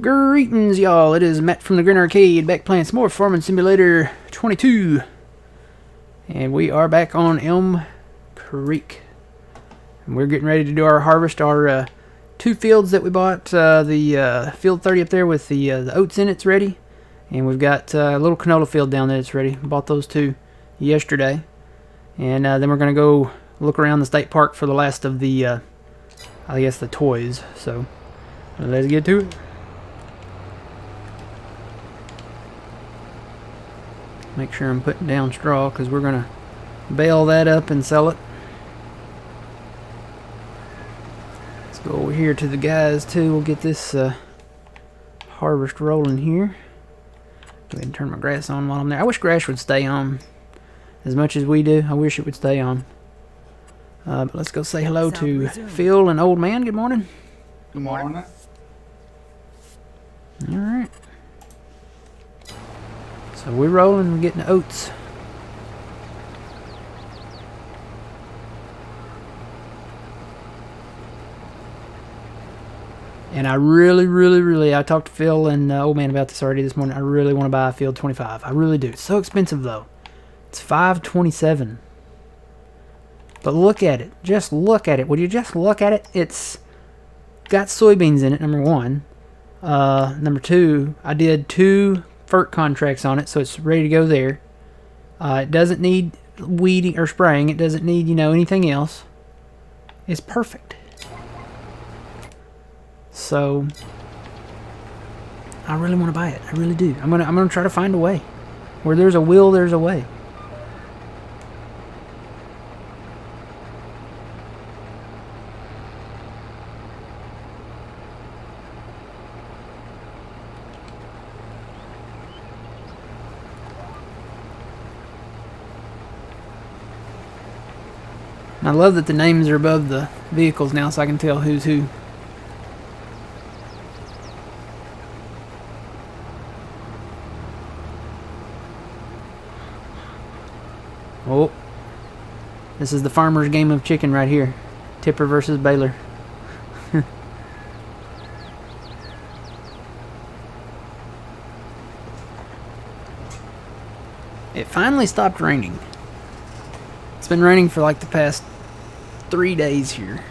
Greetings, y'all. It is Matt from the Grin Arcade, back playing some more Farming Simulator 22. And we are back on Elm Creek. And we're getting ready to do our harvest, our two fields that we bought. The field 30 up there with the oats in it's ready. And we've got a little canola field down there that's ready. Bought those two yesterday. And then we're going to go look around the state park for the last of the, I guess, the toys. So, let's get to it. Make sure I'm putting down straw because we're going to bale that up and sell it. Let's go over here to the guys too. We'll get this harvest rolling here. Go ahead and turn my grass on while I'm there. I wish grass would stay on as much as we do. I wish it would stay on. But let's go say hello to Phil and Old Man. Good morning. Good morning. Alright. So we're rolling and getting the oats. And I really, I talked to Phil and Old Man about this already this morning. I really want to buy a Field 25. I really do. It's so expensive though. It's $527. But look at it. Just look at it. Would you just look at it? It's got soybeans in it, number one. Number two, I did 2 FERT contracts on it, so it's ready to go there. It doesn't need weeding or spraying. It doesn't need, anything else. It's perfect. So I really want to buy it. I really do. I'm gonna try to find a way. Where there's a will, there's a way. I love that the names are above the vehicles now so I can tell who's who. Oh, this is the farmer's game of chicken right here. Tipper versus Baylor. It finally stopped raining. It's been raining for like the past 3 days here.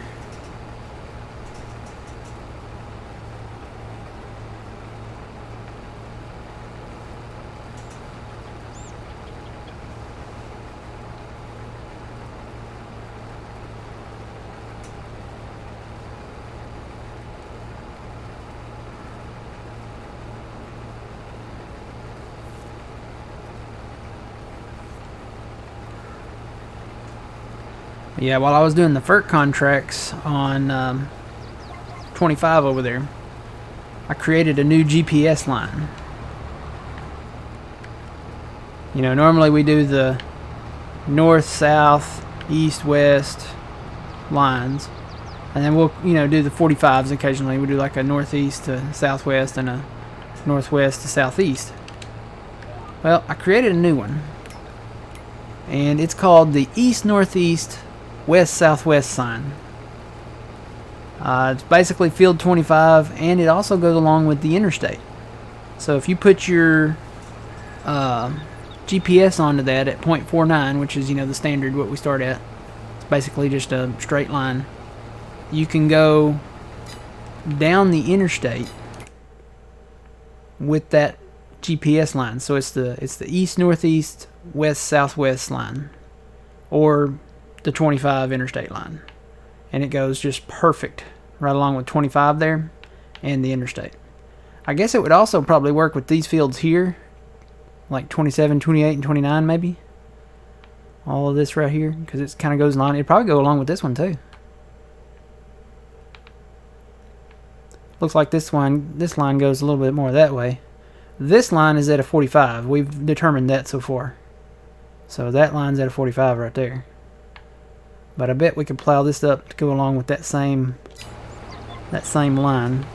Yeah, while I was doing the FERT contracts on 25 over there, I created a new GPS line. Normally we do the north, south, east, west lines. And then we'll, do the 45s occasionally. We do like a northeast to southwest and a northwest to southeast. Well, I created a new one. And it's called the east-northeast west-southwest sign. It's basically Field 25, and it also goes along with the interstate. So if you put your GPS onto that at 0.49, which is the standard what we start at, it's basically just a straight line. You can go down the interstate with that GPS line. So it's the east-northeast west-southwest line, or the 25 interstate line, and it goes just perfect right along with 25 there and the interstate. I guess it would also probably work with these fields here, like 27, 28, and 29 maybe. All of this right here, because it kind of goes along. It'd probably go along with this one too. Looks like this line goes a little bit more that way. This line is at a 45. We've determined that so far. So that line's at a 45 right there. But I bet we could plow this up to go along with that same line.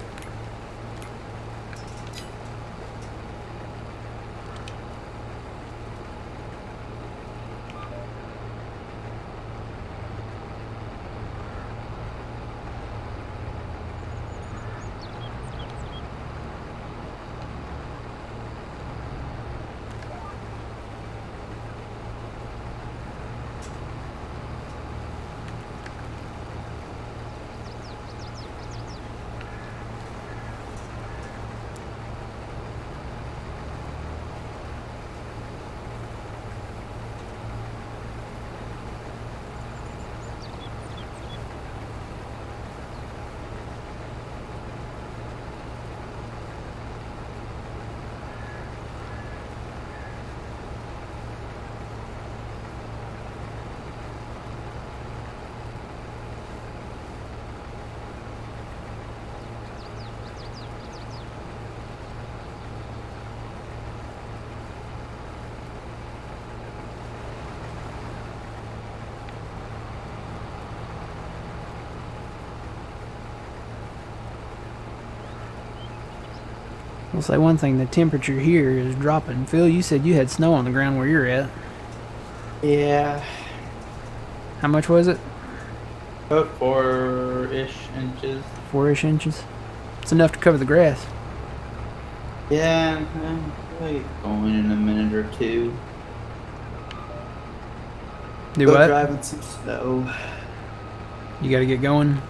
I'll say one thing, the temperature here is dropping. Phil, you said you had snow on the ground where you're at. Yeah, How much was it? about 4-ish inches. 4-ish inches? It's enough to cover the grass. Yeah, I'm gonna get going in a minute or two. Do Go what? driving some snow. You gotta get going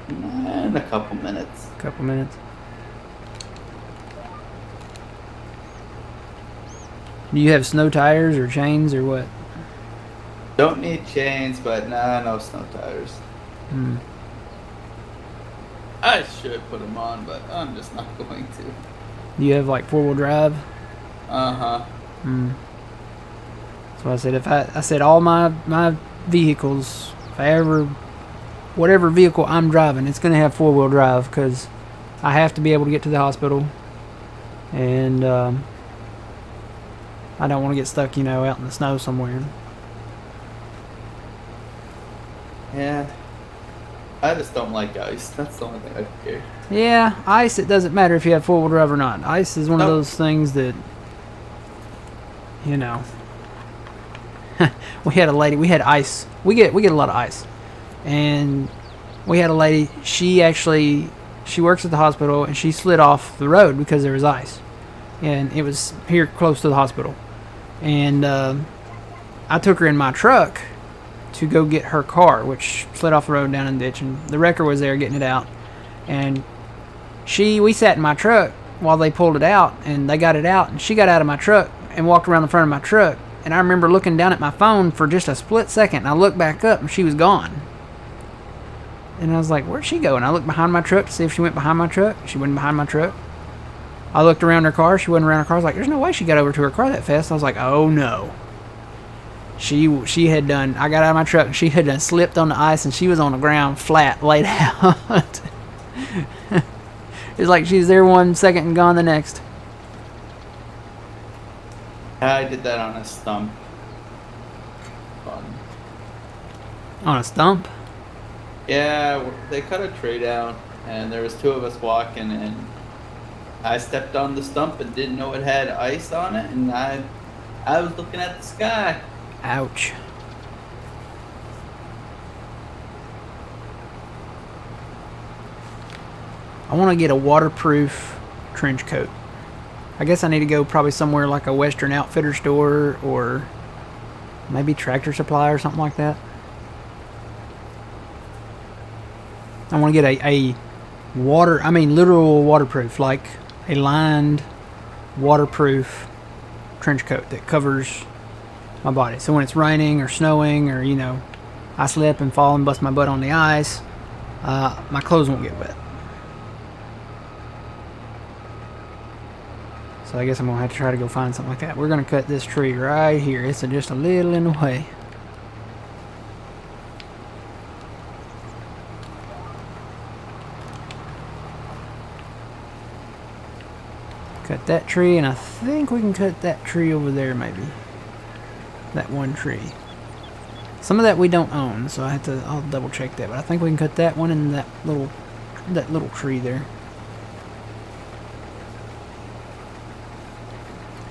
In a couple minutes. a couple minutes. Do you have snow tires or chains or what? Don't need chains, but nah, no snow tires. Hmm. I should put them on, but I'm just not going to. Do you have like 4-wheel drive? Uh-huh. Hmm. So I said, if I said all my vehicles, if I ever, whatever vehicle I'm driving, it's gonna have 4-wheel drive because I have to be able to get to the hospital, and I don't want to get stuck, out in the snow somewhere. Yeah. I just don't like ice. That's the only thing I fear. Yeah, ice. It doesn't matter if you have 4-wheel drive or not. Ice is one of Nope. those things that, we had a lady. We had ice. We get a lot of ice, and we had a lady. She works at the hospital, and she slid off the road because there was ice, and it was here close to the hospital. And I took her in my truck to go get her car, which slid off the road down in the ditch, and the wrecker was there getting it out. And we sat in my truck while they pulled it out, and they got it out, and she got out of my truck and walked around the front of my truck. And I remember looking down at my phone for just a split second, and I looked back up, and she was gone. And I was like, where'd she go? And I looked behind my truck to see if she went behind my truck. She went behind my truck. I looked around her car. She wasn't around her car. I was like, there's no way she got over to her car that fast. I was like, oh no. She had done, I got out of my truck, and she had done slipped on the ice, and she was on the ground flat, laid out. It's like she's there 1 second and gone the next. I did that on a stump. Fun. On a stump? Yeah, they cut a tree down, and there was 2 of us walking, and I stepped on the stump and didn't know it had ice on it, and I was looking at the sky. Ouch. I want to get a waterproof trench coat. I guess I need to go probably somewhere like a Western Outfitter store or maybe Tractor Supply or something like that. I want to get a literal waterproof, like a lined waterproof trench coat that covers my body. So when it's raining or snowing or, I slip and fall and bust my butt on the ice, my clothes won't get wet. So I guess I'm going to have to try to go find something like that. We're going to cut this tree right here. It's just a little in the way. Cut that tree, and I think we can cut that tree over there maybe. That one tree. Some of that we don't own, so I'll double check that. But I think we can cut that one and that little tree there.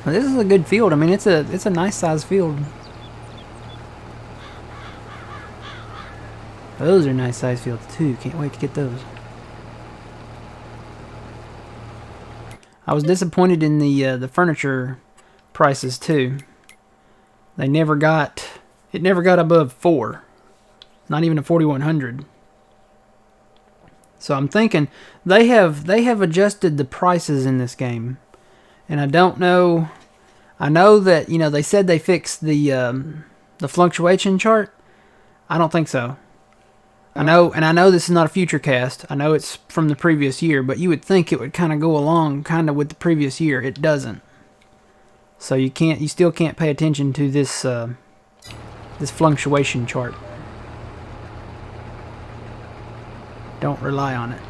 Well, this is a good field. I mean, it's a nice sized field. Those are nice sized fields too. Can't wait to get those. I was disappointed in the furniture prices too. It never got above 4. Not even a 4100. So I'm thinking they have adjusted the prices in this game. And I don't know. I know that, they said they fixed the fluctuation chart. I don't think so. I know this is not a future cast. I know it's from the previous year, but you would think it would kind of go along kind of with the previous year. It doesn't. So you still can't pay attention to this this fluctuation chart. Don't rely on it.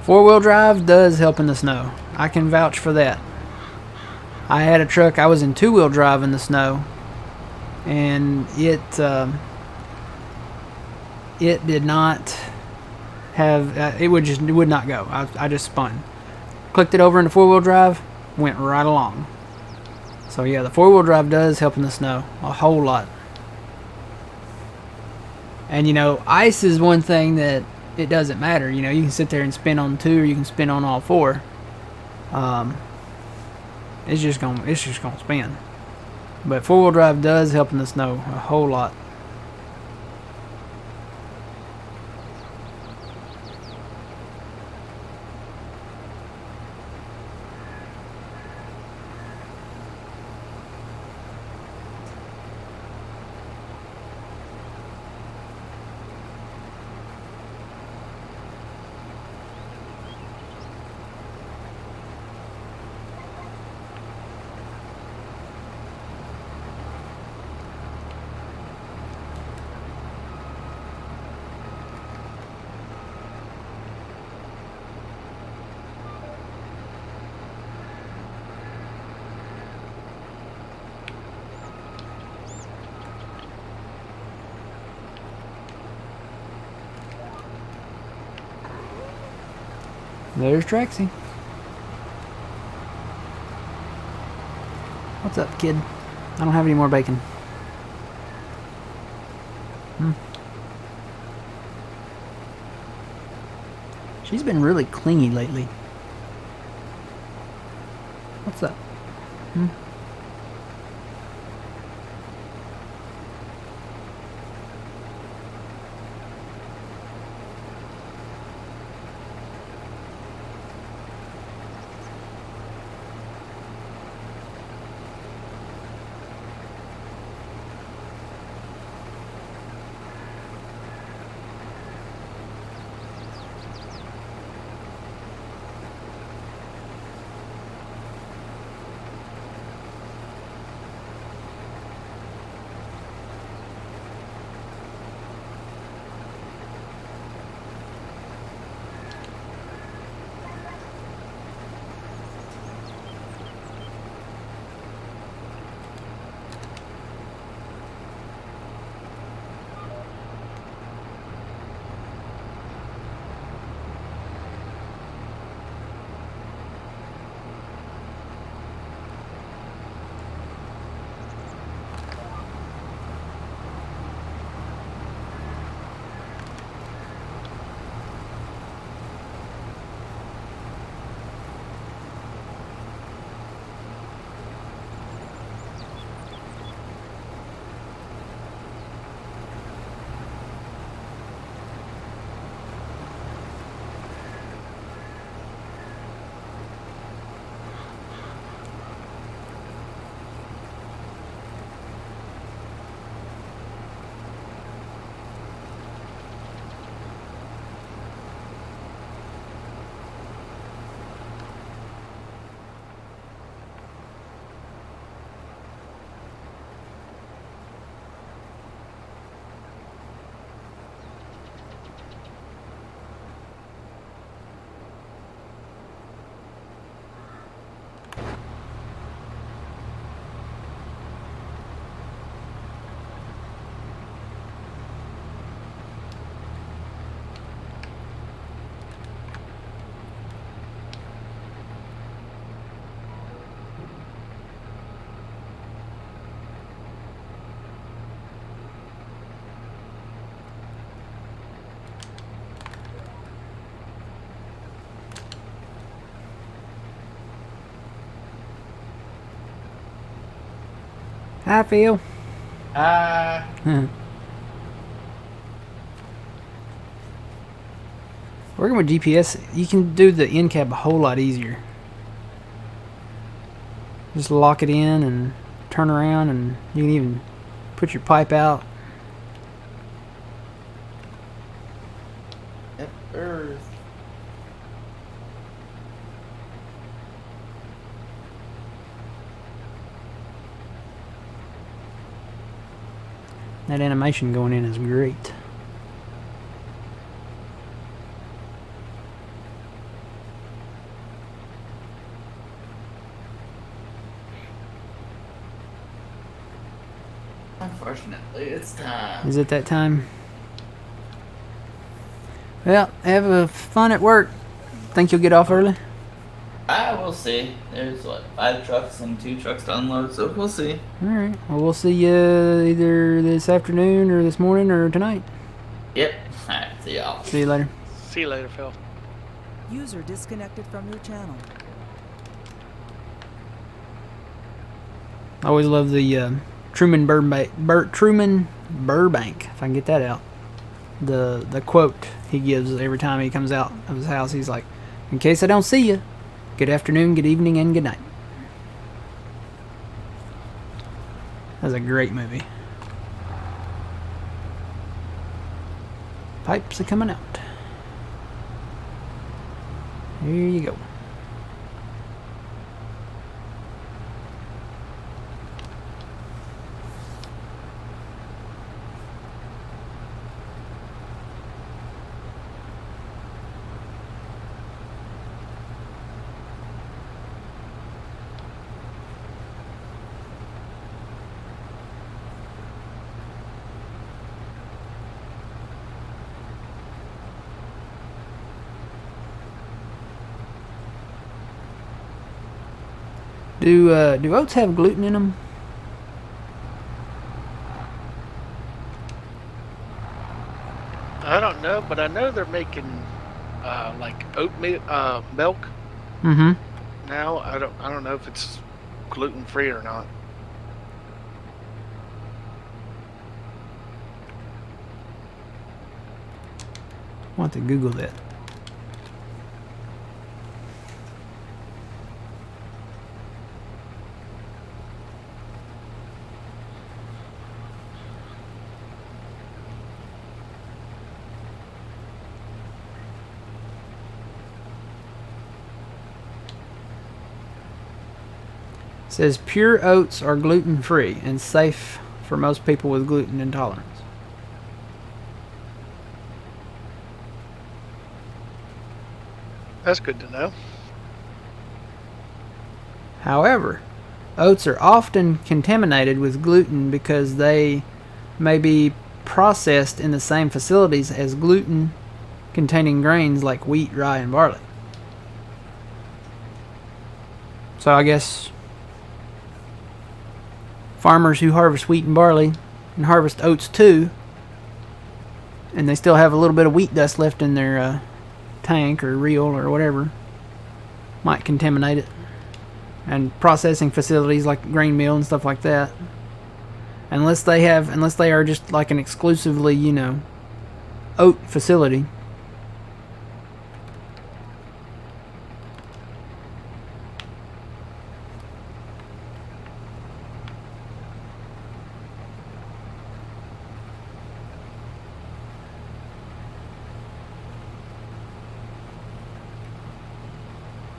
Four-wheel drive does help in the snow. I can vouch for that. I had a truck. I was in two-wheel drive in the snow, and it did not have, it would not go. I just spun. Clicked it over into 4-wheel drive, went right along. So yeah, the 4-wheel drive does help in the snow a whole lot. And you know, ice is one thing that it doesn't matter. You know, you can sit there and spin on 2, or you can spin on all 4. It's just gonna spin. But 4-wheel drive does help in the snow a whole lot. There's Traxy. What's up, kid? I don't have any more bacon. She's been really clingy lately. What's up? Hi, Phil. Working with GPS, you can do the end cap a whole lot easier. Just lock it in and turn around, and you can even put your pipe out. Yep, Earth. That animation going in is great. Unfortunately, it's time. Is it that time? Well, have fun at work. Think you'll get off early? We'll see. There's what, 5 trucks and 2 trucks to unload, so we'll see. All right. Well, we'll see you either this afternoon or this morning or tonight. Yep. Alright, see y'all. See you later. See you later, Phil. User disconnected from your channel. I always love the Truman Burbank, if I can get that out. The quote he gives every time he comes out of his house. He's like, "In case I don't see you, good afternoon, good evening, and good night." That's a great movie. Pipes are coming out. Here you go. Do oats have gluten in them? I don't know, but I know they're making like oatmeal milk Mm-hmm. now. I don't know if it's gluten free or not. I'll have to Google that. It says pure oats are gluten-free and safe for most people with gluten intolerance. That's good to know. However, oats are often contaminated with gluten because they may be processed in the same facilities as gluten-containing grains like wheat, rye, and barley. So I guess farmers who harvest wheat and barley and harvest oats too, and they still have a little bit of wheat dust left in their tank or reel or whatever, might contaminate it. And processing facilities like grain mill and stuff like that, unless they are just like an exclusively, oat facility.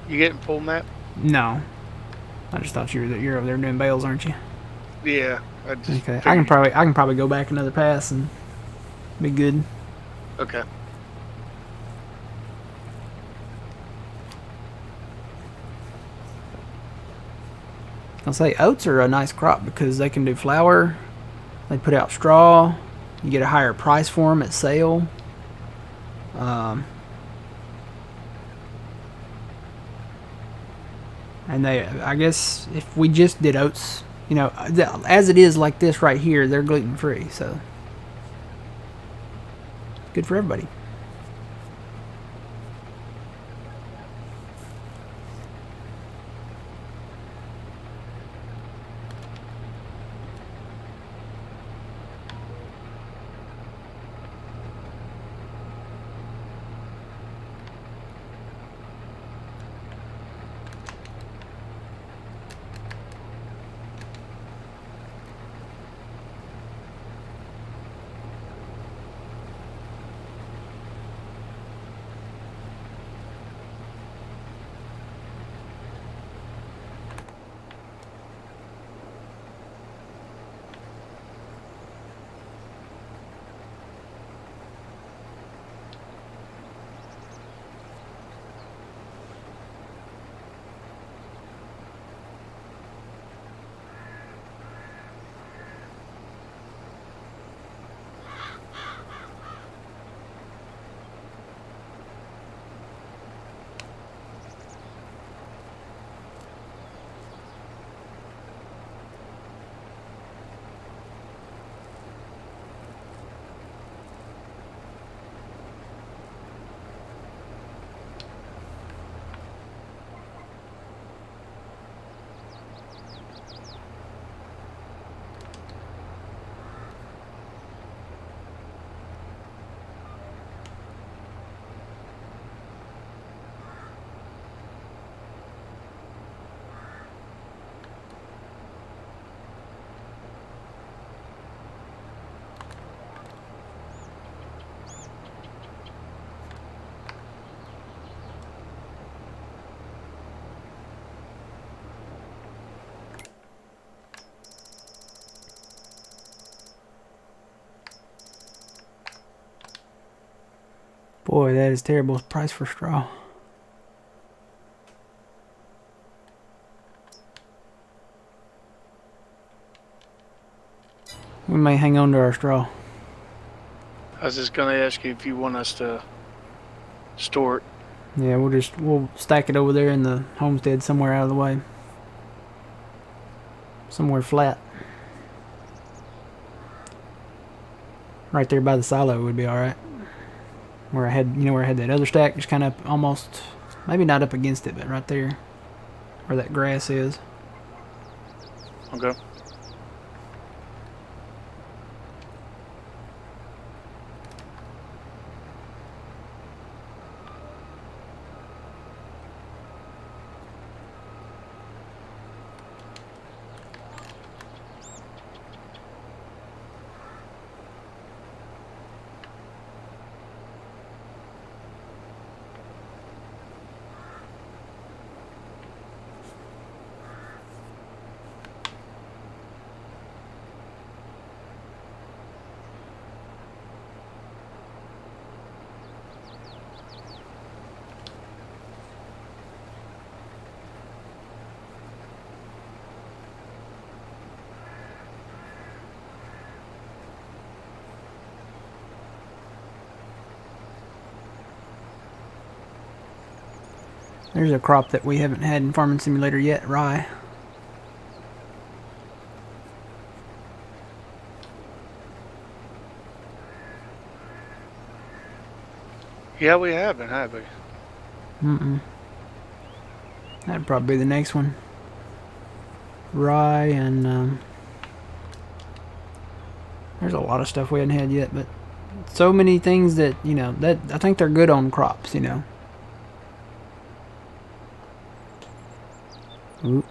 You getting full, Matt? No, I just thought you're over there doing bales, aren't you? Yeah. I just Okay, I figured- can probably go back another pass and be good. Okay. I'll say oats are a nice crop because they can do flour, they put out straw, you get a higher price for them at sale. And I guess if we just did oats, as it is like this right here, they're gluten free, so good for everybody. Boy, that is terrible price for straw. We may hang on to our straw. I was just gonna ask you if you want us to store it. Yeah, we'll stack it over there in the homestead somewhere out of the way. Somewhere flat. Right there by the silo would be alright. Where I had, where I had that other stack, just kind of almost, maybe not up against it, but right there where that grass is. Okay. There's a crop that we haven't had in Farming Simulator yet, rye. Yeah, we haven't, have we? That'd probably be the next one. Rye and there's a lot of stuff we hadn't had yet, but so many things that, that I think they're good on crops, Ooh.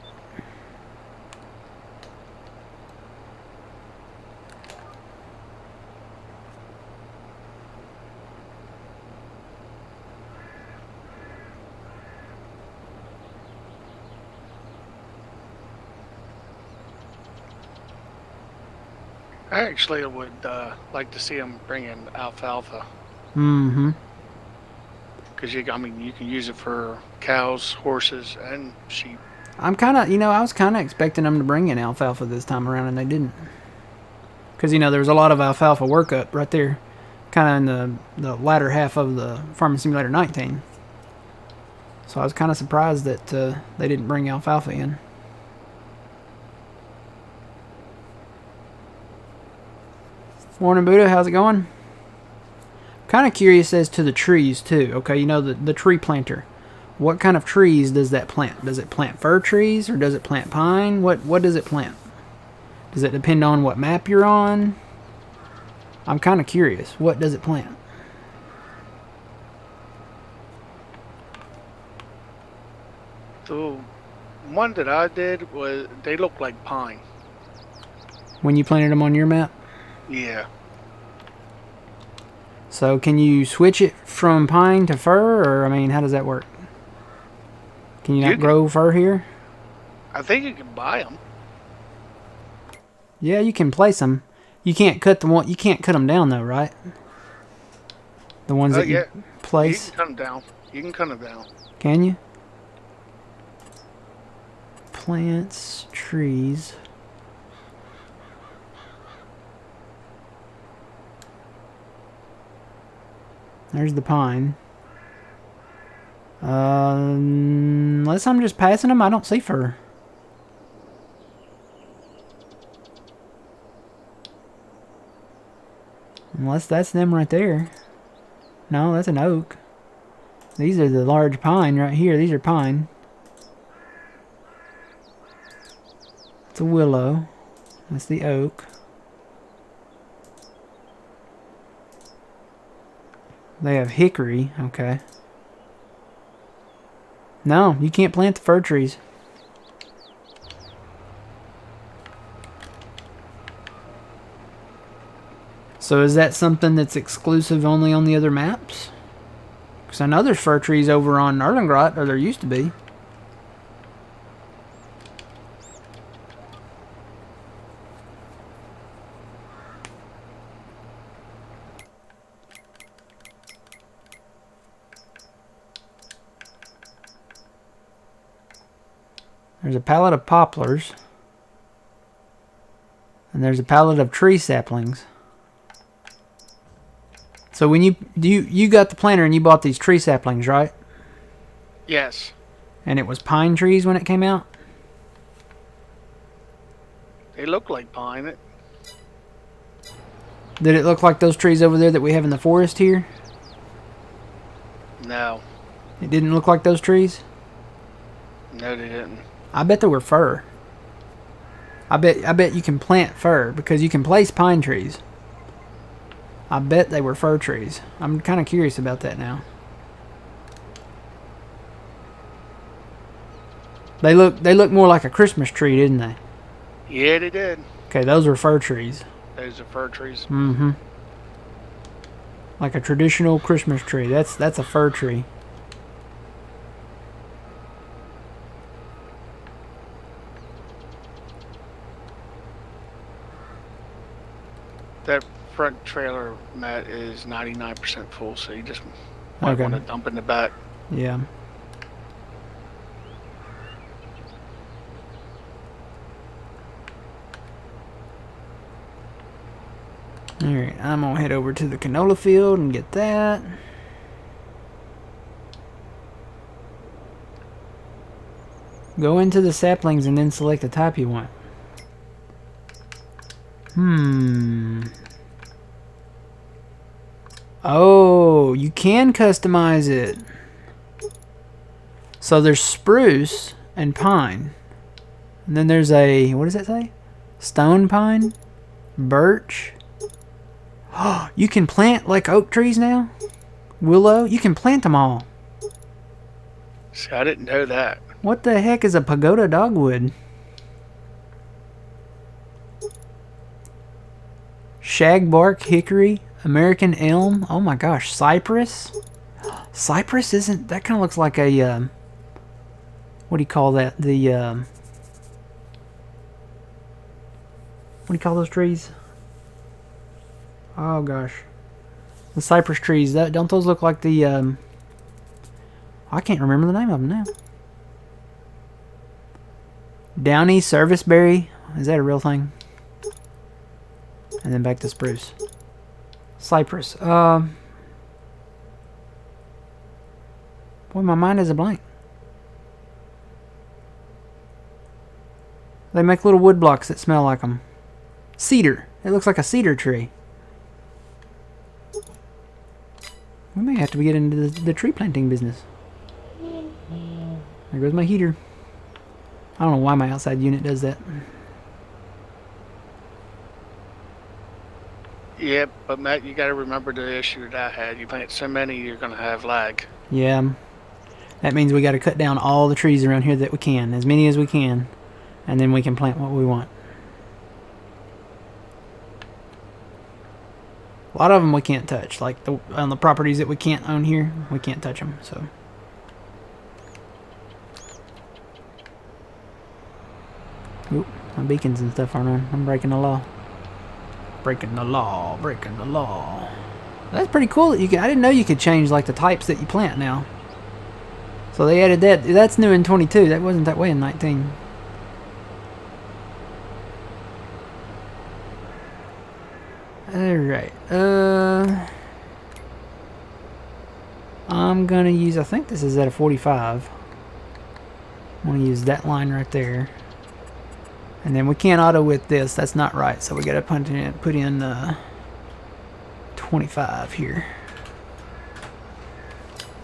I actually would like to see them bring in alfalfa. Mm-hmm. Because you can use it for cows, horses, and sheep. I'm kind of, I was kind of expecting them to bring in alfalfa this time around, and they didn't. Because, there was a lot of alfalfa work up right there, kind of in the latter half of the Farming Simulator 19. So I was kind of surprised that they didn't bring alfalfa in. Morning, Buddha. How's it going? Kind of curious as to the trees, too. Okay, the tree planter. What kind of trees does that plant? Does it plant fir trees or does it plant pine? What does it plant? Does it depend on what map you're on? I'm kind of curious. What does it plant? The one that I did was, they look like pine. When you planted them on your map? Yeah. So can you switch it from pine to fir, or how does that work? Can you not grow fir here? I think you can buy them. Yeah, you can place them. You can't cut You can't cut them down though, right? The ones that you place. You can cut them down. You can cut them down. Can you? Plants, trees. There's the pine. Unless I'm just passing them, I don't see fir. Unless that's them right there. No, that's an oak. These are the large pine right here. These are pine. It's a willow. That's the oak. They have hickory. Okay. No, you can't plant the fir trees. So is that something that's exclusive only on the other maps? Because I know there's fir trees over on Erlengrot, or there used to be. There's a pallet of poplars. And there's a pallet of tree saplings. So when you got the planter and you bought these tree saplings, right? Yes. And it was pine trees when it came out? They look like pine. Did it look like those trees over there that we have in the forest here? No. It didn't look like those trees? No, they didn't. I bet they were fir. I bet you can plant fir because you can place pine trees. I bet they were fir trees. I'm kind of curious about that now. They look more like a Christmas tree, didn't they? Yeah, they did. Okay, those were fir trees. Those are fir trees. Mm-hmm. Like a traditional Christmas tree. That's a fir tree. That front trailer, Matt, is 99% full, so you just might Okay. want to dump in the back. Yeah. Alright, I'm gonna head over to the canola field and get that. Go into the saplings and then select the type you want. Oh, you can customize it. So there's spruce and pine. And then there's a, what does that say? Stone pine? Birch? Oh, you can plant like oak trees now? Willow? You can plant them all. See, I didn't know that. What the heck is a pagoda dogwood? Shagbark, hickory, American elm. Oh my gosh, cypress. Cypress isn't, that kind of looks like a, what do you call that? The, what do you call those trees? Oh gosh. The cypress trees, don't those look like the, I can't remember the name of them now. Downy serviceberry. Is that a real thing? And then back to spruce. Cypress. Boy, my mind is a blank. They make little wood blocks that smell like them. Cedar. It looks like a cedar tree. We may have to get into the tree planting business. There goes my heater. I don't know why my outside unit does that. Yeah, but Matt, you got to remember the issue that I had. You plant so many, you're going to have lag. Yeah. That means we got to cut down all the trees around here that we can. As many as we can. And then we can plant what we want. A lot of them we can't touch. Like on the properties that we can't own here, we can't touch them. So. Oop, my beacons and stuff aren't on. I'm breaking the law. Breaking the law. Breaking the law. That's pretty cool that you can. I didn't know you could change like the types that you plant now. So they added that. That's new in 22. That wasn't that way in 19. Alright. I'm gonna use, I think this is at a 45. I'm gonna use that line right there. And then we can't auto width this. That's not right. So we gotta put in 25 here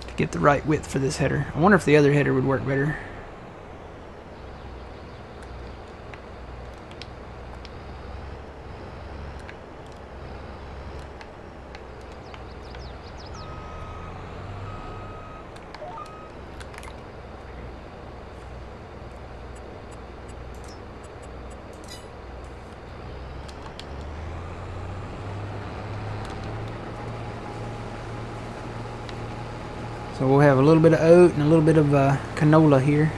to get the right width for this header. I wonder if the other header would work better. So we'll have a little bit of oat and a little bit of canola here.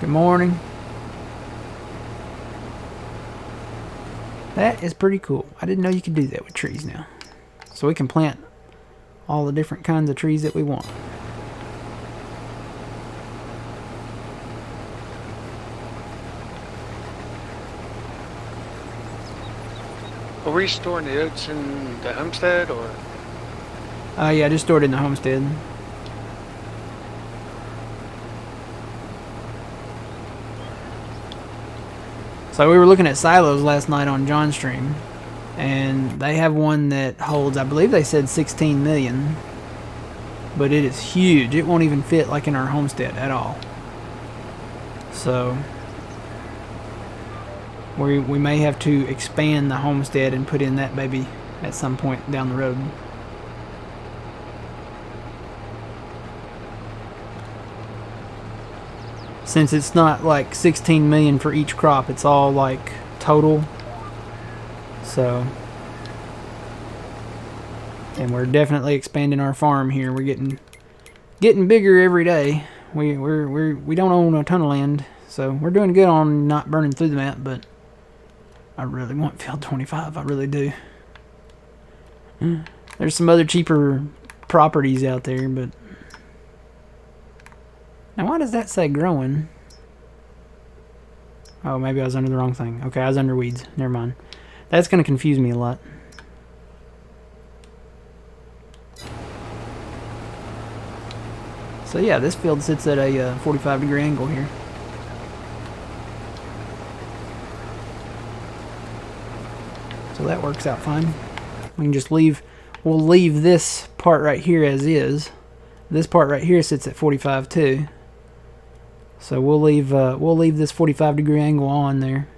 Good morning. That is pretty cool. I didn't know you could do that with trees now. So we can plant all the different kinds of trees that we want. Are we storing the oats in the homestead or? Yeah, just stored in the homestead. So we were looking at silos last night on John's stream, and they have one that holds, I believe they said 16 million, but it is huge. It won't even fit like in our homestead at all. So we may have to expand the homestead and put in that baby at some point down the road. Since it's not like 16 million for each crop, it's all like total. So, and we're definitely expanding our farm here. We're getting bigger every day. We don't own a ton of land, so we're doing good on not burning through the map. But I really want Field 25. I really do. There's some other cheaper properties out there, but. Now, why does that say growing? Oh, maybe I was under the wrong thing. Okay, I was under weeds. Never mind. That's going to confuse me a lot. So yeah, this field sits at a 45-degree angle here. So that works out fine. We can just leave, we'll leave this part right here as is. This part right here sits at 45 too. So we'll leave this 45-degree angle on there.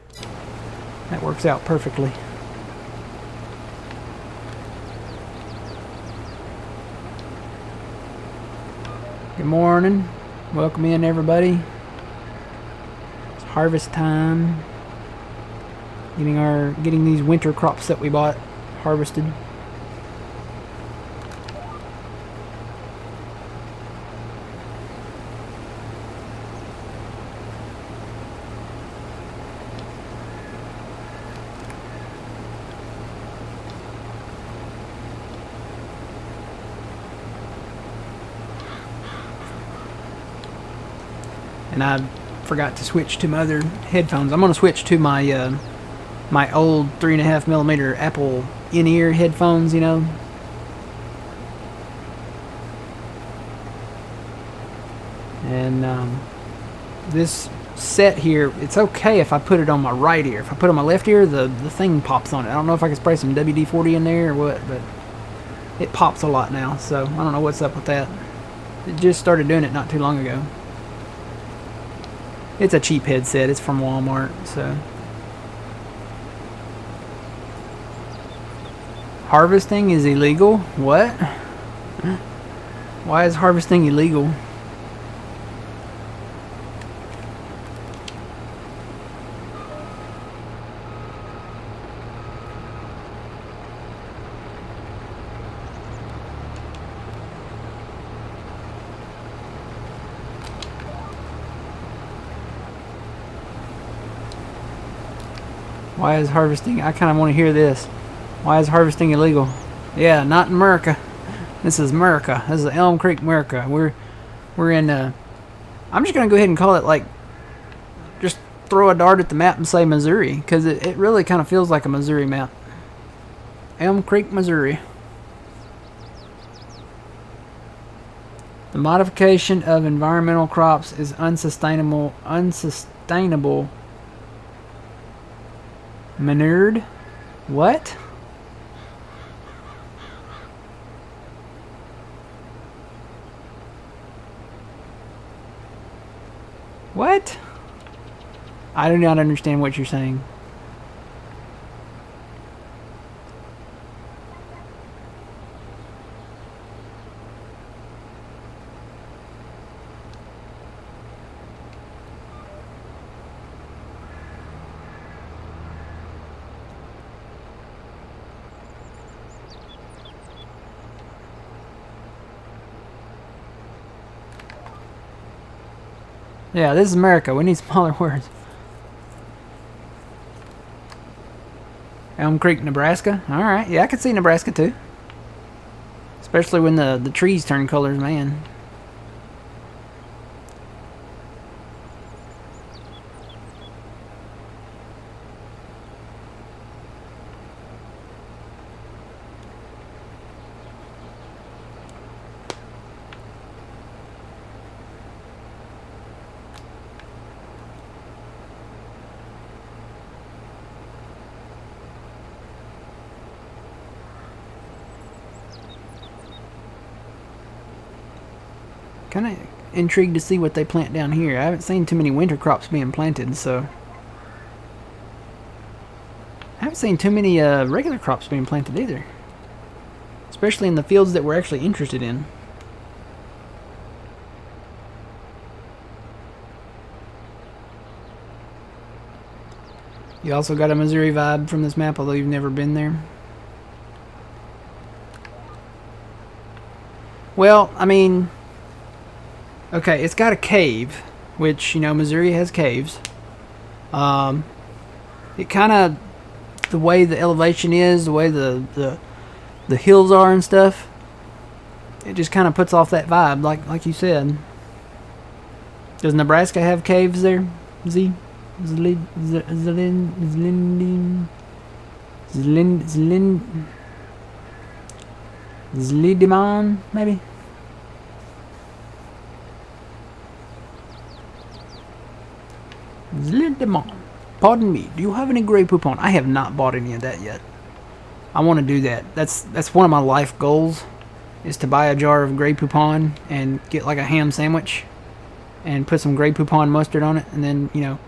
That works out perfectly. Good morning. Welcome in everybody. It's harvest time. Getting these winter crops that we bought harvested. And I forgot to switch to my other headphones. I'm going to switch to my my old 3.5mm Apple in-ear headphones, you know. And this set here, it's okay if I put it on my right ear. If I put it on my left ear, the thing pops on it. I don't know if I can spray some WD-40 in there or what, but it pops a lot now. So I don't know what's up with that. It just started doing it not too long ago. It's a cheap headset. It's from Walmart, so. Harvesting is illegal? What? Why is harvesting illegal? Why is harvesting? I kind of want to hear this. Why is harvesting illegal? Yeah, not in America. This is America. This is Elm Creek, America. We're in. I'm just gonna go ahead and call it like. Just throw a dart at the map and say Missouri, because it really kind of feels like a Missouri map. Elm Creek, Missouri. The modification of environmental crops is unsustainable. Manured? What? What? I do not understand what you're saying. Yeah, this is America. We need smaller words. Elm Creek, Nebraska. All right, yeah, I could see Nebraska too. Especially when the trees turn colors, man. Kind of intrigued to see what they plant down here. I haven't seen too many winter crops being planted, so I haven't seen too many regular crops being planted either, especially in the fields that we're actually interested in. You also got a Missouri vibe from this map, although you've never been there. Well, I mean, okay, it's got a cave, which, you know, Missouri has caves. It kind of, the way the elevation is, the way the hills are and stuff, it just kind of puts off that vibe, like you said. Does Nebraska have caves there, Z? Zlidimon, maybe? Zlidimon. Pardon me, do you have any Grey Poupon? I have not bought any of that yet. I want to do that. That's one of my life goals, is to buy a jar of Grey Poupon and get like a ham sandwich and put some Grey Poupon mustard on it, and then, you know,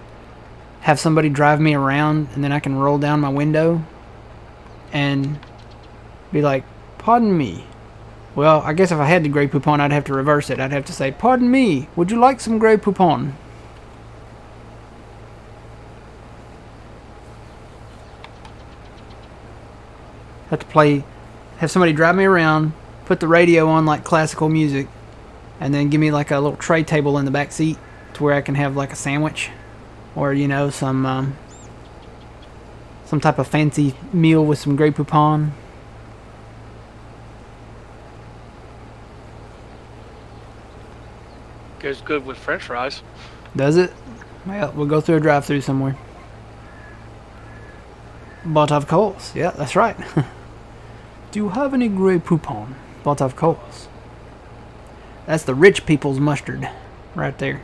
have somebody drive me around, and then I can roll down my window and be like, pardon me. Well, I guess if I had the Grey Poupon, I'd have to reverse it. I'd have to say, pardon me, would you like some Grey Poupon? Have somebody drive me around, put the radio on like classical music, and then give me like a little tray table in the back seat to where I can have like a sandwich, or, you know, some type of fancy meal with some Grey Poupon. Goes good with French fries. Does it? Well, we'll go through a drive-through somewhere. But of course, yeah, that's right. Do you have any Grey Poupon? But of course. That's the rich people's mustard, right there.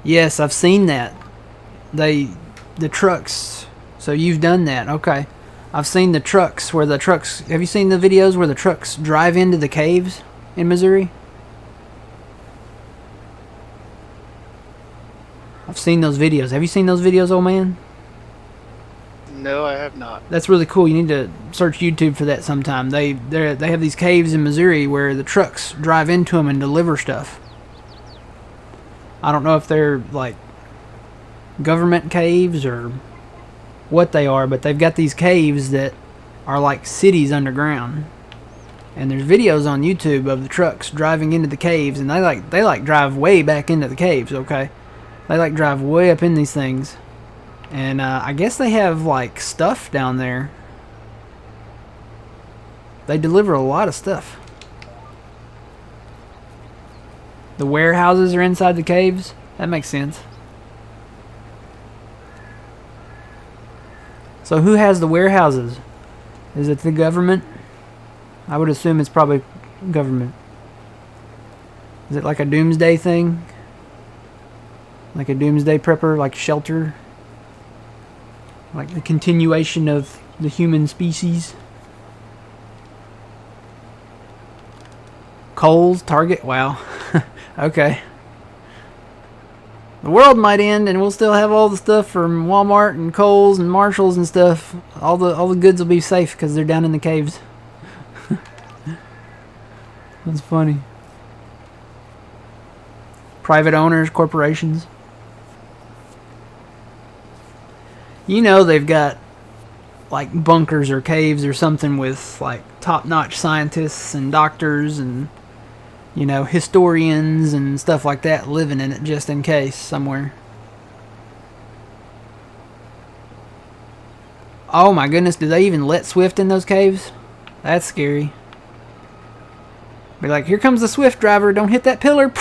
Yes, I've seen that. The trucks. So you've done that, okay. I've seen the trucks where the trucks... Have you seen the videos where the trucks drive into the caves in Missouri? I've seen those videos. Have you seen those videos, old man? No, I have not. That's really cool. You need to search YouTube for that sometime. They have these caves in Missouri where the trucks drive into them and deliver stuff. I don't know if they're like government caves or what they are, but they've got these caves that are like cities underground. And there's videos on YouTube of the trucks driving into the caves, and they like drive way back into the caves, okay? They like drive way up in these things. And I guess they have like stuff down there. They deliver a lot of stuff. The warehouses are inside the caves. That makes sense. So who has the warehouses? Is it the government? I would assume it's probably government. Is it like a doomsday thing? Like a doomsday prepper, like shelter? Like the continuation of the human species? Kohl's, Target, wow. Okay. The world might end and we'll still have all the stuff from Walmart and Kohl's and Marshalls and stuff. All the goods will be safe because they're down in the caves. That's funny. Private owners, corporations. You know they've got like bunkers or caves or something with like top-notch scientists and doctors and, you know, historians and stuff like that living in it just in case somewhere. Oh my goodness, do they even let Swift in those caves? That's scary. Be like, here comes the Swift driver, don't hit that pillar.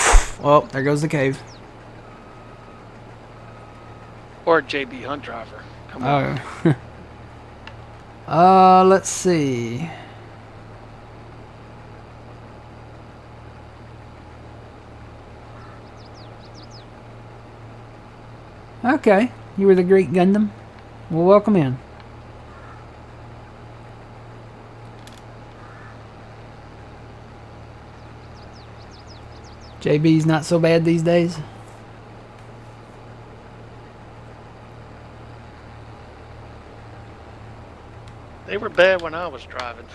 Oh, there goes the cave. Or JB Hunt driver. Come on. Oh. Let's see. Okay, you were the Great Gundam. Well, welcome in. JB's not so bad these days. They were bad when I was driving.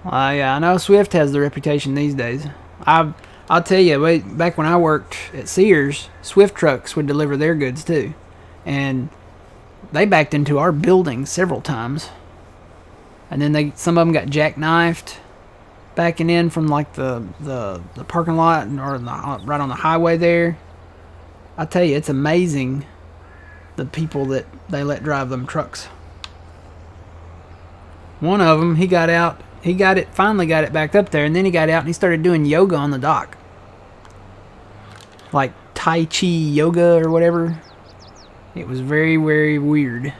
Yeah, I know Swift has the reputation these days. I'll tell you, back when I worked at Sears, Swift trucks would deliver their goods too, and they backed into our building several times. And then some of them got jackknifed backing in from like the parking lot or right on the highway there. I tell you, it's amazing the people that they let drive them trucks. One of them, he finally got it backed up there, and then he got out and he started doing yoga on the dock. Like Tai Chi yoga or whatever. It was very, very weird.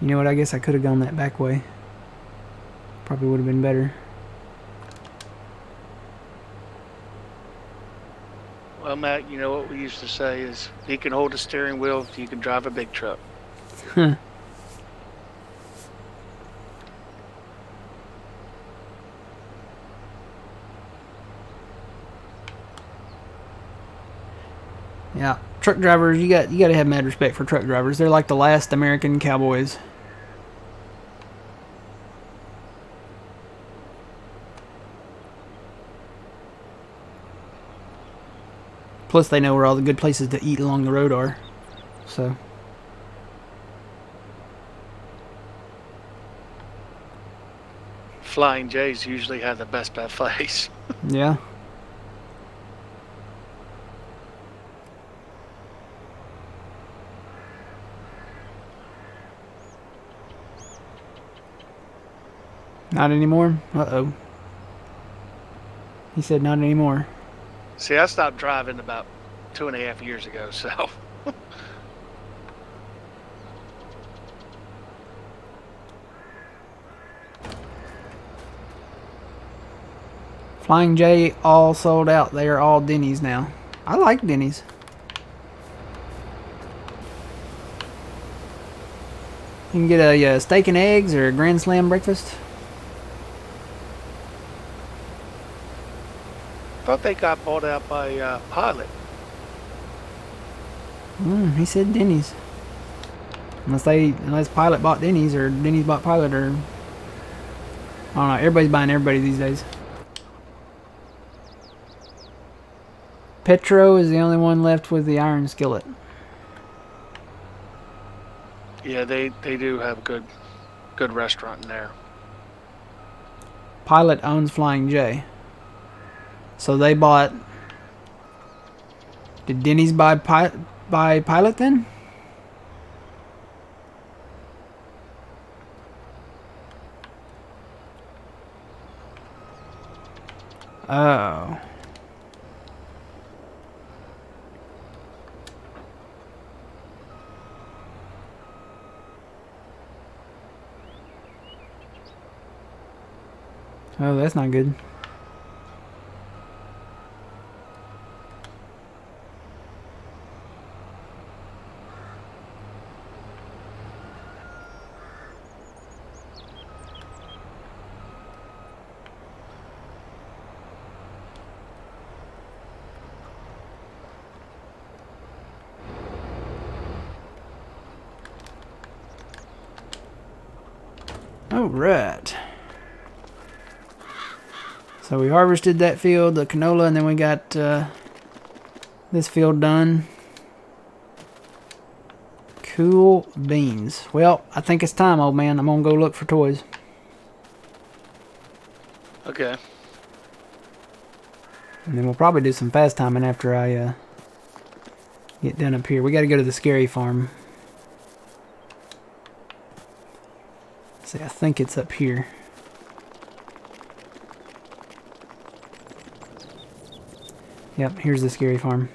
You know what, I guess I could have gone that back way. Probably would have been better. Well, Matt, you know what we used to say is, he can hold a steering wheel, you can drive a big truck. Huh. Yeah, truck drivers, you got to have mad respect for truck drivers. They're like the last American cowboys. Plus, they know where all the good places to eat along the road are. So. Flying J's usually have the best buffets. Yeah. Not anymore? Uh-oh. He said not anymore. See, I stopped driving about 2.5 years ago, so. Flying J all sold out. They are all Denny's now. I like Denny's. You can get a steak and eggs or a Grand Slam breakfast. Thought they got bought out by Pilot. He said Denny's. Unless Pilot bought Denny's or Denny's bought Pilot, or I don't know. Everybody's buying everybody these days. Petro is the only one left with the iron skillet. Yeah, they do have a good restaurant in there. Pilot owns Flying J. So they bought. Did Denny's buy Pilot then? Oh. Oh, that's not good. All right. So we harvested that field, the canola, and then we got this field done. Cool beans. Well, I think it's time, old man. I'm gonna go look for toys. Okay. And then we'll probably do some fast timing after I get done up here. We gotta go to the scary farm. See, I think it's up here. Yep, here's the scary farm.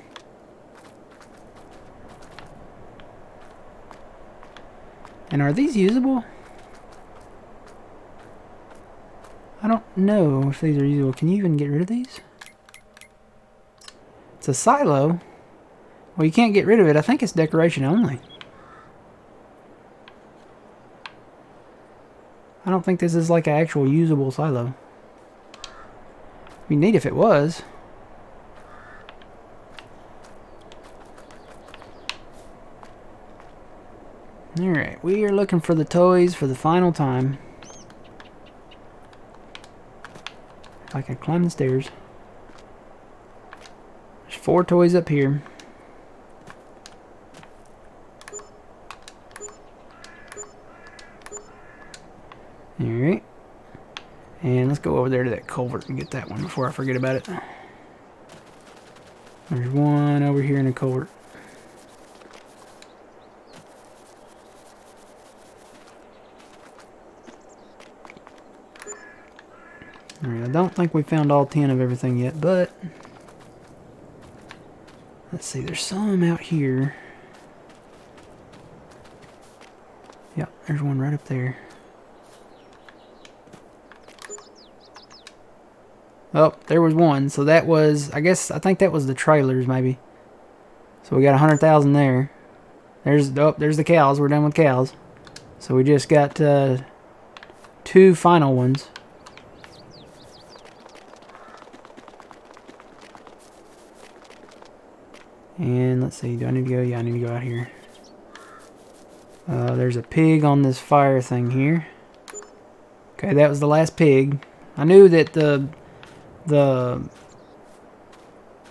And are these usable? I don't know if these are usable. Can you even get rid of these? It's a silo. Well, you can't get rid of it. I think it's decoration only. I don't think this is like an actual usable silo. It'd be neat if it was. Alright, we are looking for the toys for the final time. If I can climb the stairs. There's 4 toys up here. Alright. And let's go over there to that culvert and get that one before I forget about it. There's one over here in the culvert. Alright, I don't think we found all 10 of everything yet, but let's see, there's some out here. Yep, there's one right up there. Oh, there was one. So that was, I think that was the trailers maybe. So we got 100,000 there. There's the cows. We're done with cows. So we just got 2 final ones. And let's see, do I need to go? Yeah, I need to go out here. There's a pig on this fire thing here. Okay, that was the last pig. I knew that the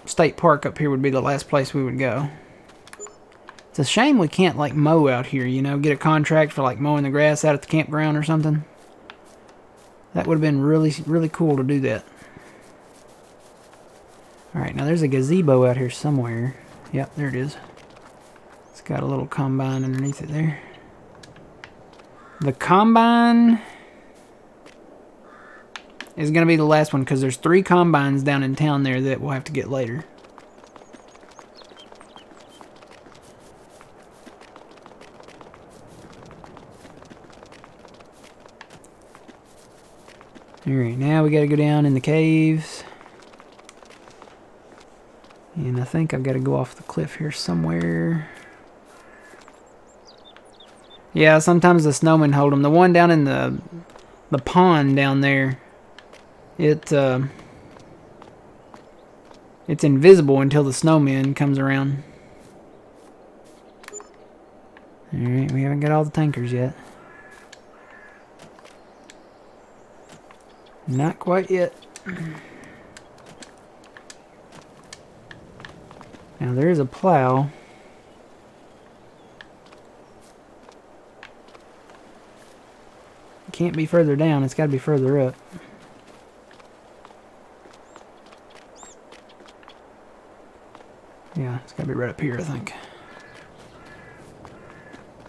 state park up here would be the last place we would go. It's a shame we can't like mow out here, you know, get a contract for like mowing the grass out at the campground or something. That would have been really, really cool to do that. Alright, now there's a gazebo out here somewhere. Yep, there it is. It's got a little combine underneath it there. The combine is going to be the last one because there's 3 combines down in town there that we'll have to get later. Alright, now we got to go down in the caves. And I think I've got to go off the cliff here somewhere. Yeah, sometimes the snowmen hold them. The one down in the pond down there, it's invisible until the snowman comes around. Alright, we haven't got all the tankers yet. Not quite yet. Now there is a plow. It can't be further down, it's got to be further up. Yeah, it's got to be right up here, I think.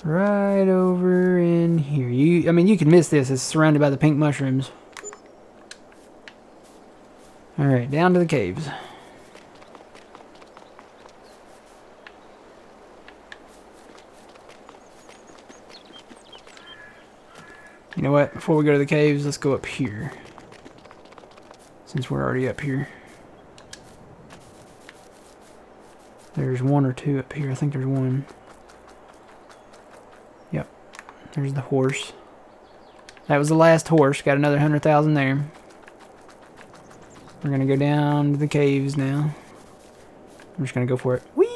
Right over in here. I mean, you can miss this. It's surrounded by the pink mushrooms. Alright, down to the caves. You know what? Before we go to the caves, let's go up here. Since we're already up here. There's 1 or 2 up here. I think there's 1. Yep. There's the horse. That was the last horse. Got another 100,000 there. We're going to go down to the caves now. I'm just going to go for it. Whee!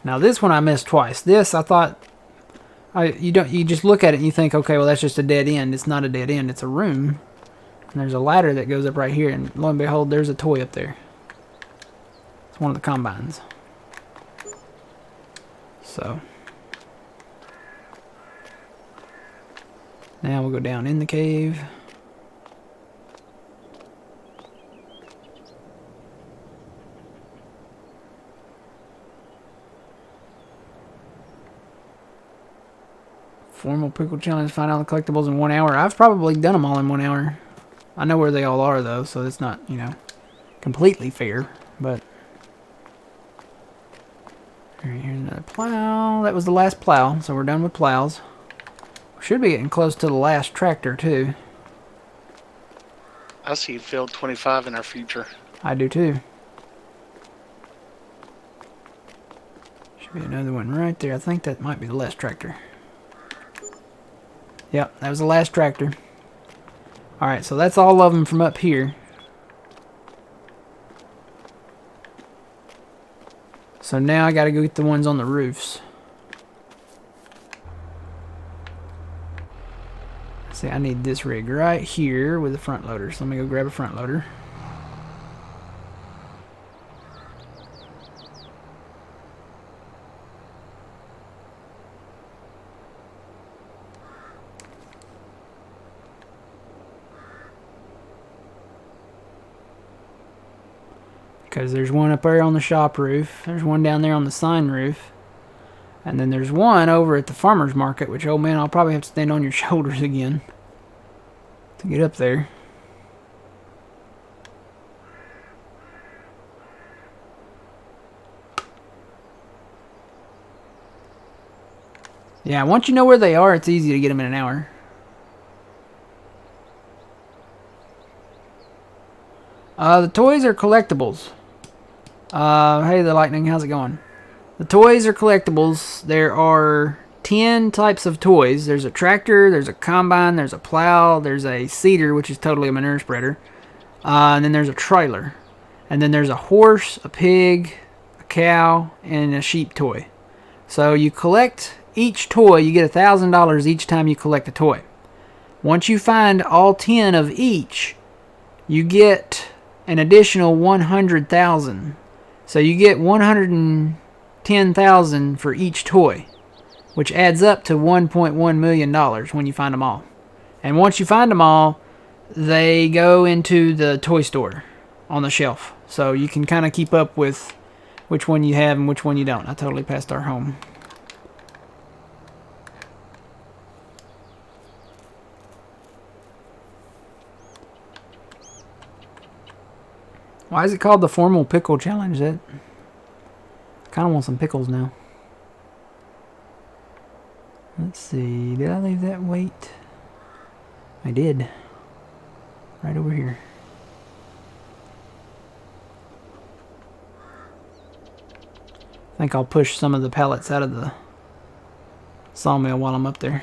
Now this one I missed twice. This I thought you just look at it and you think, okay, well that's just a dead end. It's not a dead end, it's a room. And there's a ladder that goes up right here, and lo and behold, there's a toy up there. It's one of the combines. So now we'll go down in the cave. Formal pickle challenge, find all the collectibles in 1 hour. I've probably done them all in 1 hour. I know where they all are though, so it's not, you know, completely fair, but alright, here's another plow. That was the last plow, so we're done with plows. We should be getting close to the last tractor too. I see field 25 in our future. I do too. Should be another one right there. I think that might be the last tractor. Yep, that was the last tractor. Alright, so that's all of them from up here. So now I gotta go get the ones on the roofs. See, I need this rig right here with the front loader. So let me go grab a front loader. Because there's one up there on the shop roof. There's one down there on the sign roof. And then there's one over at the farmer's market, which, oh man, I'll probably have to stand on your shoulders again to get up there. Yeah, once you know where they are, it's easy to get them in an hour. The toys are collectibles. Hey, the Lightning, how's it going? The toys are collectibles. There are 10 types of toys. There's a tractor, there's a combine, there's a plow, there's a seeder, which is totally a manure spreader, and then there's a trailer. And then there's a horse, a pig, a cow, and a sheep toy. So you collect each toy, you get $1,000 each time you collect a toy. Once you find all 10 of each, you get an additional 100,000. So you get 110,000 for each toy, which adds up to $1.1 million when you find them all. And once you find them all, they go into the toy store on the shelf. So you can kind of keep up with which one you have and which one you don't. I totally passed our home. Why is it called the Formal Pickle Challenge? That kind of want some pickles now. Let's see. Did I leave that weight? I did. Right over here. I think I'll push some of the pallets out of the sawmill while I'm up there.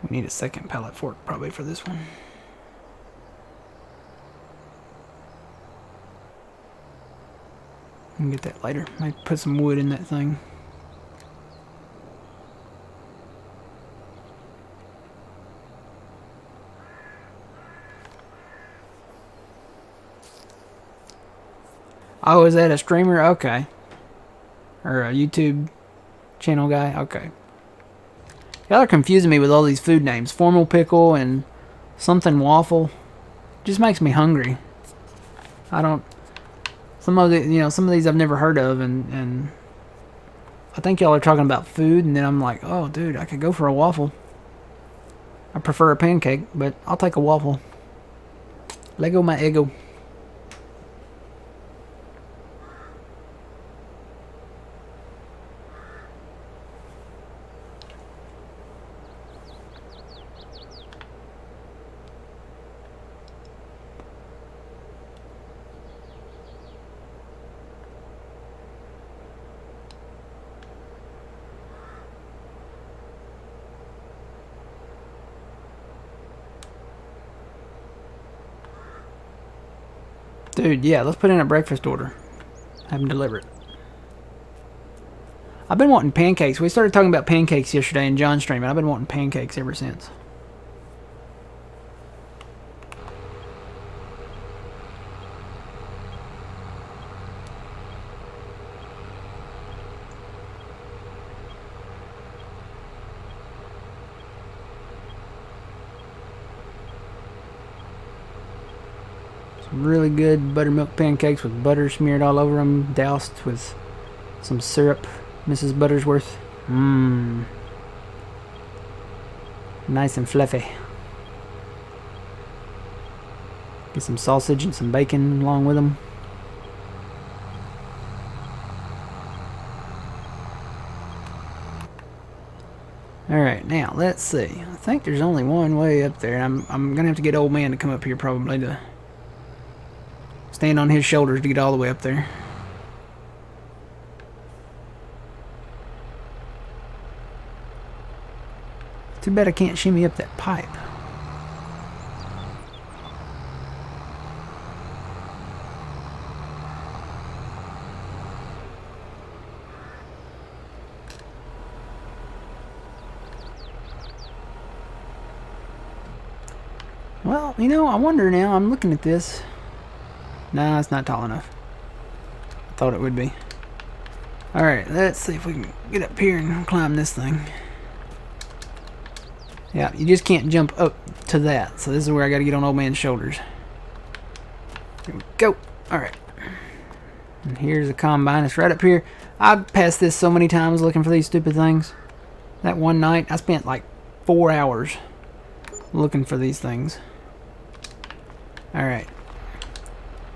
We need a second pallet fork probably for this one. I can get that later. Might put some wood in that thing. Oh, is that a streamer? Okay. Or a YouTube channel guy? Okay. Y'all are confusing me with all these food names. Formal pickle and something waffle. Just makes me hungry. I don't... Some of these I've never heard of, and I think y'all are talking about food, and then I'm like, oh, dude, I could go for a waffle. I prefer a pancake, but I'll take a waffle. Lego my ego. Dude, yeah, let's put in a breakfast order. Have them deliver it. I've been wanting pancakes. We started talking about pancakes yesterday in John's stream, and I've been wanting pancakes ever since. Some really good buttermilk pancakes with butter smeared all over them, doused with some syrup. Mrs. Buttersworth. Mmm. Nice and fluffy. Get some sausage and some bacon along with them. Alright, now let's see. I think there's only one way up there. I'm gonna have to get old man to come up here probably to stand on his shoulders to get all the way up there. Too bad I can't shimmy up that pipe. Well, you know, I wonder now. I'm looking at this. Nah, it's not tall enough. I thought it would be. Alright, let's see if we can get up here and climb this thing. Yeah, you just can't jump up to that. So this is where I got to get on old man's shoulders. Here we go. Alright. And here's the combine. It's right up here. I've passed this so many times looking for these stupid things. That one night, I spent like 4 hours looking for these things. Alright.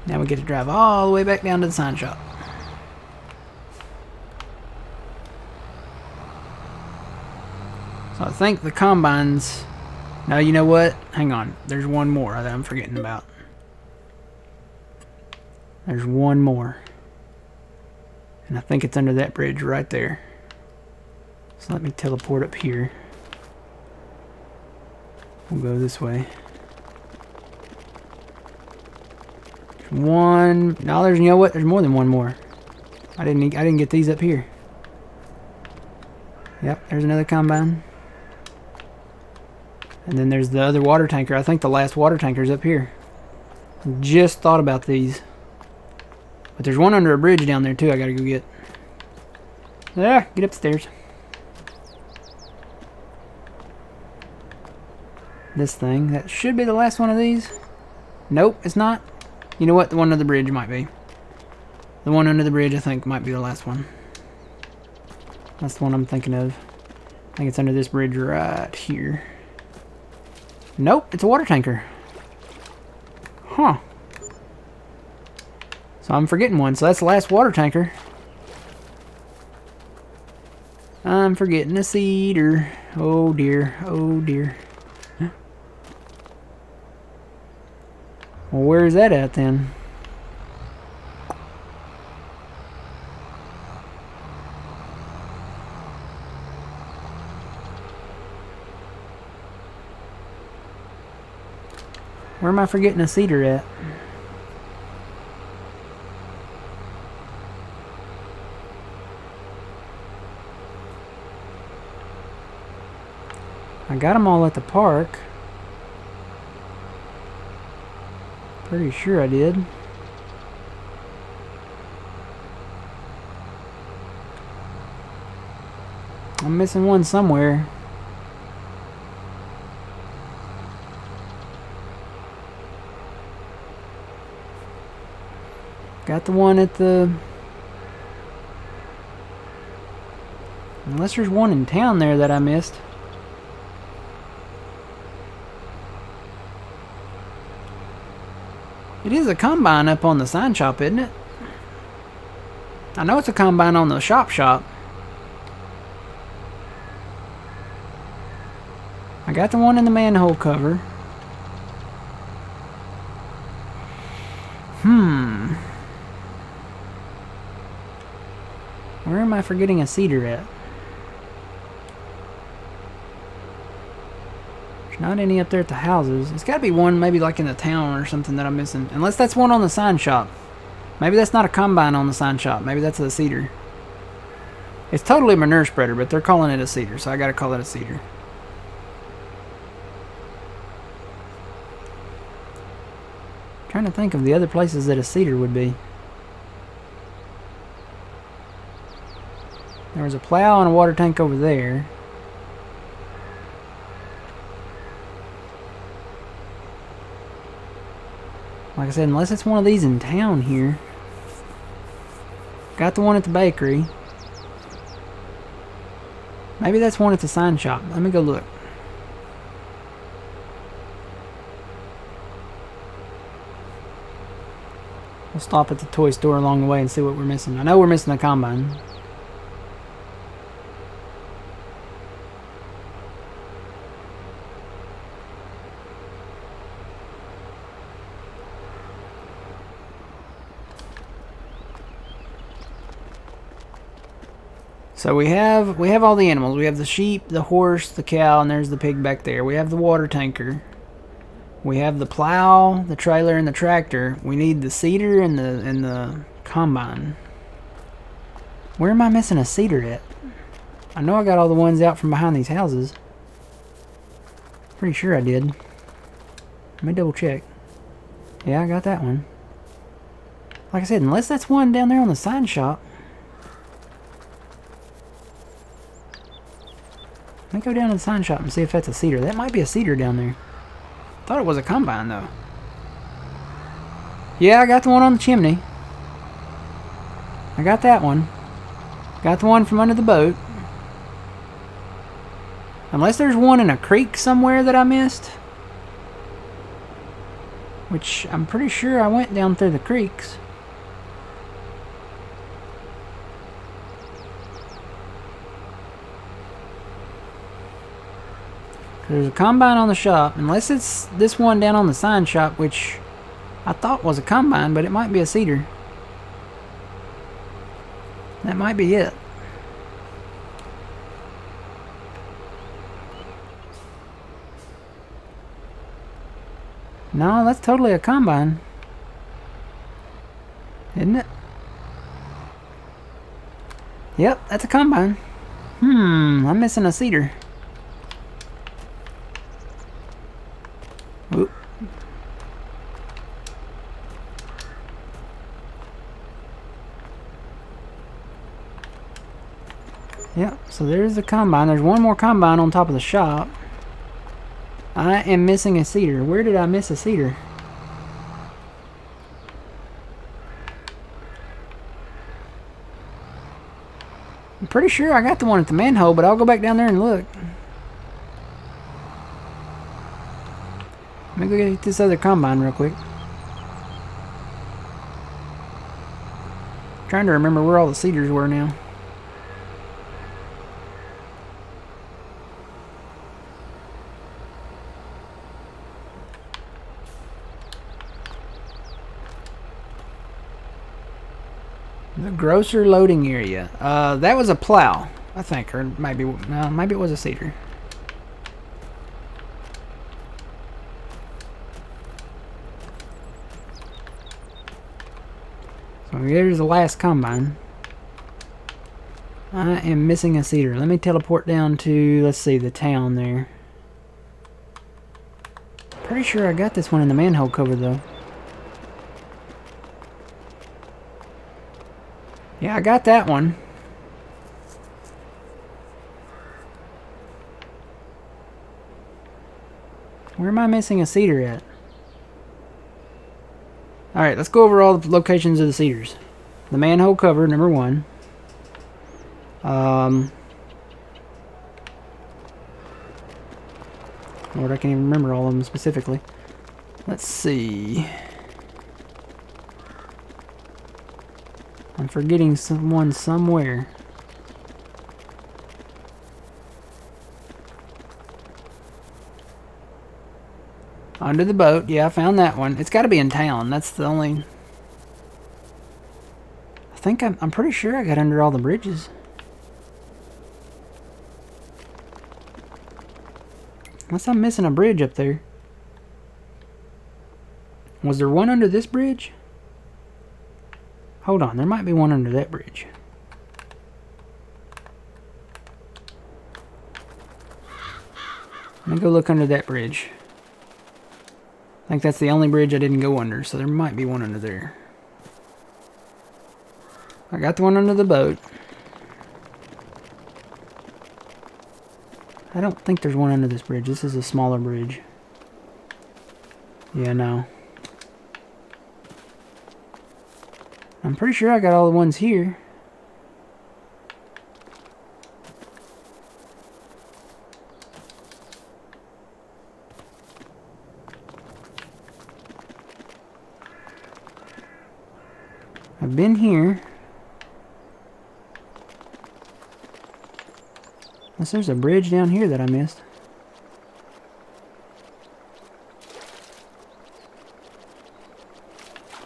Now we get to drive all the way back down to the sign shop. So I think the combines... No, you know what? Hang on. There's one more that I'm forgetting about. There's one more. And I think it's under that bridge right there. So let me teleport up here. We'll go this way. There's one... No, there's... You know what? There's more than one more. I didn't get these up here. Yep, there's another combine. And then there's the other water tanker. I think the last water tanker's up here. Just thought about these. But there's one under a bridge down there too I gotta go get. Yeah, get upstairs. This thing. That should be the last one of these. Nope, it's not. You know what? The one under the bridge might be. The one under the bridge I think might be the last one. That's the one I'm thinking of. I think it's under this bridge right here. Nope, it's a water tanker. Huh. So I'm forgetting one. So that's the last water tanker. I'm forgetting a cedar. Oh dear. Oh dear. Well, where is that at then? Where am I forgetting a cedar at? I got them all at the park. Pretty sure I did. I'm missing one somewhere. Got the one at the... Unless there's one in town there that I missed. It is a combine up on the sign shop, isn't it? I know it's a combine on the shop. I got the one in the manhole cover. Where am I forgetting a cedar at? There's Not any up there at the houses. It's got to be one maybe like in the town or something that I'm missing. Unless that's one on the sign shop. Maybe that's not a combine on the sign shop. Maybe that's a seeder. It's totally a manure spreader, but they're calling it a seeder, so I got to call it a seeder. Trying to think of the other places that a seeder would be. There was a plow and a water tank over there. Like I said, unless it's one of these in town here. Got the one at the bakery. Maybe that's one at the sign shop. Let me go look. We'll stop at the toy store along the way and see what we're missing. I know we're missing a combine. So we have all the animals. We have the sheep, the horse, the cow, and there's the pig back there. We have the water tanker. We have the plow, the trailer, and the tractor. We need the seeder and the combine. Where am I missing a seeder at? I know I got all the ones out from behind these houses. Pretty sure I did. Let me double check. Yeah, I got that one. Like I said, unless that's one down there on the sign shop. Let me go down to the sign shop and see if that's a seeder. That might be a seeder down there. Thought it was a combine though. Yeah, I got the one on the chimney. I got that one. Got the one from under the boat. Unless there's one in a creek somewhere that I missed. Which I'm pretty sure I went down through the creeks. There's a combine on the shop, unless it's this one down on the sign shop, which I thought was a combine, but it might be a seeder. That might be it. No, that's totally a combine. Isn't it? Yep, that's a combine. I'm missing a seeder. Oop. Yep, so there's the combine. There's one more combine on top of the shop. I am missing a seeder. Where did I miss a seeder? I'm pretty sure I got the one at the manhole, but I'll go back down there and look. Let me go get this other combine real quick. Trying to remember where all the seeders were now. The grocer loading area. That was a plow, I think, or maybe no, maybe it was a seeder. So here's the last combine. I am missing a seeder. Let me teleport down to, let's see, the town there. Pretty sure I got this one in the manhole cover though. Yeah, I got that one. Where am I missing a seeder at? Alright, let's go over all the locations of the seeders. The manhole cover, number 1. Lord, I can't even remember all of them specifically. Let's see. I'm forgetting someone somewhere. Under the boat. Yeah, I found that one. It's got to be in town. That's the only... I think I'm pretty sure I got under all the bridges. Unless I'm missing a bridge up there. Was there one under this bridge? Hold on, there might be one under that bridge. Let me go look under that bridge. I think that's the only bridge I didn't go under, so there might be one under there. I got the one under the boat. I don't think there's one under this bridge. This is a smaller bridge. Yeah, no. I'm pretty sure I got all the ones here. I've been here. Unless there's a bridge down here that I missed.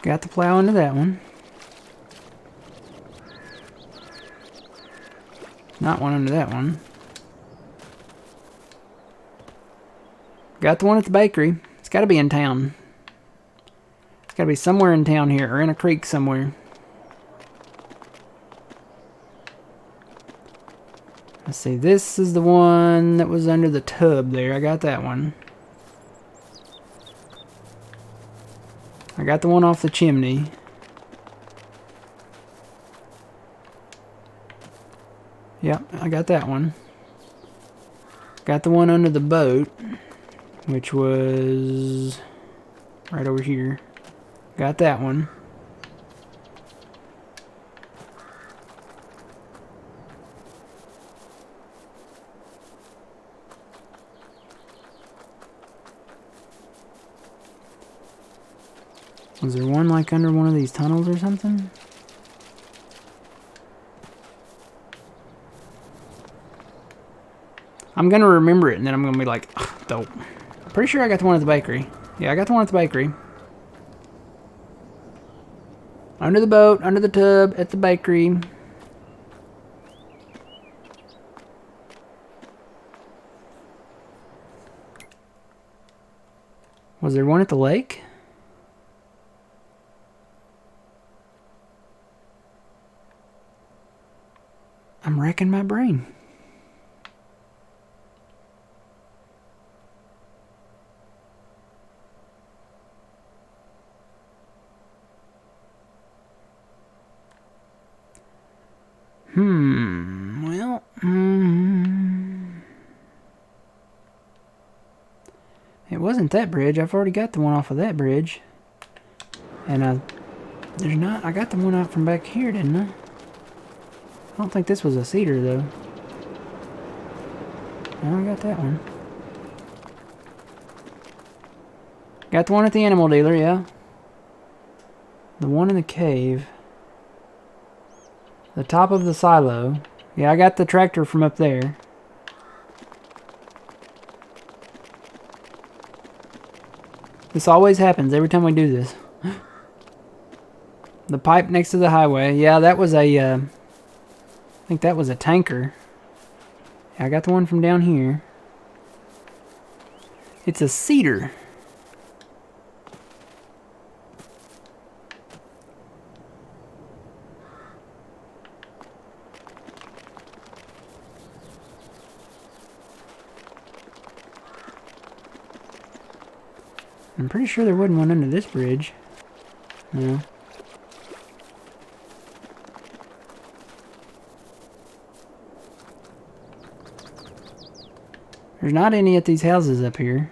Got the plow into that one. Not one under that one. Got the one at the bakery. It's got to be in town. It's got to be somewhere in town here, or in a creek somewhere. Let's see, this is the one that was under the tub there. I got that one. I got the one off the chimney. Yep, I got that one. Got the one under the boat, which was right over here. Got that one. Was there one like under one of these tunnels or something? I'm gonna remember it and then I'm gonna be like, dope. Pretty sure I got the one at the bakery. Yeah, I got the one at the bakery. Under the boat, under the tub, at the bakery. Was there one at the lake? I'm racking my brain. Well, it wasn't that bridge. I've already got the one off of that bridge. And there's not, I got the one out from back here, didn't I? I don't think this was a cedar, though. No, I got that one. Got the one at the animal dealer, yeah. The one in the cave. The top of the silo. Yeah, I got the tractor from up there. This always happens every time we do this. The pipe next to the highway. Yeah, that was a... I think that was a tanker. I got the one from down here. It's a cedar. I'm pretty sure there wasn't one under this bridge. No. There's not any at these houses up here.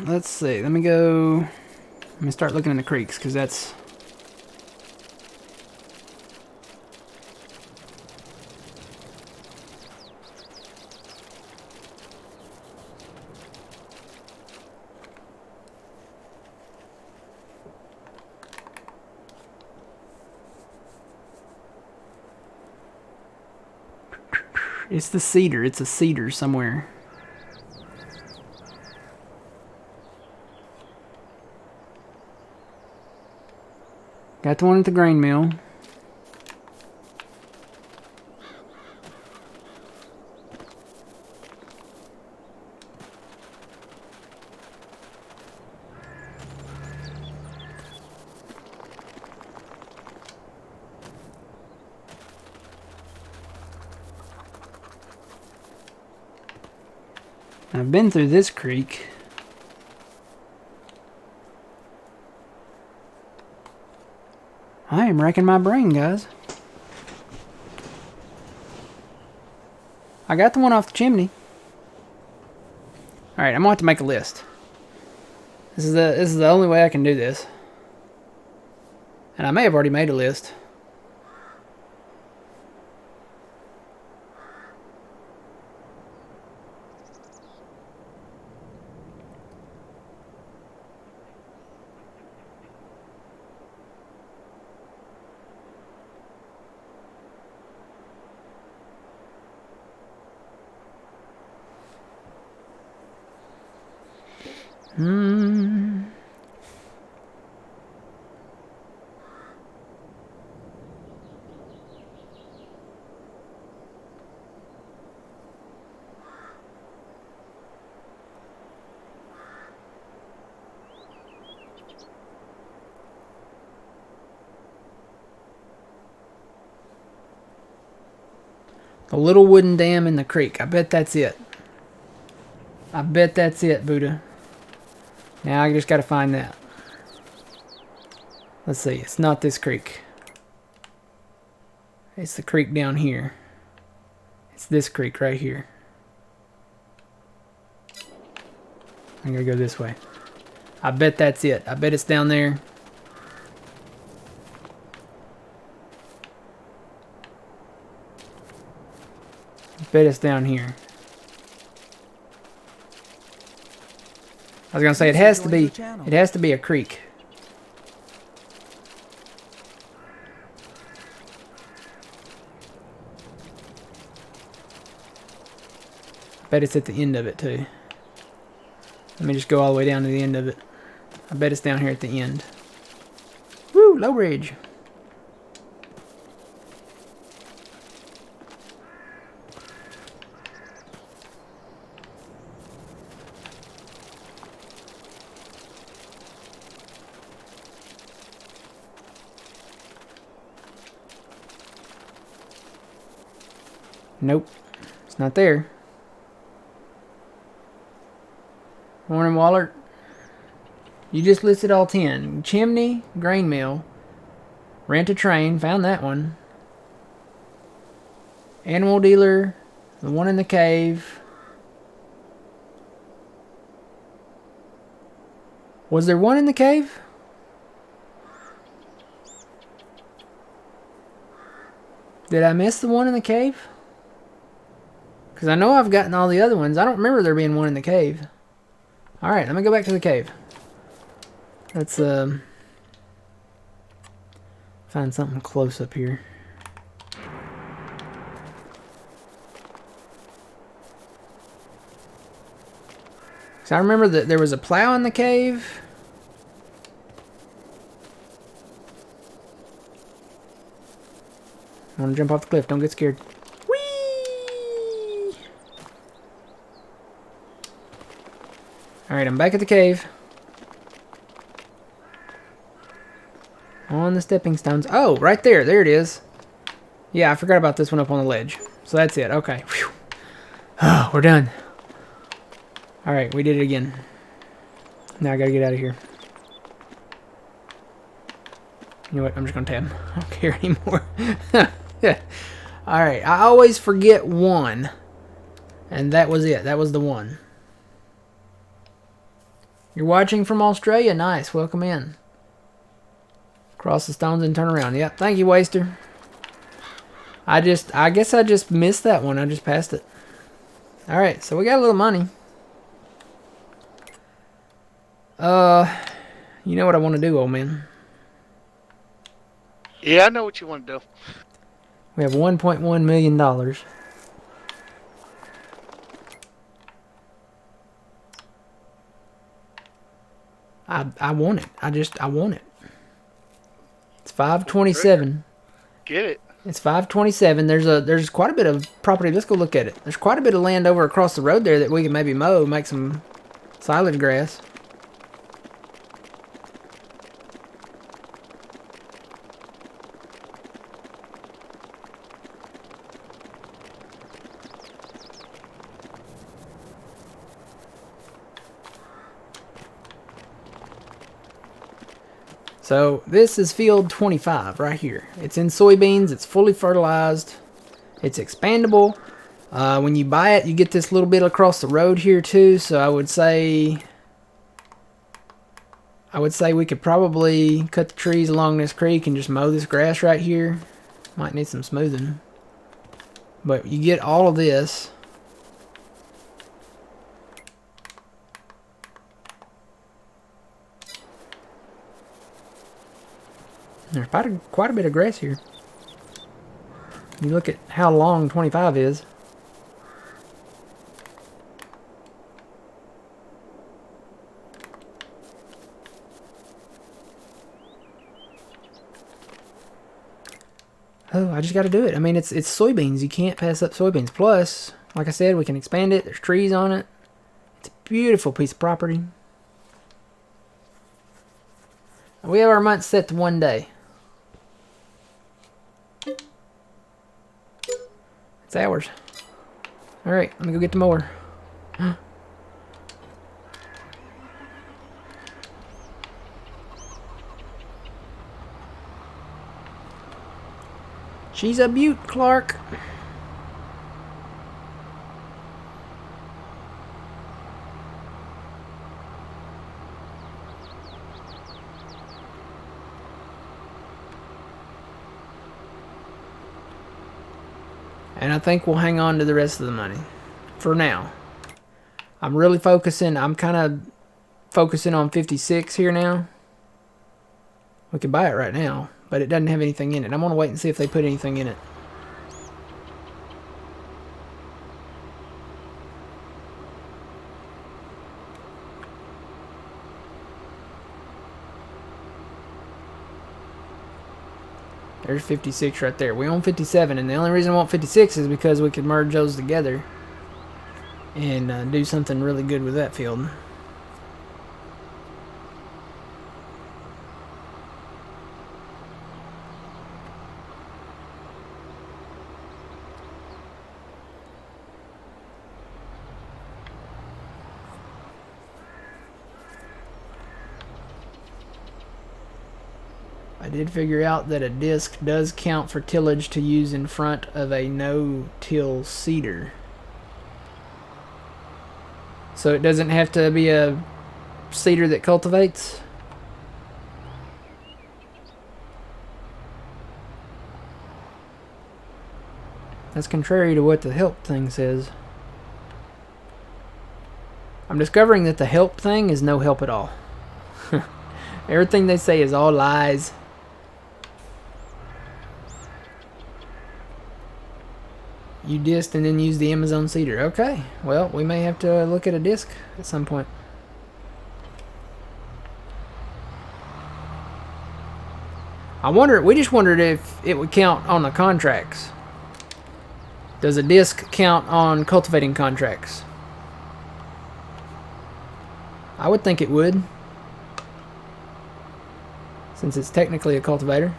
Let's see. Let me start looking in the creeks, because that's... It's the cedar. It's a cedar somewhere. Got the one at the grain mill. I've been through this creek. I am racking my brain, guys. I got the one off the chimney. Alright, I'm going to have to make a list. This is the only way I can do this. And I may have already made a list. The little wooden dam in the creek. I bet that's it. I bet that's it, Buddha. Now I just gotta find that. Let's see. It's not this creek. It's the creek down here. It's this creek right here. I'm gonna go this way. I bet that's it. I bet it's down there. I bet it's down here. I was gonna say it has to be. It has to be a creek. I bet it's at the end of it too. Let me just go all the way down to the end of it. I bet it's down here at the end. Woo, low ridge. Nope, it's not there. Morning, Waller. You just listed all 10. Chimney, grain mill, rent a train, found that one. Animal dealer, the one in the cave. Was there one in the cave? Did I miss the one in the cave? Because I know I've gotten all the other ones. I don't remember there being one in the cave. Alright, let me go back to the cave. Let's find something close up here. So I remember that there was a plow in the cave. I want to jump off the cliff. Don't get scared. Whee! Alright, I'm back at the cave. On the stepping stones. Oh, right there. There it is. Yeah, I forgot about this one up on the ledge. So that's it. Okay. Whew. Oh, we're done. Alright, we did it again. Now I gotta get out of here. You know what? I'm just gonna tab. I don't care anymore. Yeah. Alright, I always forget one. And that was it. That was the one. You're watching from Australia? Nice. Welcome in. Cross the stones and turn around. Yep. Thank you, Waster. I guess I just missed that one. I just passed it. Alright, so we got a little money. You know what I want to do, old man? Yeah, I know what you want to do. We have $1.1 million. I want it. I want it. It's 527. Get it. It's 527. There's quite a bit of property. Let's go look at it. There's quite a bit of land over across the road there that we can maybe mow, make some silage grass. So this is field 25 right here. It's in soybeans. It's fully fertilized. It's expandable. When you buy it, you get this little bit across the road here too. So I would say we could probably cut the trees along this creek and just mow this grass right here. Might need some smoothing. But you get all of this. There's quite a bit of grass here. You look at how long 25 is. Oh, I just got to do it. I mean, it's soybeans. You can't pass up soybeans. Plus, like I said, we can expand it. There's trees on it. It's a beautiful piece of property. We have our month set to 1 day. It's ours. Alright, let me go get the mower. She's a beaut, Clark. And I think we'll hang on to the rest of the money for now. I'm really focusing. I'm kind of focusing on 56 here now. We could buy it right now, but it doesn't have anything in it. I'm going to wait and see if they put anything in it. There's 56 right there. We own 57, and the only reason I want 56 is because we could merge those together and do something really good with that field. I did figure out that a disc does count for tillage to use in front of a no-till seeder. So it doesn't have to be a seeder that cultivates. That's contrary to what the help thing says. I'm discovering that the help thing is no help at all. Everything they say is all lies. You disc and then use the Amazon seeder. Okay, well, we may have to look at a disc at some point. We just wondered if it would count on the contracts. Does a disc count on cultivating contracts? I would think it would, since it's technically a cultivator.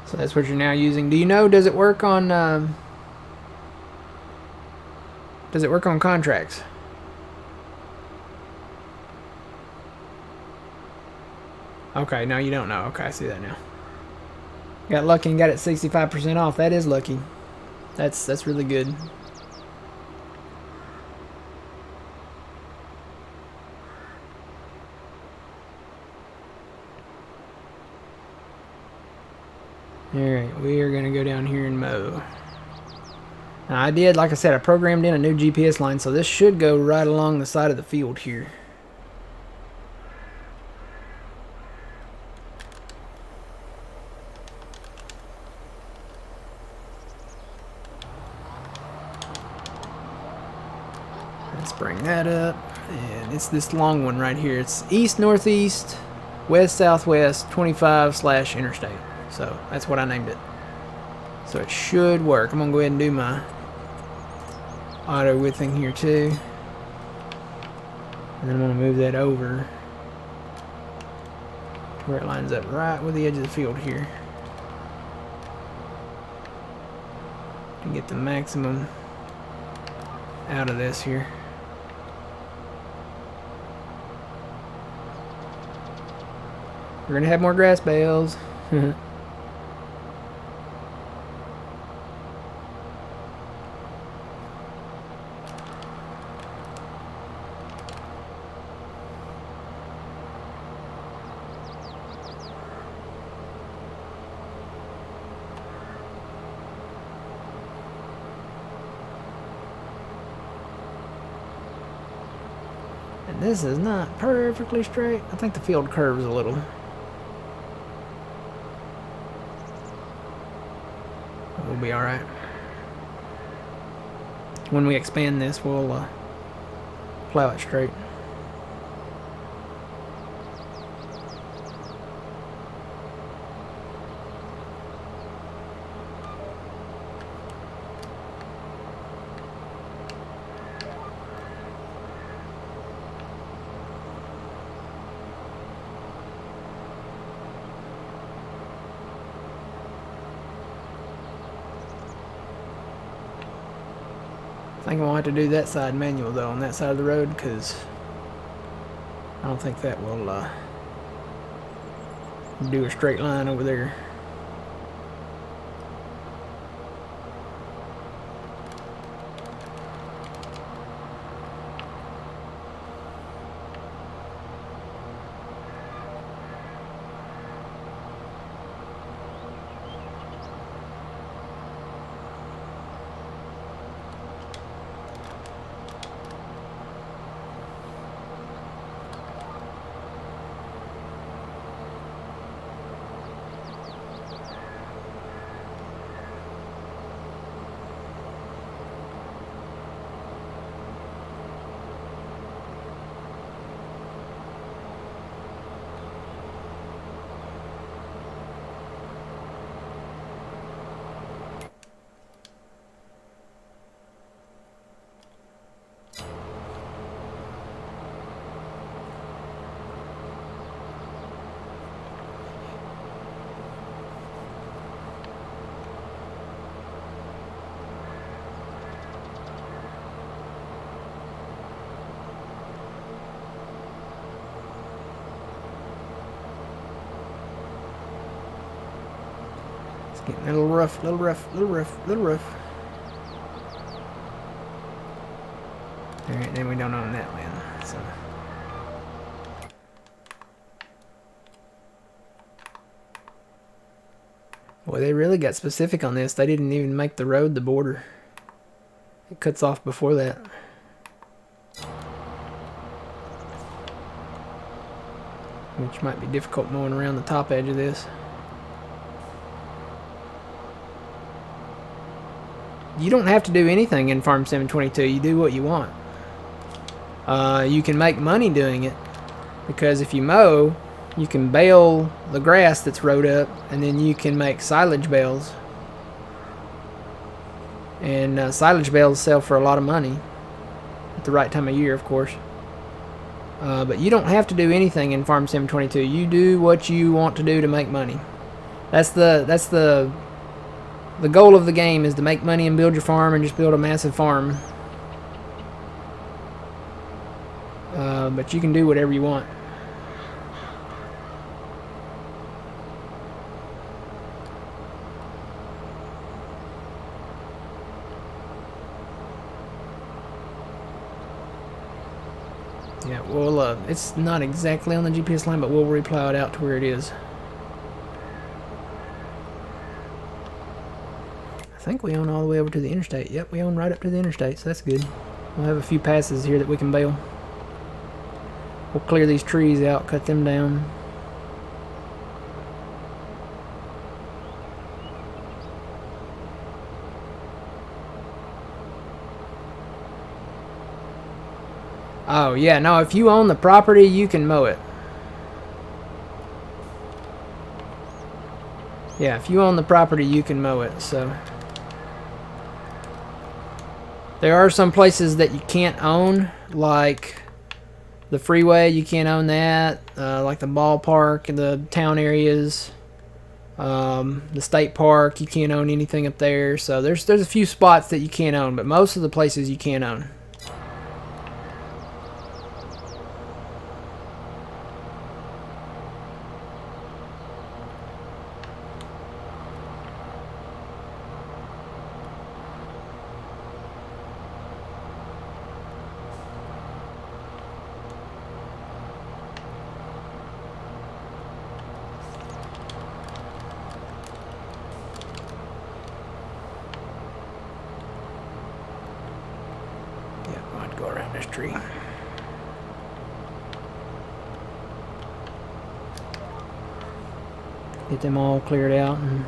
So that's what you're now using. Do you know, does it work on contracts? Okay, no, you don't know. Okay, I see that now. Got lucky and got it 65% off. That is lucky. That's really good. Alright, we are going to go down here and mow. Now I did, like I said, I programmed in a new GPS line, so this should go right along the side of the field here. Let's bring that up. And it's this long one right here. It's east, northeast, west, southwest, 25/interstate. So that's what I named it. So it should work. I'm going to go ahead and do my auto widthing here too. And then I'm going to move that over where it lines up right with the edge of the field here. To get the maximum out of this here. We're going to have more grass bales. And this is not perfectly straight. I think the field curves a little. We'll be alright. When we expand this, we'll plow it straight. I think we'll have to do that side manual though, on that side of the road, because I don't think that will do a straight line over there. Getting a little rough, little rough, little rough, little rough. Alright, then we don't own that land, so. Boy, they really got specific on this. They didn't even make the road the border. It cuts off before that. Which might be difficult mowing around the top edge of this. You don't have to do anything in Farm Sim 22. You do what you want. You can make money doing it, because if you mow, you can bale the grass that's rode up, and then you can make silage bales. And silage bales sell for a lot of money at the right time of year, of course. But you don't have to do anything in Farm Sim 22. You do what you want to do to make money. That's the goal of the game is to make money and build your farm and just build a massive farm. But you can do whatever you want. Yeah, well, it's not exactly on the GPS line, but we'll replow it out to where it is. I think we own all the way over to the interstate. Yep, we own right up to the interstate, so that's good. We'll have a few passes here that we can bale. We'll clear these trees out, cut them down. Oh, yeah, no, if you own the property, you can mow it. Yeah, if you own the property, you can mow it, so. There are some places that you can't own, like the freeway, you can't own that. Like the ballpark and the town areas. The state park, you can't own anything up there. So there's a few spots that you can't own, but most of the places you can own. Go around this tree. Get them all cleared out. And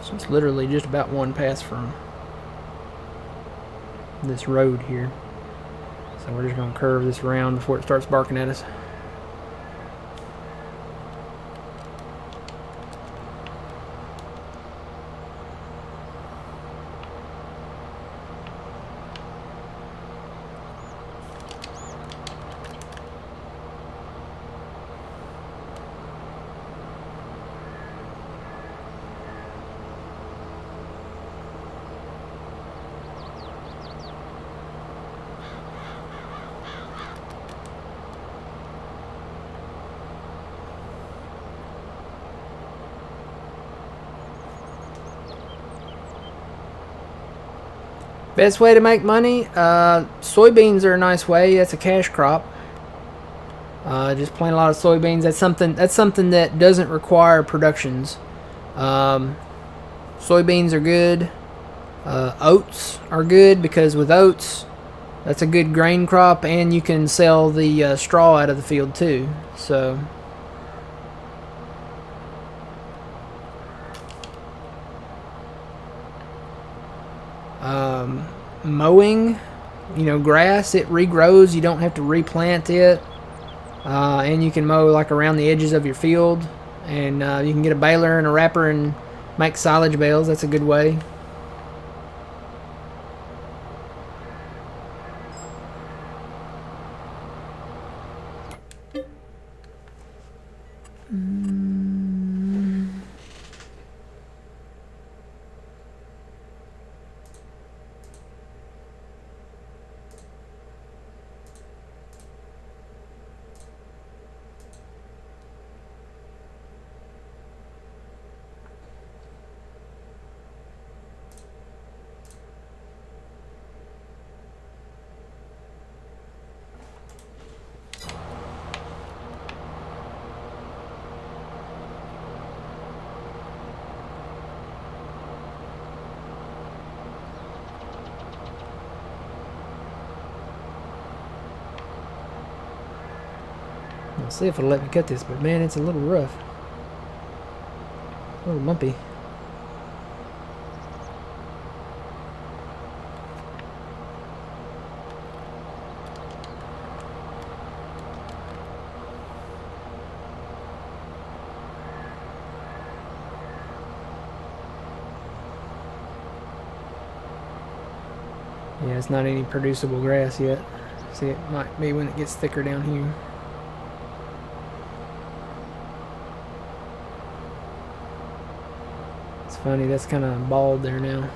so it's literally just about one pass from this road here. So we're just going to curve this around before it starts barking at us. Best way to make money, soybeans are a nice way. That's a cash crop. Just plant a lot of soybeans. That's something that doesn't require productions. Soybeans are good. Oats are good because with oats, that's a good grain crop, and you can sell the straw out of the field too. So. Mowing, grass, it regrows. You don't have to replant it. And you can mow like around the edges of your field. And you can get a baler and a wrapper and make silage bales. That's a good way. see if it'll let me cut this, but man, it's a little rough. A little bumpy. Yeah, it's not any producible grass yet. See, it might be when it gets thicker down here. It's funny, that's kind of bald there now.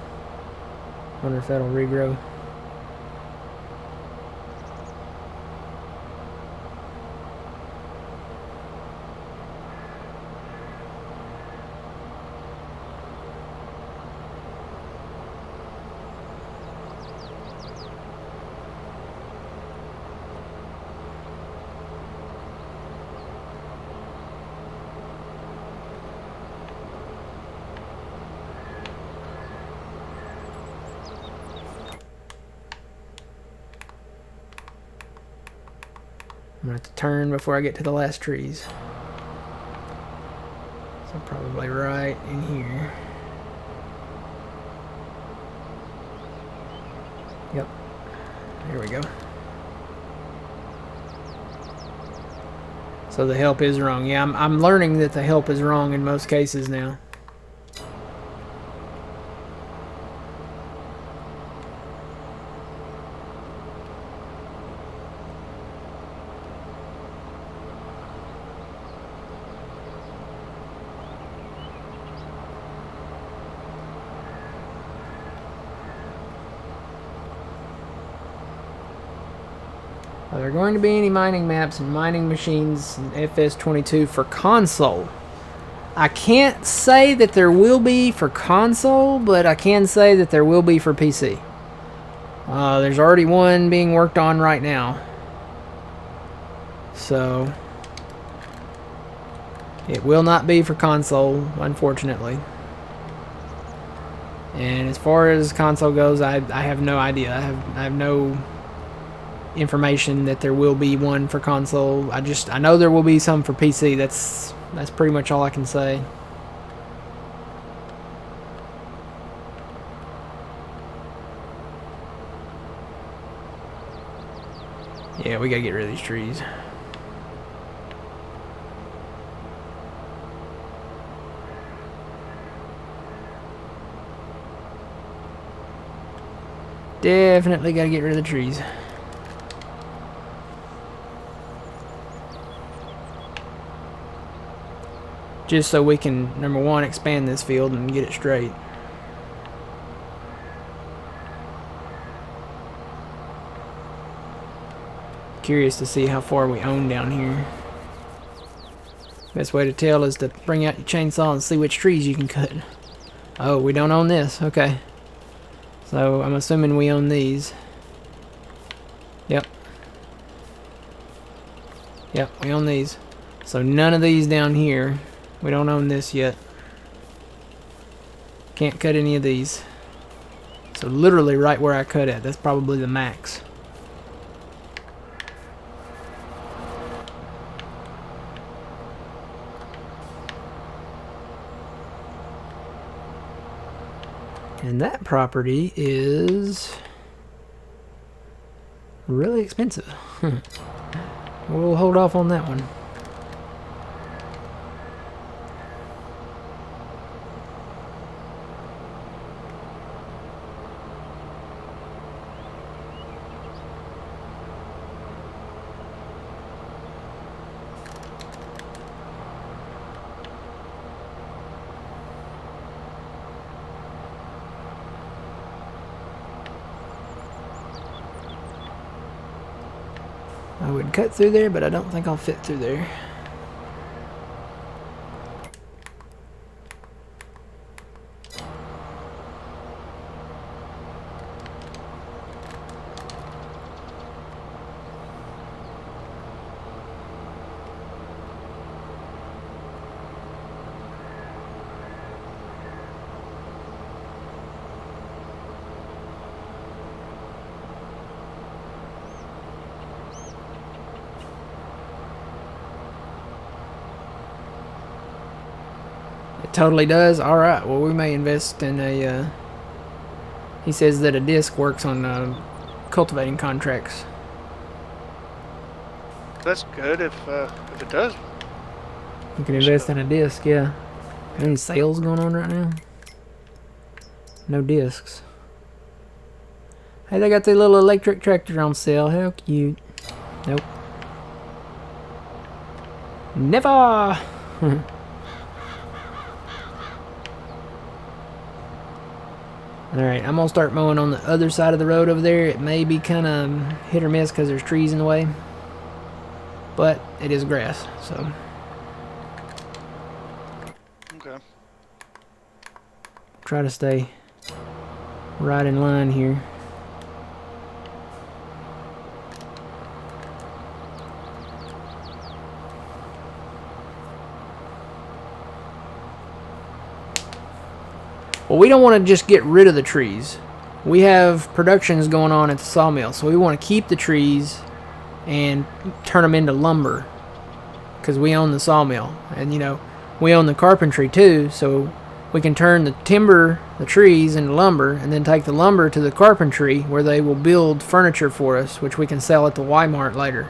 Wonder if that'll regrow. I'm gonna have to turn before I get to the last trees. So probably right in here. Yep. There we go. So the help is wrong. Yeah, I'm learning that the help is wrong in most cases now. Are there going to be any mining maps and mining machines in FS22 for console? I can't say that there will be for console, but I can say that there will be for PC. There's already one being worked on right now. So, it will not be for console, unfortunately. And as far as console goes, I have no idea. I have no information that there will be one for console. I know there will be some for PC. That's pretty much all I can say. Yeah, we gotta get rid of these trees. Definitely gotta get rid of the trees. Just so we can, number one, expand this field and get it straight. Curious to see how far we own down here. Best way to tell is to bring out your chainsaw and see which trees you can cut. Oh, we don't own this. Okay. So I'm assuming we own these. Yep. Yep, we own these. So none of these down here. We don't own this yet. Can't cut any of these. So literally right where I cut at. That's probably the max. And that property is really expensive. We'll hold off on that one. I would cut through there, but I don't think I'll fit through there. It totally does? Alright, well we may invest in a, he says that a disc works on cultivating contracts. That's good if it does. You can invest in a disc, yeah. Any sales going on right now? No discs. Hey, they got the little electric tractor on sale. How cute. Nope. Never! Alright, I'm gonna start mowing on the other side of the road over there. It may be kind of hit or miss because there's trees in the way. But it is grass, so. Okay. Try to stay right in line here. Well, we don't want to just get rid of the trees. We have productions going on at the sawmill, so we want to keep the trees and turn them into lumber because we own the sawmill, and you know we own the carpentry too, so we can turn the timber, the trees, into lumber, and then take the lumber to the carpentry where they will build furniture for us, which we can sell at the Walmart later.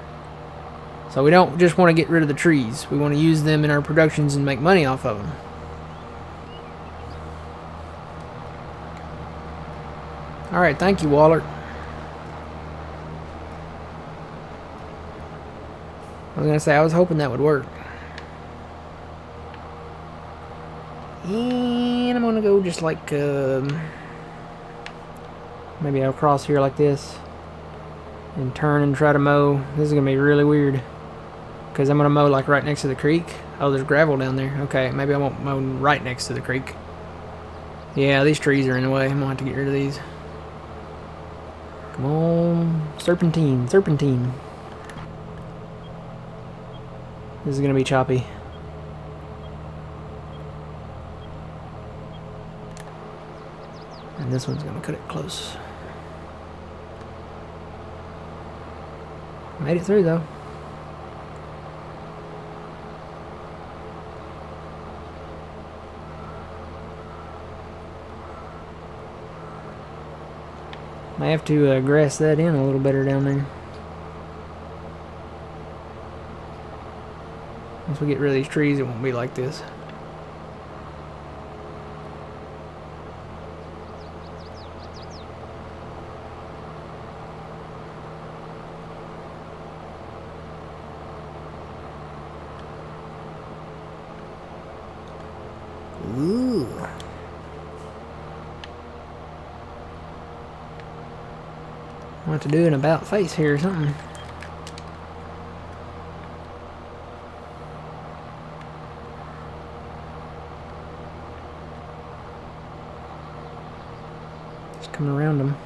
So we don't just want to get rid of the trees. We want to use them in our productions and make money off of them. Alright, thank you, Waller. I was gonna say, I was hoping that would work. And I'm gonna go just like, maybe I'll cross here like this. And turn and try to mow. This is gonna be really weird. Because I'm gonna mow like right next to the creek. Oh, there's gravel down there. Okay, maybe I won't mow right next to the creek. Yeah, these trees are in the way. I'm gonna have to get rid of these. Come on. Serpentine, serpentine. This is gonna be choppy. And this one's gonna cut it close. Made it through though. May have to grass that in a little better down there. Once we get rid of these trees, it won't be like this. Ooh. I'll have to do an about face here or something. Just coming around them.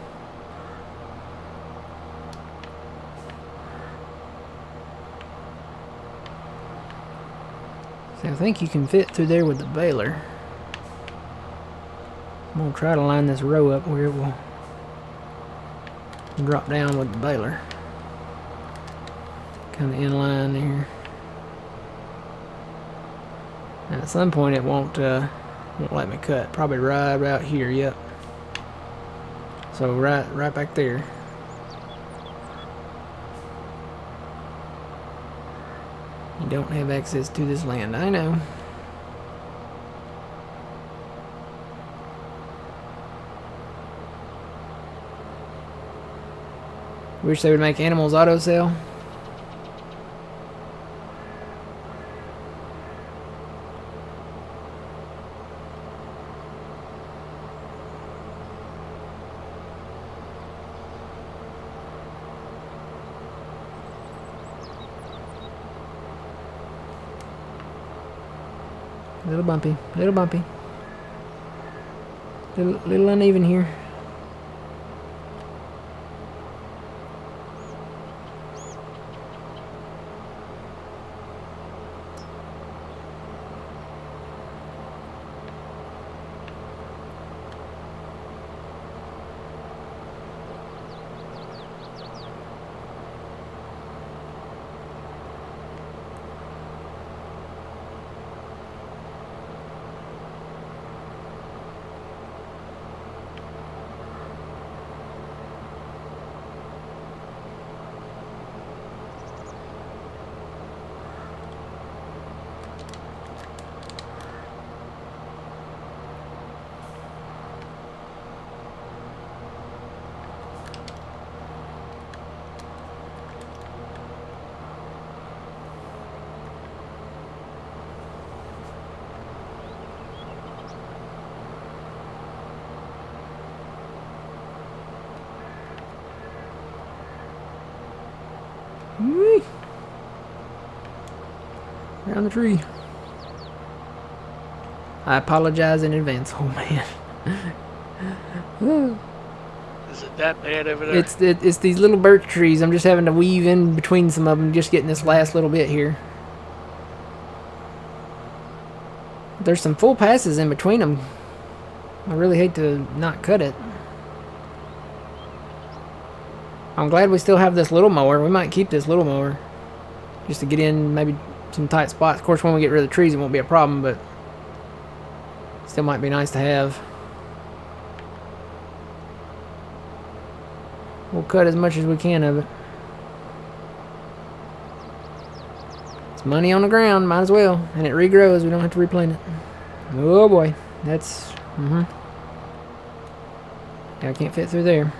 See, I think you can fit through there with the baler. I'm gonna try to line this row up where it will drop down with the baler. Kind of in line there. And at some point it won't let me cut. Probably right about here, yep. So right back there. You don't have access to this land, I know. Wish they would make animals auto sell. Little bumpy, little bumpy. Little uneven here. Whee! Around the tree. I apologize in advance. Oh man. Is it that bad over there? It's these little birch trees. I'm just having to weave in between some of them, just getting this last little bit here. There's some full passes in between them. I really hate to not cut it. I'm glad we still have this little mower. We might keep this little mower just to get in maybe some tight spots. Of course, when we get rid of the trees, it won't be a problem, but still might be nice to have. We'll cut as much as we can of it. It's money on the ground, might as well. And it regrows, we don't have to replant it. Oh boy, that's... Yeah, I can't fit through there.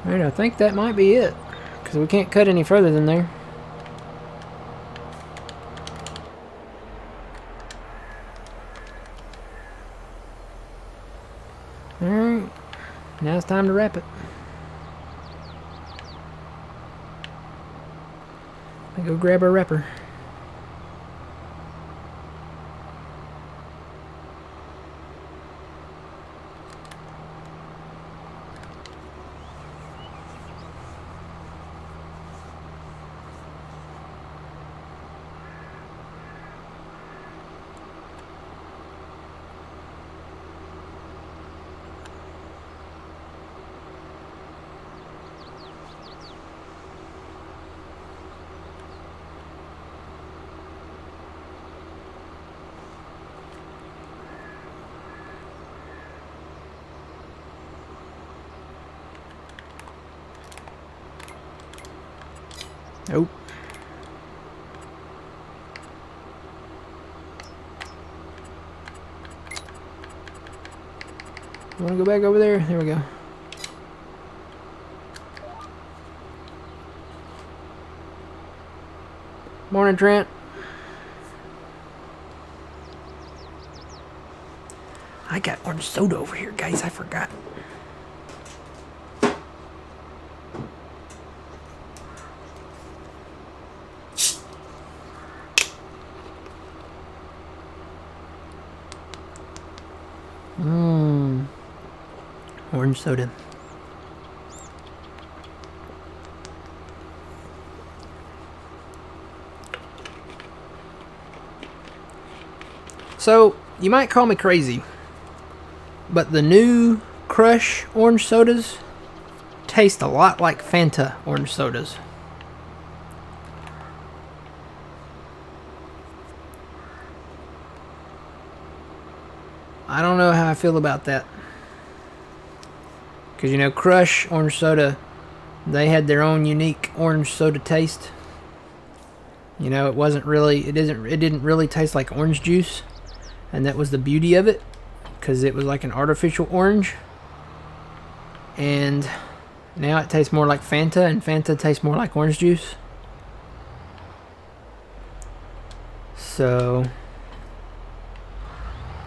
Alright, I think that might be it. Because we can't cut any further than there. Alright, now it's time to wrap it. Let me go grab our wrapper. Nope. You wanna go back over there? There we go. Morning, Trent. I got orange soda over here, guys. I forgot. Orange soda. So, you might call me crazy, but the new Crush orange sodas taste a lot like Fanta orange sodas. I don't know how I feel about that. Because, you know, Crush orange soda, they had their own unique orange soda taste. You know, it didn't really taste like orange juice. And that was the beauty of it, because it was like an artificial orange. And now it tastes more like Fanta, and Fanta tastes more like orange juice. So,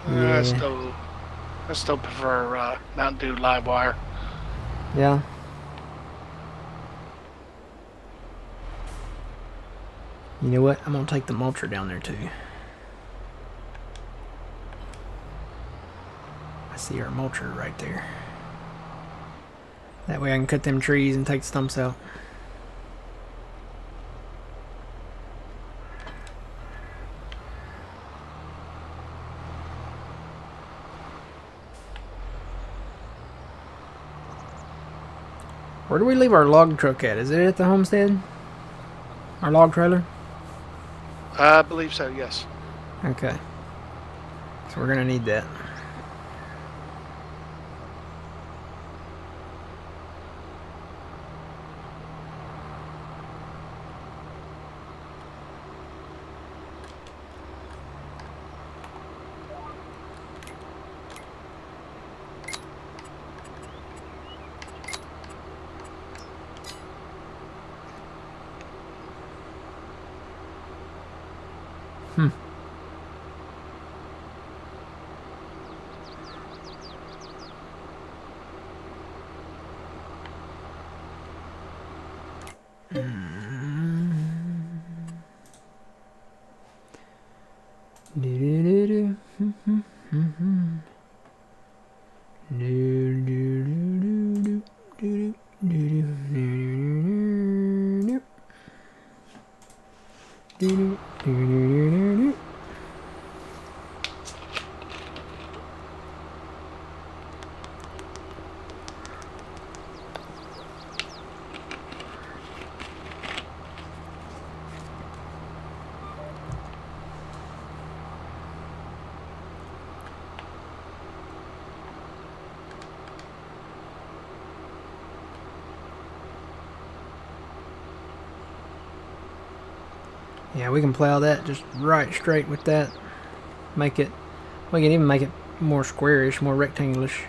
I yeah. still prefer Mountain Dew Livewire. Yeah. You know what? I'm gonna take the mulcher down there too. I see our mulcher right there. That way I can cut them trees and take the stumps out. Where do we leave our log truck at? Is it at the homestead? Our log trailer? I believe so, yes. Okay. So we're gonna need that. Do-do-do-do. Yeah, we can plow that just right straight with that. Make it, we can even make it more squarish, more rectangulish.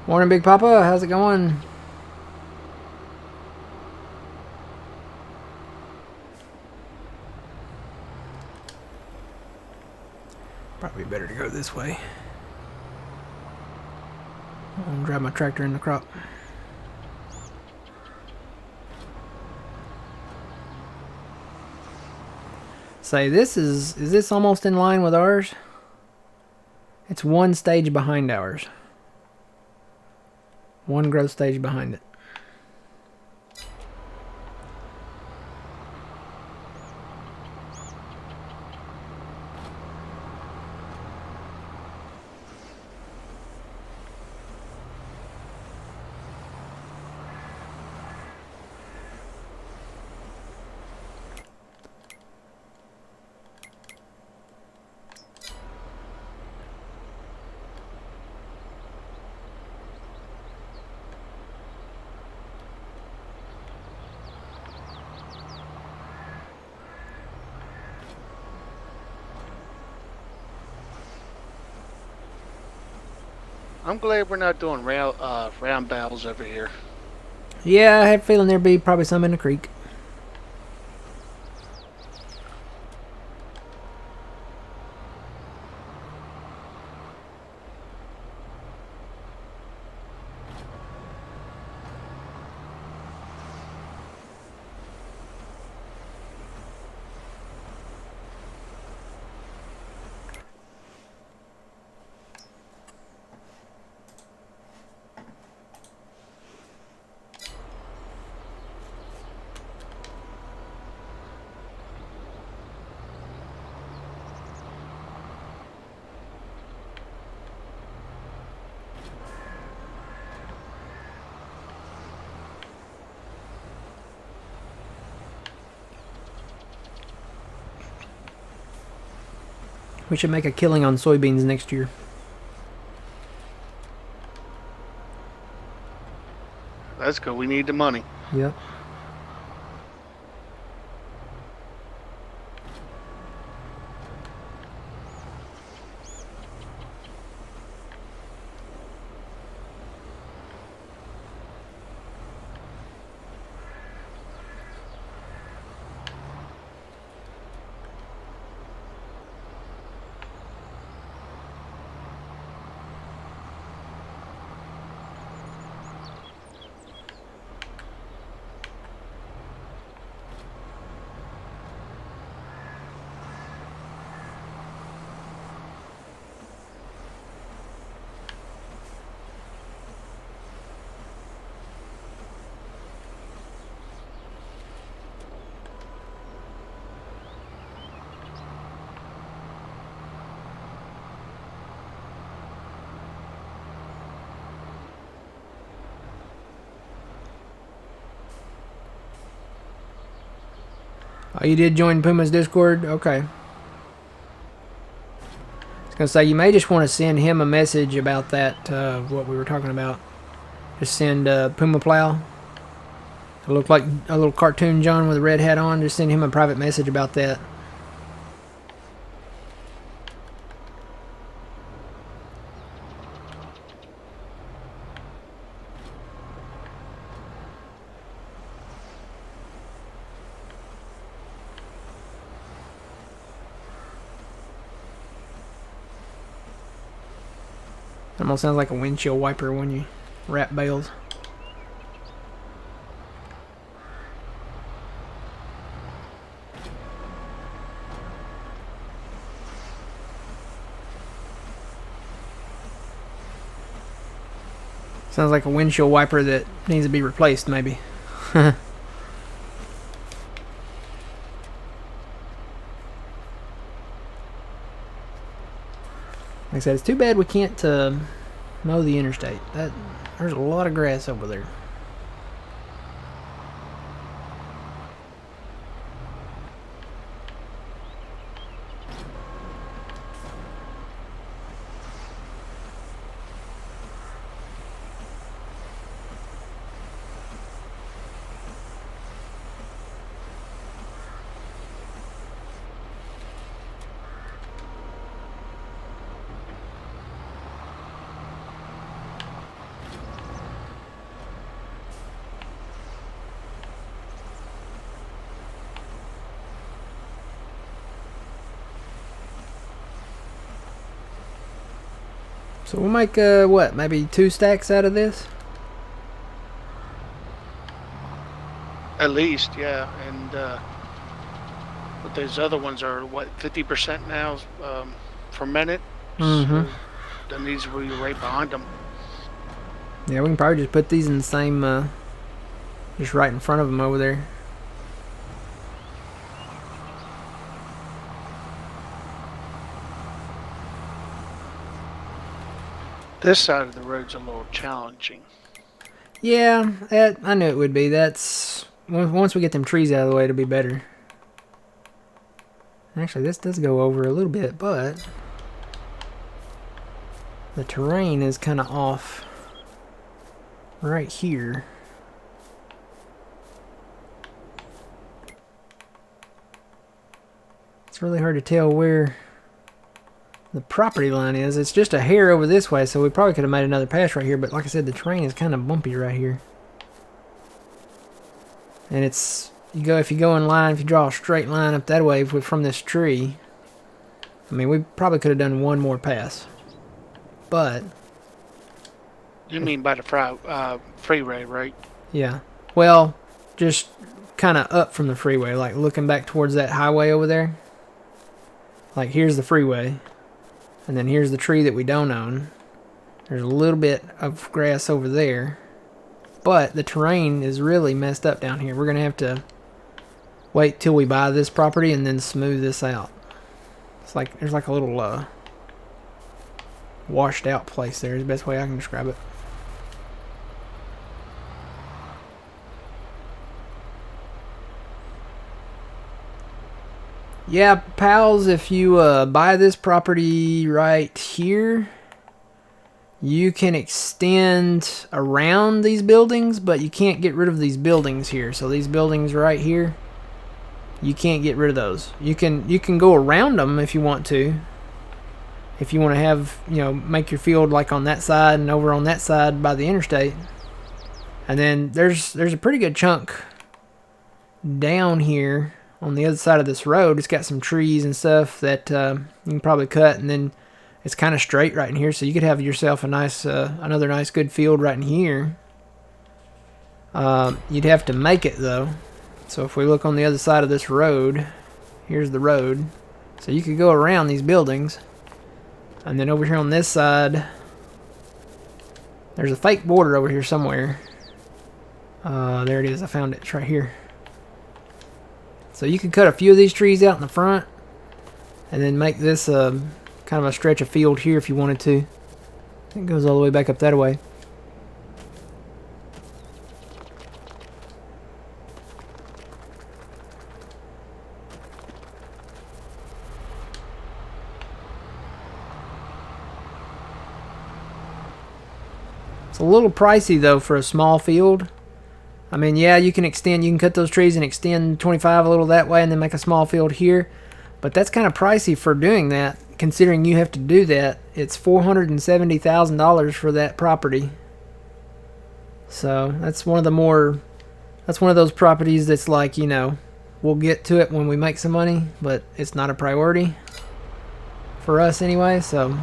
Morning, Big Papa. How's it going? Probably better to go this way. I'm gonna drive my tractor in the crop. Say, this is this almost in line with ours? It's one stage behind ours. One growth stage behind it. I'm glad we're not doing round barrels over here. Yeah, I have a feeling there'd be probably some in the creek. We should make a killing on soybeans next year. That's good. We need the money. Yep. Oh, you did join Puma's Discord? Okay. I was going to say, you may just want to send him a message about that, what we were talking about. Just send Puma Plow. It looked like a little cartoon John with a red hat on. Just send him a private message about that. Almost sounds like a windshield wiper when you wrap bales. Sounds like a windshield wiper that needs to be replaced, maybe. Like I said, it's too bad we can't mow the interstate. There's a lot of grass over there. So we'll make, what, maybe 2 stacks out of this? At least, yeah. And but those other ones are, what, 50% now fermented? Mm-hmm. So then these will be right behind them. Yeah, we can probably just put these in the same, just right in front of them over there. This side of the road's a little challenging. Yeah, I knew it would be. That's once we get them trees out of the way, it'll be better. Actually, this does go over a little bit, but the terrain is kind of off right here. It's really hard to tell where the property line is. It's just a hair over this way, so we probably could have made another pass right here, but like I said, the terrain is kind of bumpy right here. And it's, if you go in line, if you draw a straight line up that way from this tree, I mean, we probably could have done one more pass. But You mean by the freeway, right? yeah. Well, just kind of up from the freeway, like looking back towards that highway over there. Like here's the freeway. And then here's the tree that we don't own. There's a little bit of grass over there. But the terrain is really messed up down here. We're going to have to wait till we buy this property and then smooth this out. It's like, there's like a little washed out place there is the best way I can describe it. Yeah, pals, if you buy this property right here, you can extend around these buildings, but you can't get rid of these buildings here. So these buildings right here, you can't get rid of those. You can go around them if you want to. If you want to have, make your field like on that side and over on that side by the interstate. And then there's a pretty good chunk down here on the other side of this road. It's got some trees and stuff that you can probably cut, and then it's kind of straight right in here, so you could have yourself a nice another nice good field right in here. You'd have to make it though. So if we look on the other side of this road, here's the road, so you could go around these buildings, and then over here on this side there's a fake border over here somewhere. There it is, I found it. It's right here. So you could cut a few of these trees out in the front and then make this kind of a stretch of field here if you wanted to. It goes all the way back up that way. It's a little pricey though for a small field. I mean, yeah, you can cut those trees and extend 25 a little that way and then make a small field here. But that's kind of pricey for doing that, considering you have to do that. It's $470,000 for that property. So that's one of those properties that's like, we'll get to it when we make some money, but it's not a priority for us anyway, so.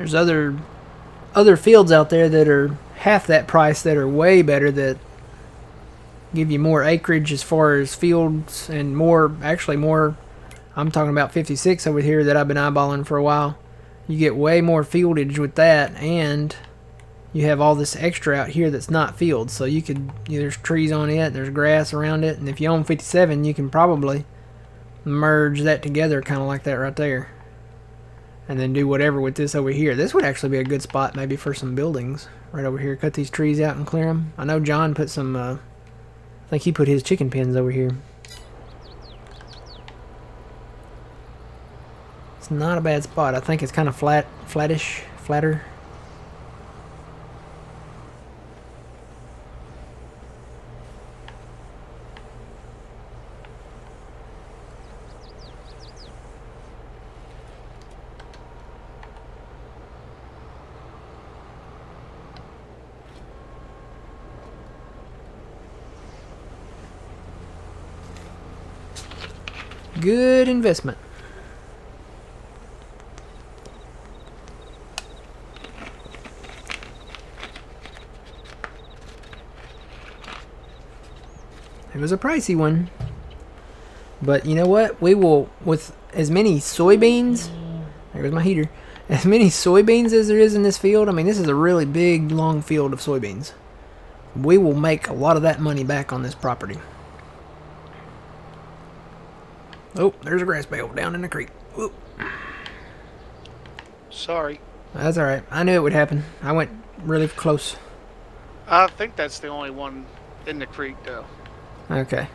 There's other fields out there that are half that price that are way better, that give you more acreage as far as fields, and more, actually more. I'm talking about 56 over here that I've been eyeballing for a while. You get way more fieldage with that, and you have all this extra out here that's not field. So you could, there's trees on it, there's grass around it, and if you own 57, you can probably merge that together, kind of like that right there, and then do whatever with this over here. This would actually be a good spot maybe for some buildings right over here. Cut these trees out and clear them. I know John put some, I think he put his chicken pens over here. It's not a bad spot. I think it's kind of flatter. Good investment. It was a pricey one, but you know what? We will, with as many soybeans, there goes my heater, as many soybeans as there is in this field. I mean, this is a really big, long field of soybeans. We will make a lot of that money back on this property. Oh, there's a grass bale down in the creek. Whoop. Sorry. That's alright. I knew it would happen. I went really close. I think that's the only one in the creek, though. Okay.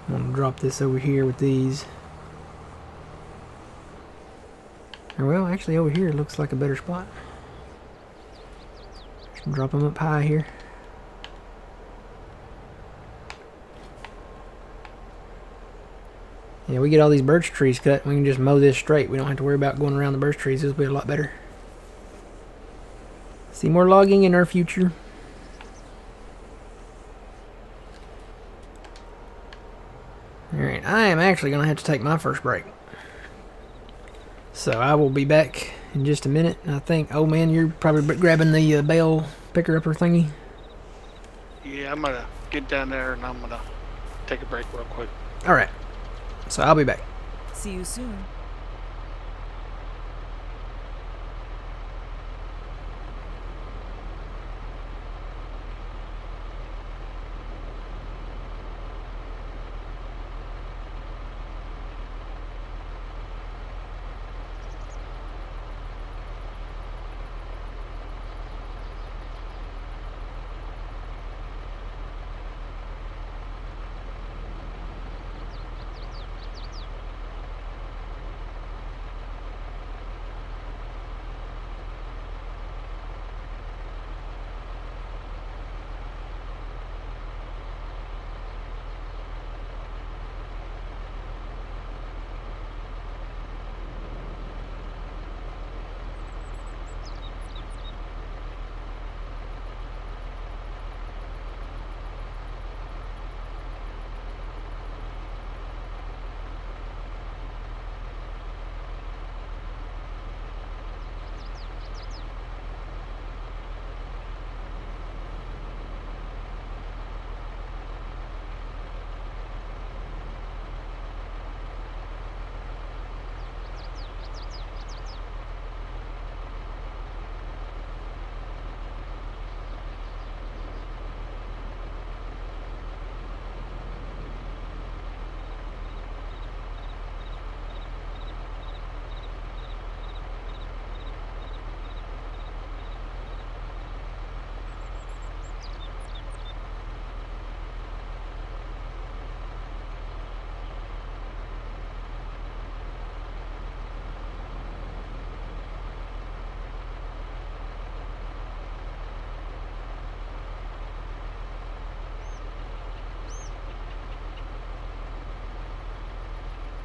I'm going to drop this over here with these. Well, actually over here looks like a better spot. Just drop them up high here. Yeah, we get all these birch trees cut, we can just mow this straight. We don't have to worry about going around the birch trees. This will be a lot better. See more logging in our future. Alright, I am actually going to have to take my first break. So I will be back in just a minute. I think, oh man, you're probably grabbing the bale picker-upper thingy. Yeah, I'm going to get down there and I'm going to take a break real quick. Alright. So I'll be back. See you soon.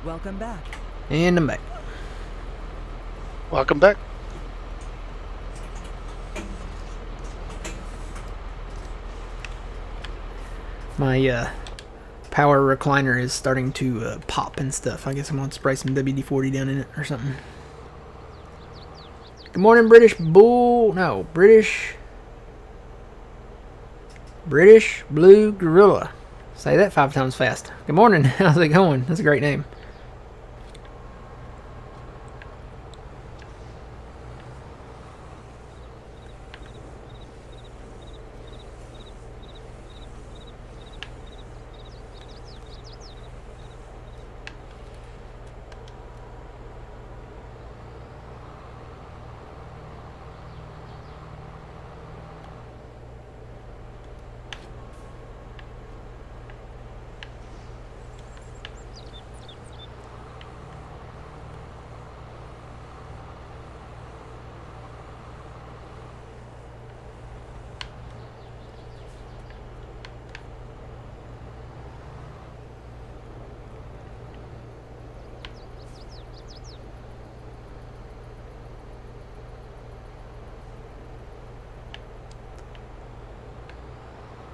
Welcome back. And I'm back. Welcome back. My power recliner is starting to pop and stuff. I guess I'm going to spray some WD-40 down in it or something. Good morning, British Bull. No, British Blue Gorilla. Say that 5 times fast. Good morning. How's it going? That's a great name.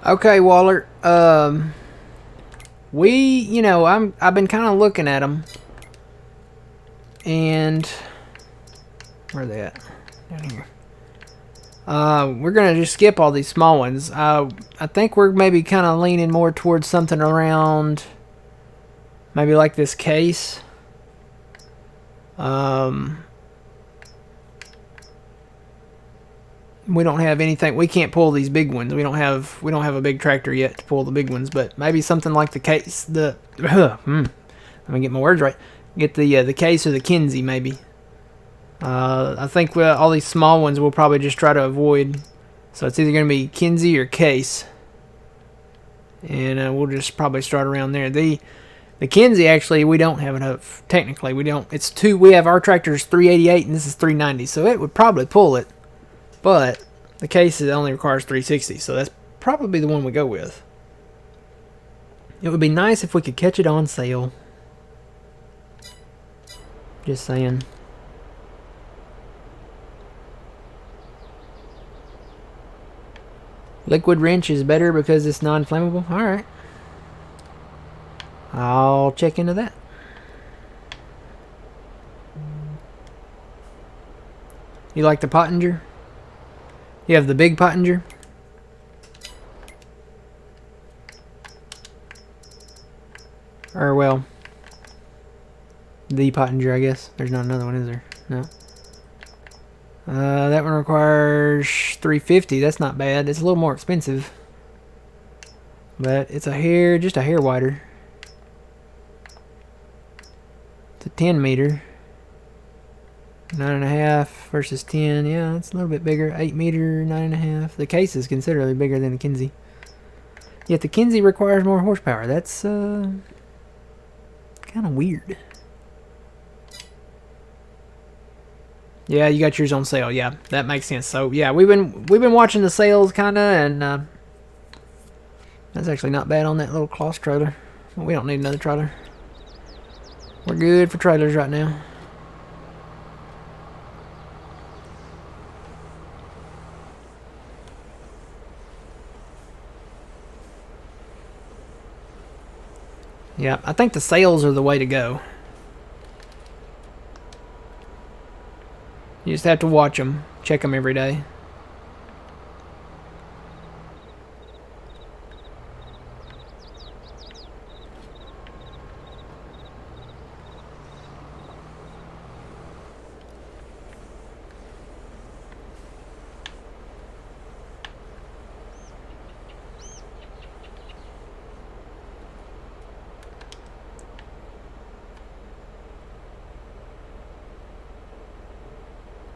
Okay, Waller. I've been kind of looking at them, and where are they at? Down here. We're gonna just skip all these small ones. I think we're maybe kind of leaning more towards something around, maybe like this case. We don't have anything. We can't pull these big ones. We don't have a big tractor yet to pull the big ones. But maybe something like the case. Let me get my words right. Get the case or the Kinsey maybe. I think all these small ones we'll probably just try to avoid. So it's either going to be Kinsey or case, and we'll just probably start around there. The Kinsey, actually, we don't have enough. Technically, we don't. It's two. We have our tractor's 388 and this is 390, so it would probably pull it. But the case only requires 360, so that's probably the one we go with. It would be nice if we could catch it on sale. Just saying. Liquid wrench is better because it's non-flammable? Alright. I'll check into that. You like the Pottinger? You have the big Pottinger? Or, well, the Pottinger, I guess. There's not another one, is there? No. That one requires 350. That's not bad. It's a little more expensive. But it's just a hair wider. It's a 10 meter. 9.5 versus 10. Yeah, it's a little bit bigger. 8 meter, 9.5. The case is considerably bigger than the Kinsey. Yet the Kinsey requires more horsepower. That's kind of weird. Yeah, you got yours on sale. Yeah, that makes sense. So yeah, we've been watching the sales kinda, and that's actually not bad on that little Kloss trailer. We don't need another trailer. We're good for trailers right now. Yeah, I think the sales are the way to go. You just have to watch them, check them every day.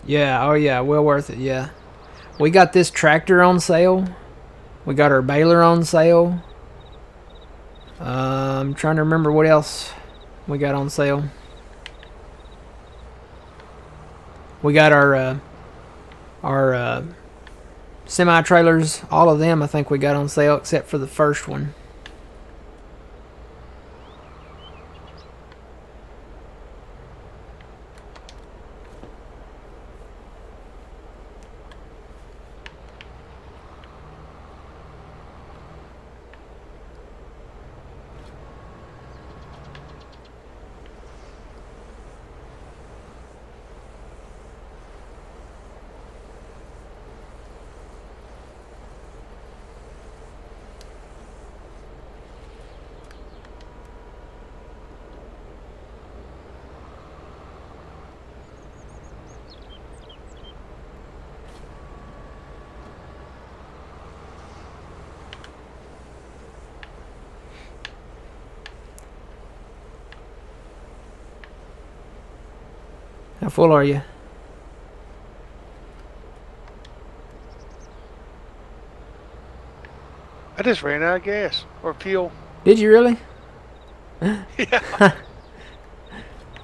Yeah, oh yeah, well worth it, yeah. We got this tractor on sale. We got our baler on sale. I'm trying to remember what else we got on sale. We got our semi-trailers, all of them I think we got on sale except for the first one. How full are you? I just ran out of gas or fuel. Did you really? Yeah.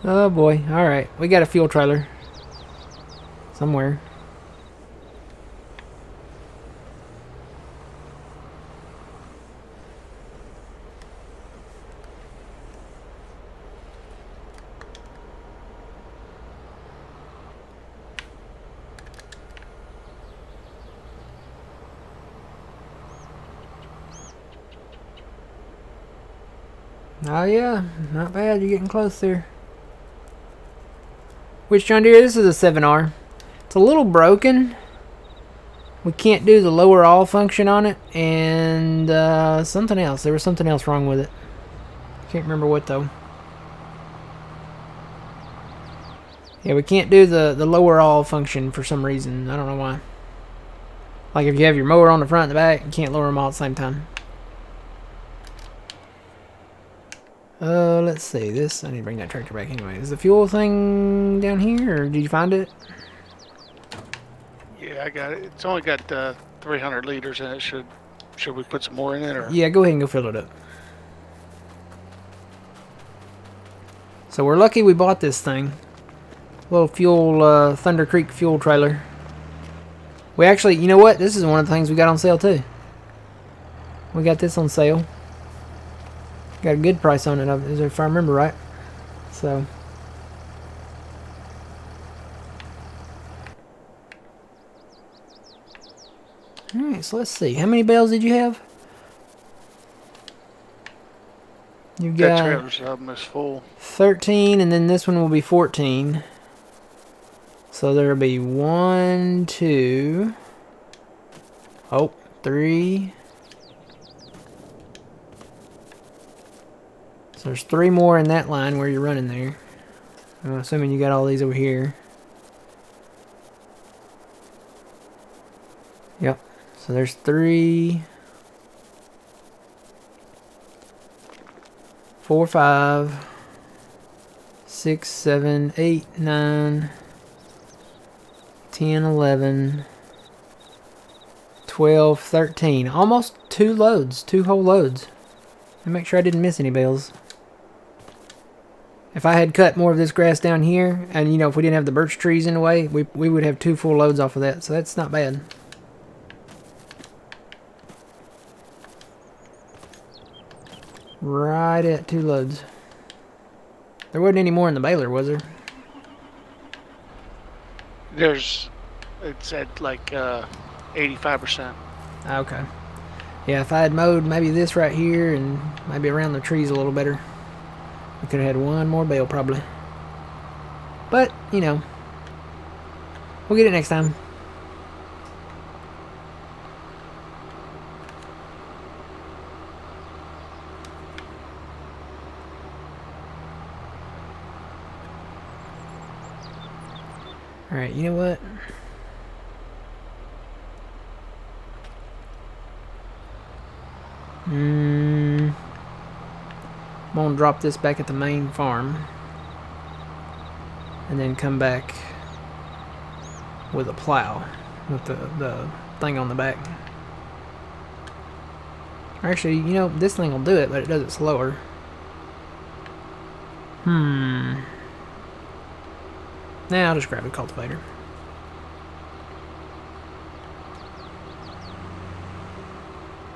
Oh boy. Alright. We got a fuel trailer. Somewhere. Oh yeah, not bad. You're getting close there. Which John Deere? This is a 7R. It's a little broken. We can't do the lower all function on it, and something else. There was something else wrong with it. Can't remember what though. Yeah, we can't do the lower all function for some reason. I don't know why. Like if you have your mower on the front and the back, you can't lower them all at the same time. Let's see. This, I need to bring that tractor back anyway. Is the fuel thing down here, or did you find it? Yeah, I got it. It's only got 300 liters in it. Should we put some more in it, or? Yeah, go ahead and go fill it up. So we're lucky we bought this thing. Little fuel, Thunder Creek fuel trailer. We actually, you know what? This is one of the things we got on sale too. We got this on sale. Got a good price on it, if I remember right. So. Alright, so let's see. How many bales did you have? You've That got trailer's almost full. 13, and then this one will be 14. So there'll be 1, 2, 3. So there's 3 more in that line where you're running there. I'm assuming you got all these over here. Yep. So there's 3, 4, 5, 6, 7, 8, 9, 10, 11, 12, 13. Almost 2 loads. 2 whole loads. And make sure I didn't miss any bales. If I had cut more of this grass down here, and you know, if we didn't have the birch trees in the way, we would have 2 full loads off of that, so that's not bad. Right at 2 loads. There wasn't any more in the baler, was there? It's at like 85%. Okay. Yeah, if I had mowed maybe this right here and maybe around the trees a little better, we could have had 1 more bale probably. But, you know, we'll get it next time. Alright, you know what? I'm gonna drop this back at the main farm and then come back with a plow with the thing on the back. Actually, you know, this thing will do it, but it does it slower. Nah, I'll just grab a cultivator.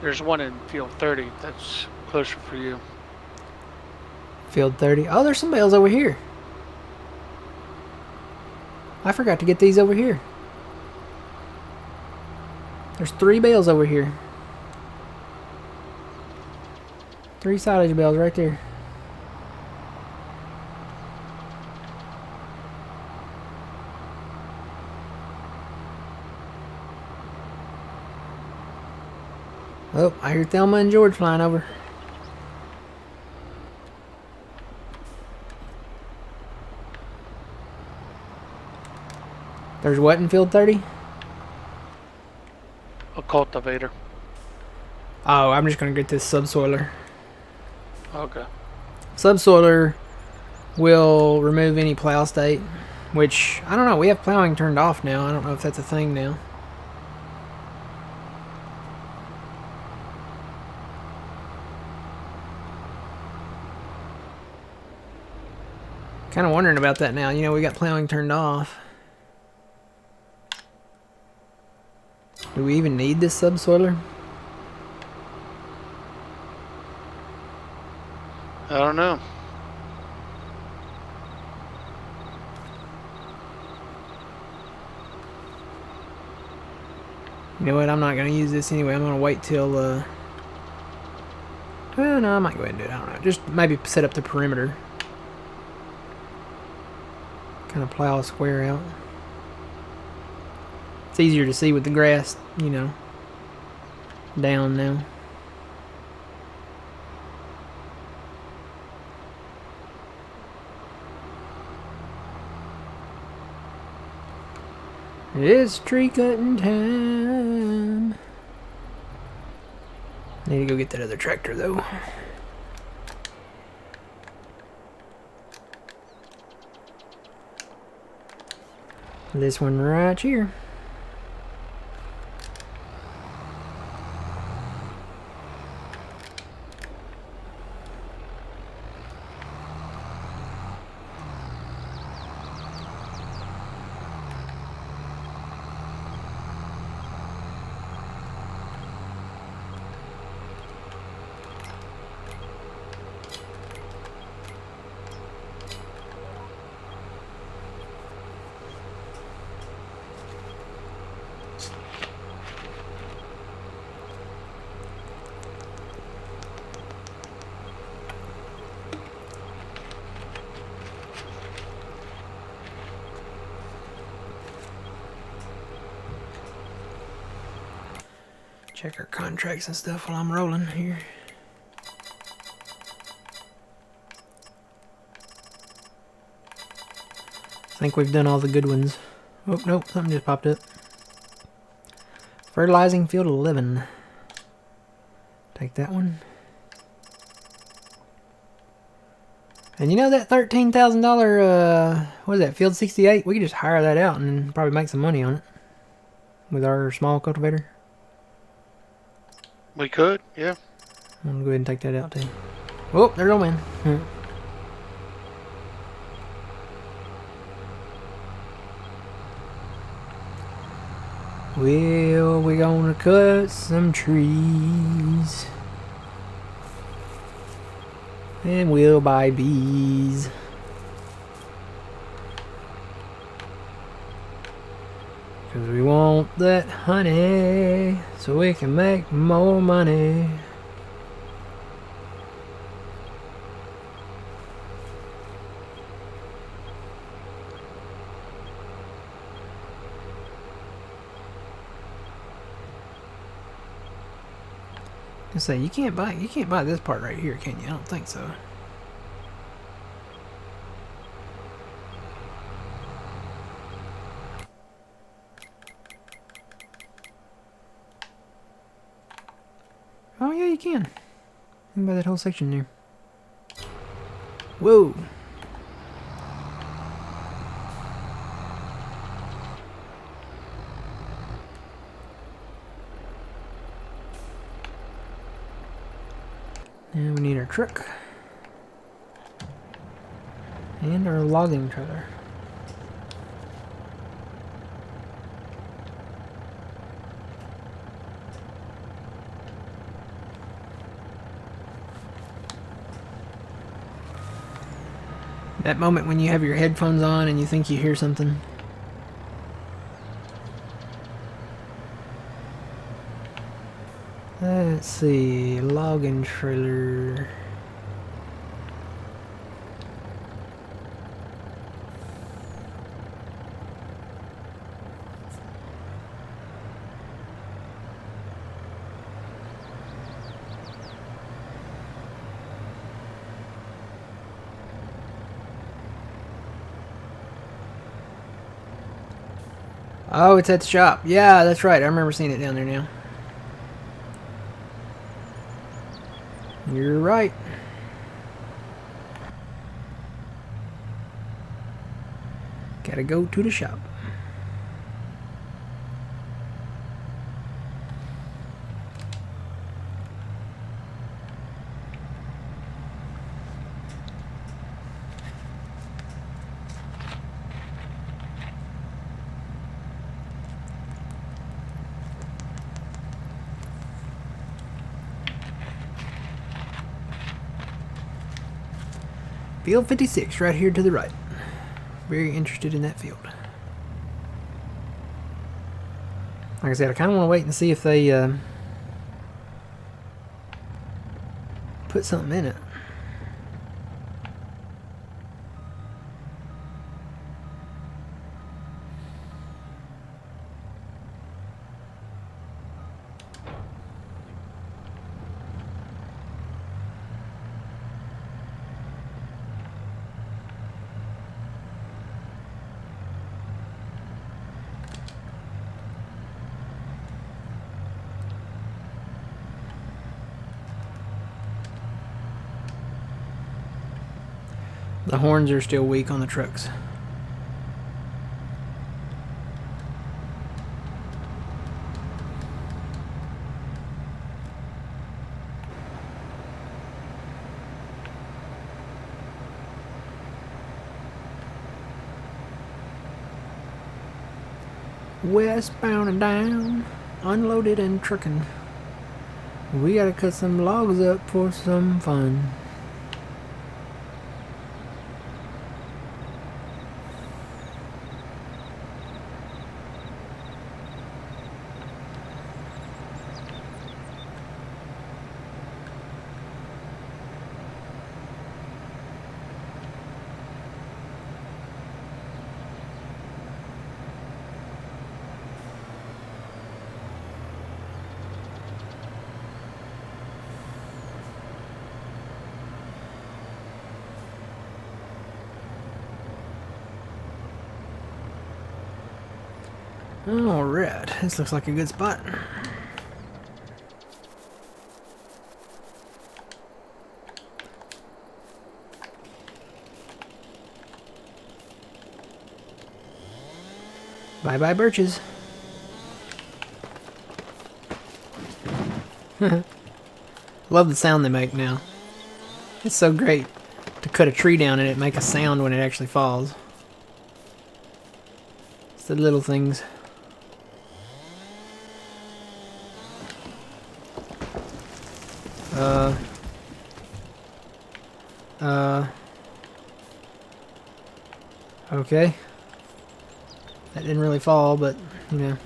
There's one in field 30 that's closer for you. Field 30. Oh, there's some bales over here. I forgot to get these over here. There's 3 bales over here. 3 silage bales right there. Oh, I hear Thelma and George flying over. There's what in field 30? A cultivator. Oh, I'm just going to get this subsoiler. Okay. Subsoiler will remove any plow state Which, I don't know, we have plowing turned off now. I don't know if that's a thing now. Kind of wondering about that now. You know, we got plowing turned off. Do we even need this subsoiler? I don't know. You know what? I'm not going to use this anyway. I'm going to wait till, well, no, I might go ahead and do it. I don't know. Just maybe set up the perimeter. Kind of plow a square out. It's easier to see with the grass, you know, down now. It's tree cutting time. Need to go get that other tractor though. This one right here. Check our contracts and stuff while I'm rolling here. I think we've done all the good ones. Oh, nope, something just popped up. Fertilizing field 11. Take that one. And you know that $13,000, what is that, field 68? We could just hire that out and probably make some money on it. With our small cultivator. We could, yeah. I'm gonna go ahead and take that out too. Oh, there's old man. Well, we're gonna cut some trees. And we'll buy bees. Cause we want that honey so we can make more money. I say you can't buy this part right here, can you? I don't think so. Oh yeah, you can. You can buy that whole section there. Whoa. And we need our truck. And our logging trailer. That moment when you have your headphones on and you think you hear something. Let's see, logging trailer. Oh, it's at the shop. Yeah, that's right. I remember seeing it down there now. You're right. Gotta go to the shop. Field 56, right here to the right. Very interested in that field. Like I said, I kind of want to wait and see if they put something in it. The horns are still weak on the trucks. Westbound and down, unloaded and trucking. We gotta cut some logs up for some fun. Alright, this looks like a good spot. Bye bye birches. Love the sound they make now. It's so great to cut a tree down and it make a sound when it actually falls. It's the little things. Okay. That didn't really fall, but, you know.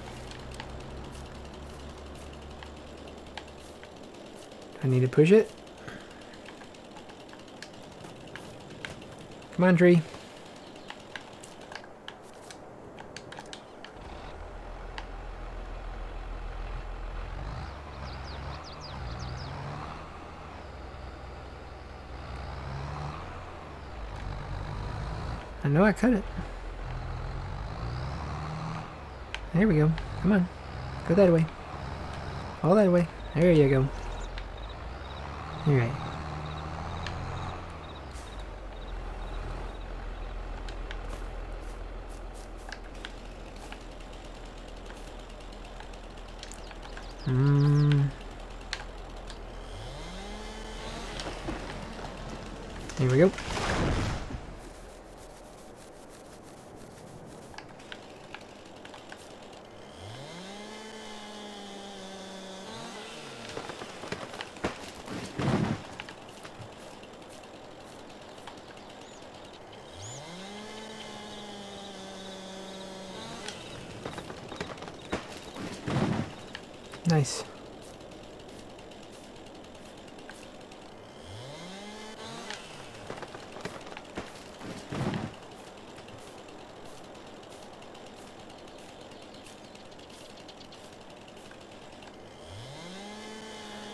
I need to push it. Come on, tree. I know I cut it. There we go. Come on. Go that way. All that way. There you go. Alright. There we go. Nice.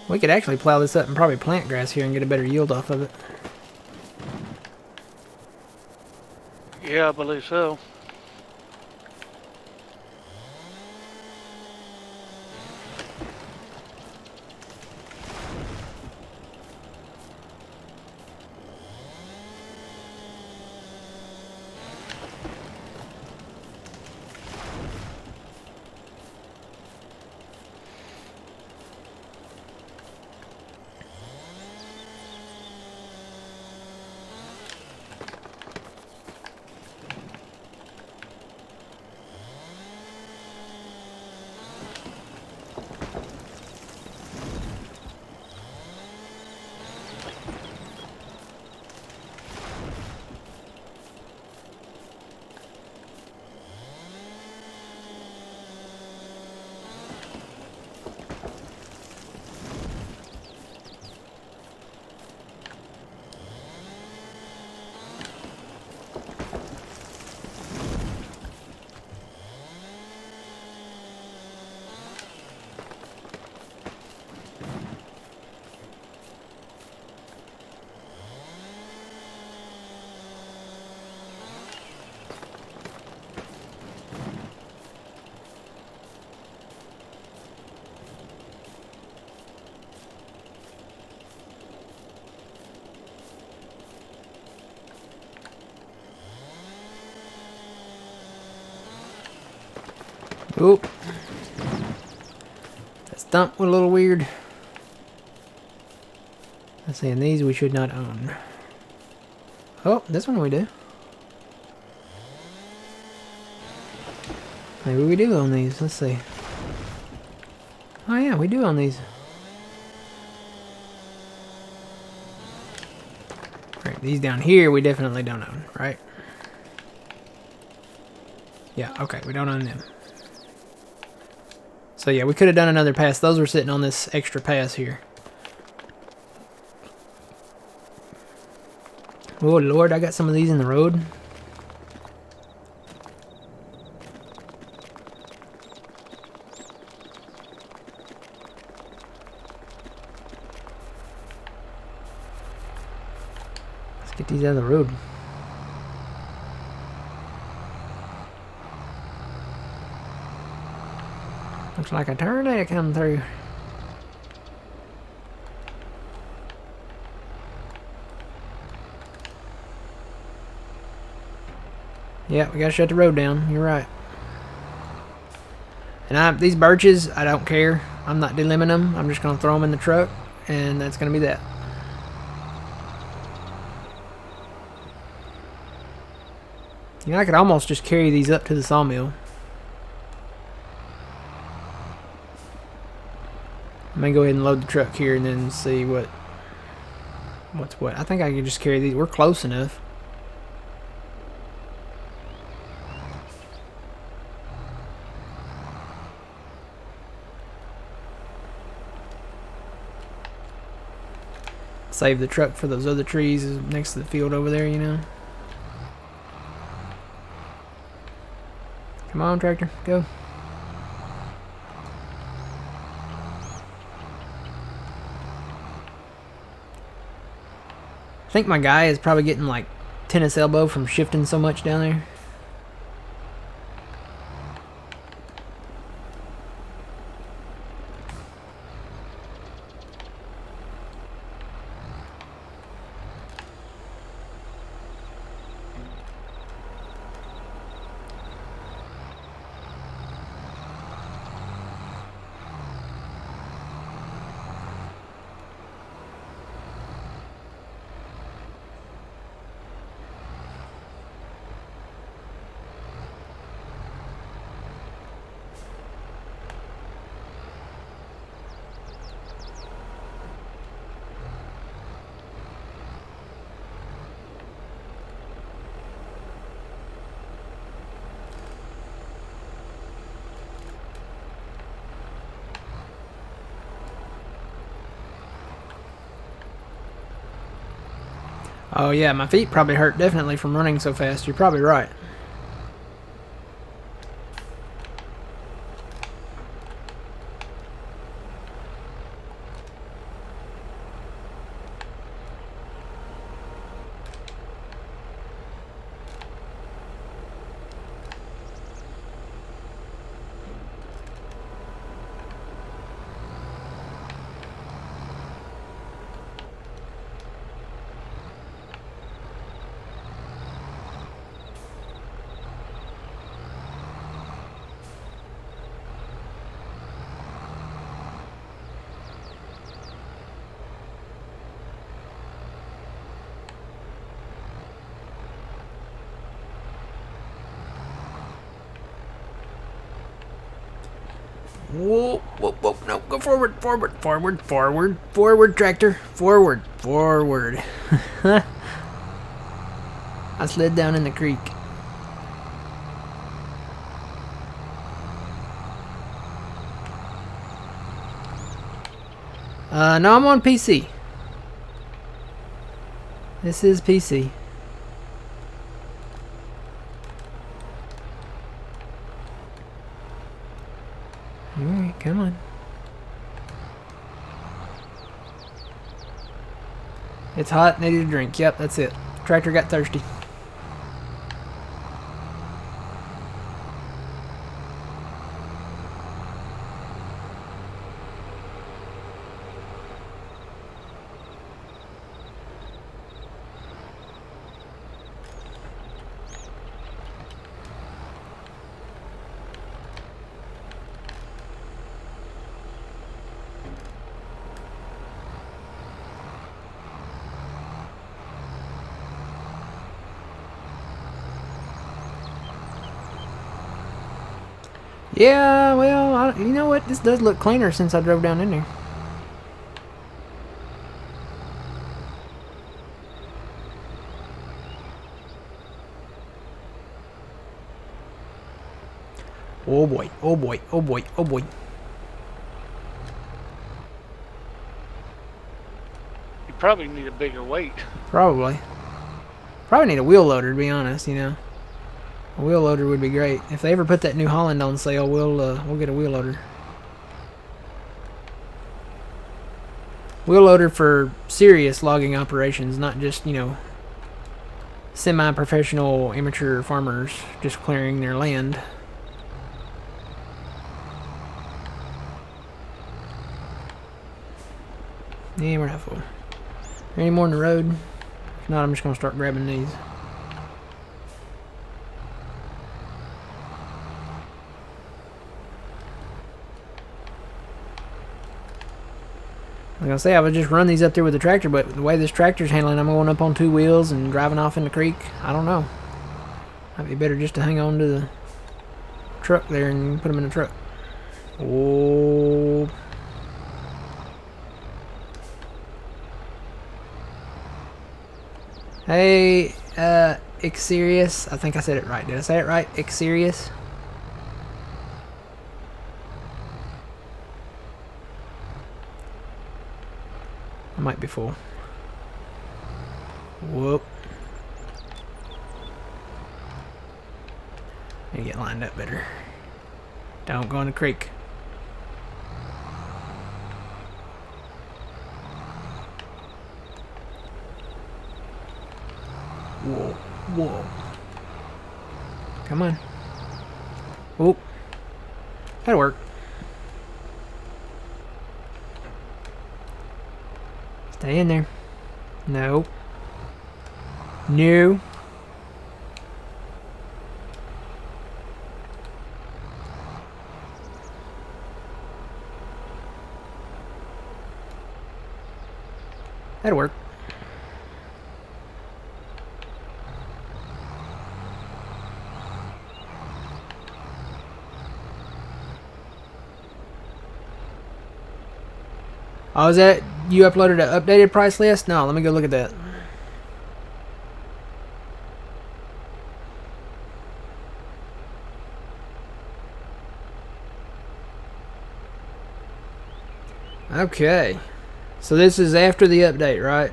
We could actually plow this up and probably plant grass here and get a better yield off of it. Yeah, I believe so. Oh. That stump was a little weird. Let's see, and these we should not own. Oh, this one we do. Maybe we do own these. Let's see. Oh yeah, we do own these. Right, these down here we definitely don't own, right? Yeah, okay, we don't own them. So yeah, we could have done another pass. Those were sitting on this extra pass here. Oh Lord, I got some of these in the road. Let's get these out of the road. Looks like a tornado coming through. Yeah, we gotta shut the road down. You're right. And these birches, I don't care. I'm not delimiting them. I'm just gonna throw them in the truck, and that's gonna be that. You know, I could almost just carry these up to the sawmill. I may go ahead and load the truck here and then see what's what. I think I can just carry these. We're close enough. Save the truck for those other trees next to the field over there, you know. Come on, tractor, go. I think my guy is probably getting like tennis elbow from shifting so much down there. Oh yeah, my feet probably hurt definitely from running so fast. You're probably right. Whoa, whoa, whoa, no, go forward, forward, forward, forward, forward, tractor, forward, forward. I slid down in the creek. No, I'm on PC. This is PC. Alright, come on. It's hot, needed a drink. Yep, that's it. Tractor got thirsty. Yeah, well, you know what? This does look cleaner since I drove down in there. Oh boy, oh boy, oh boy, oh boy. You probably need a bigger weight. Probably. Probably need a wheel loader, to be honest, you know. A wheel loader would be great. If they ever put that New Holland on sale, we'll get a wheel loader. Wheel loader for serious logging operations, not just, you know, semi-professional amateur farmers just clearing their land. Yeah, we're not full. Any more in the road? If not, I'm just gonna start grabbing these. Like I say, I would just run these up there with the tractor, but the way this tractor's handling, I'm going up on 2 wheels and driving off in the creek. I don't know. Might be better just to hang on to the truck there and put them in the truck. Oh. Hey, Xerius. I think I said it right. Did I say it right? Xerius? I might be full. Whoop. Need to get lined up better. Don't go in the creek. Whoa, whoa. Come on. Whoop. That'll work. Stay in there. No. No. That'll work. Oh, is that you uploaded an updated price list? No, let me go look at that. Okay. So this is after the update, right?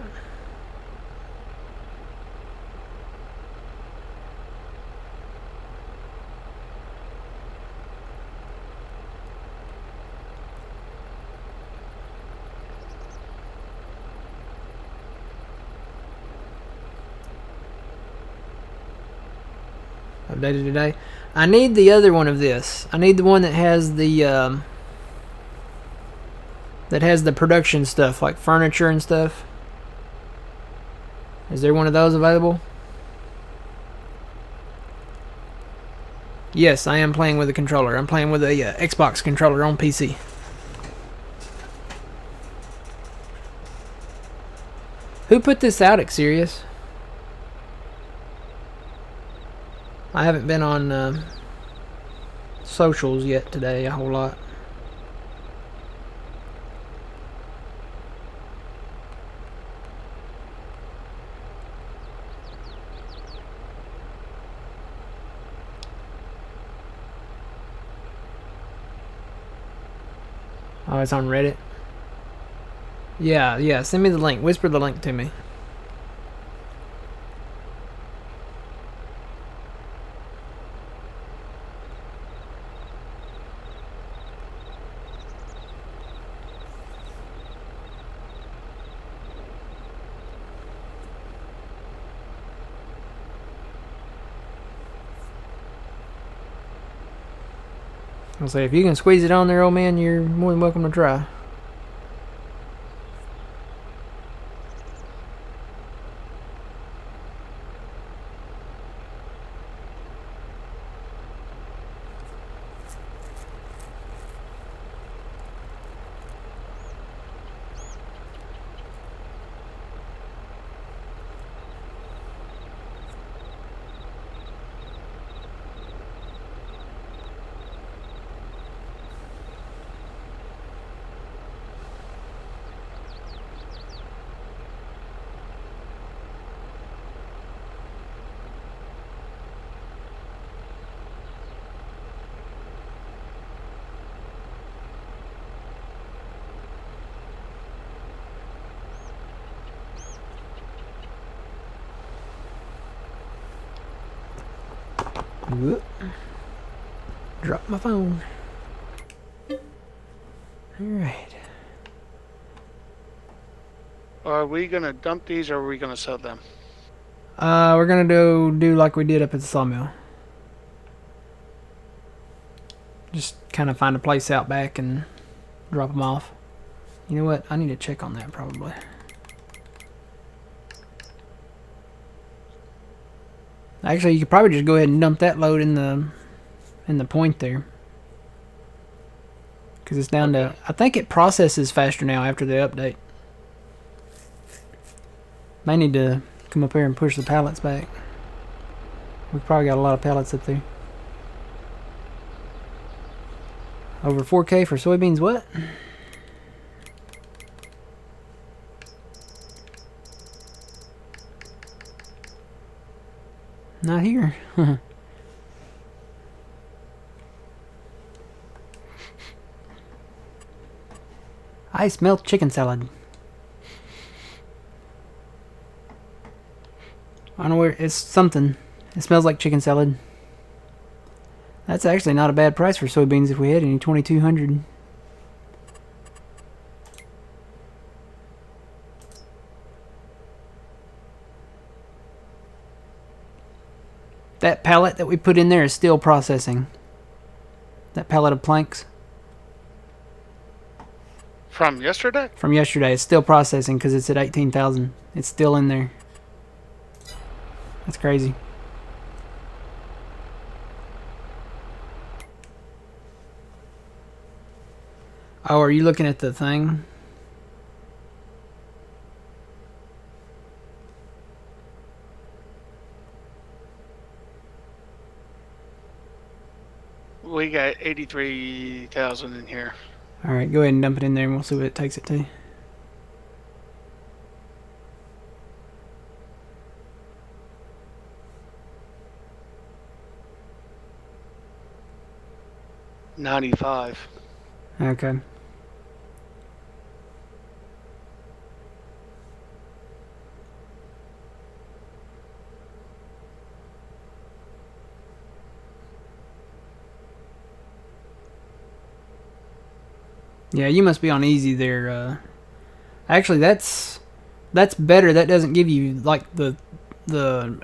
Updated today. I need the other one of this. I need the one that has the production stuff, like furniture and stuff. Is there one of those available? Yes, I am playing with a controller. I'm playing with a Xbox controller on PC. Who put this out, Xerius? I haven't been on socials yet today a whole lot. Oh, it's on Reddit? Yeah, send me the link. Whisper the link to me. I'll say, if you can squeeze it on there, old man, you're more than welcome to try. Whoop. Drop my phone. Alright. Are we gonna dump these or are we gonna sell them? We're gonna do like we did up at the sawmill. Just kind of find a place out back and drop them off. You know what? I need to check on that probably. Actually, you could probably just go ahead and dump that load in the point there. Because it's down to... I think it processes faster now after the update. May need to come up here and push the pallets back. We've probably got a lot of pallets up there. Over 4K for soybeans, what? Not here. I smell chicken salad. I don't know where it's something. It smells like chicken salad. That's actually not a bad price for soybeans if we had any. 2,200. That pallet that we put in there is still processing. That pallet of planks From yesterday? from yesterday is still processing because it's at 18,000. It's still in there. That's crazy. Oh, are you looking at the thing? We got 83,000 in here. Alright, go ahead and dump it in there and we'll see what it takes it to. $95. Okay. Yeah, you must be on easy there. Actually, that's better. That doesn't give you like the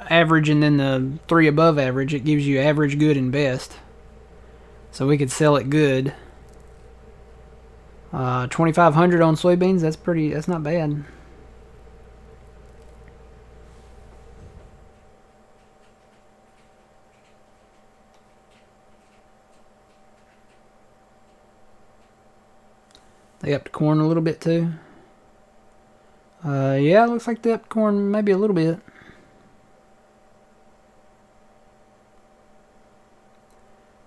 average and then the 3 above average. It gives you average, good, and best. So we could sell it good. 2,500 on soybeans. That's not bad. They upped corn a little bit too. Yeah, it looks like they upped corn maybe a little bit.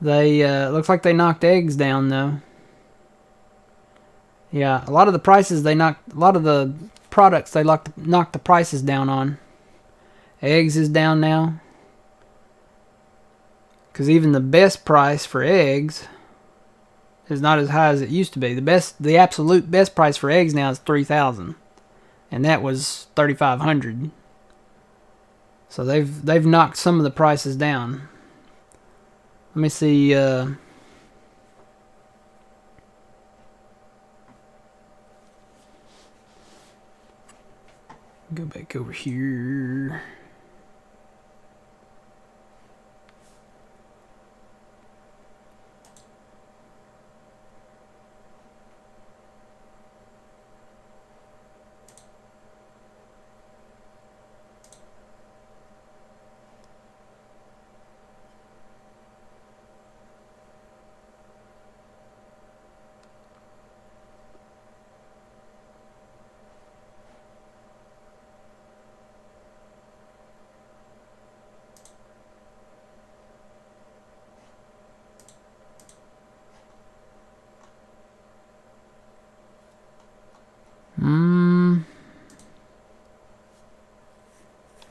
They looks like they knocked eggs down though. Yeah, a lot of the prices they knocked, a lot of the products they knocked the prices down on. Eggs is down now. Because even the best price for eggs is not as high as it used to be. The absolute best price for eggs now is 3,000, and that was 3,500. So they've knocked some of the prices down. Let me see. Go back over here.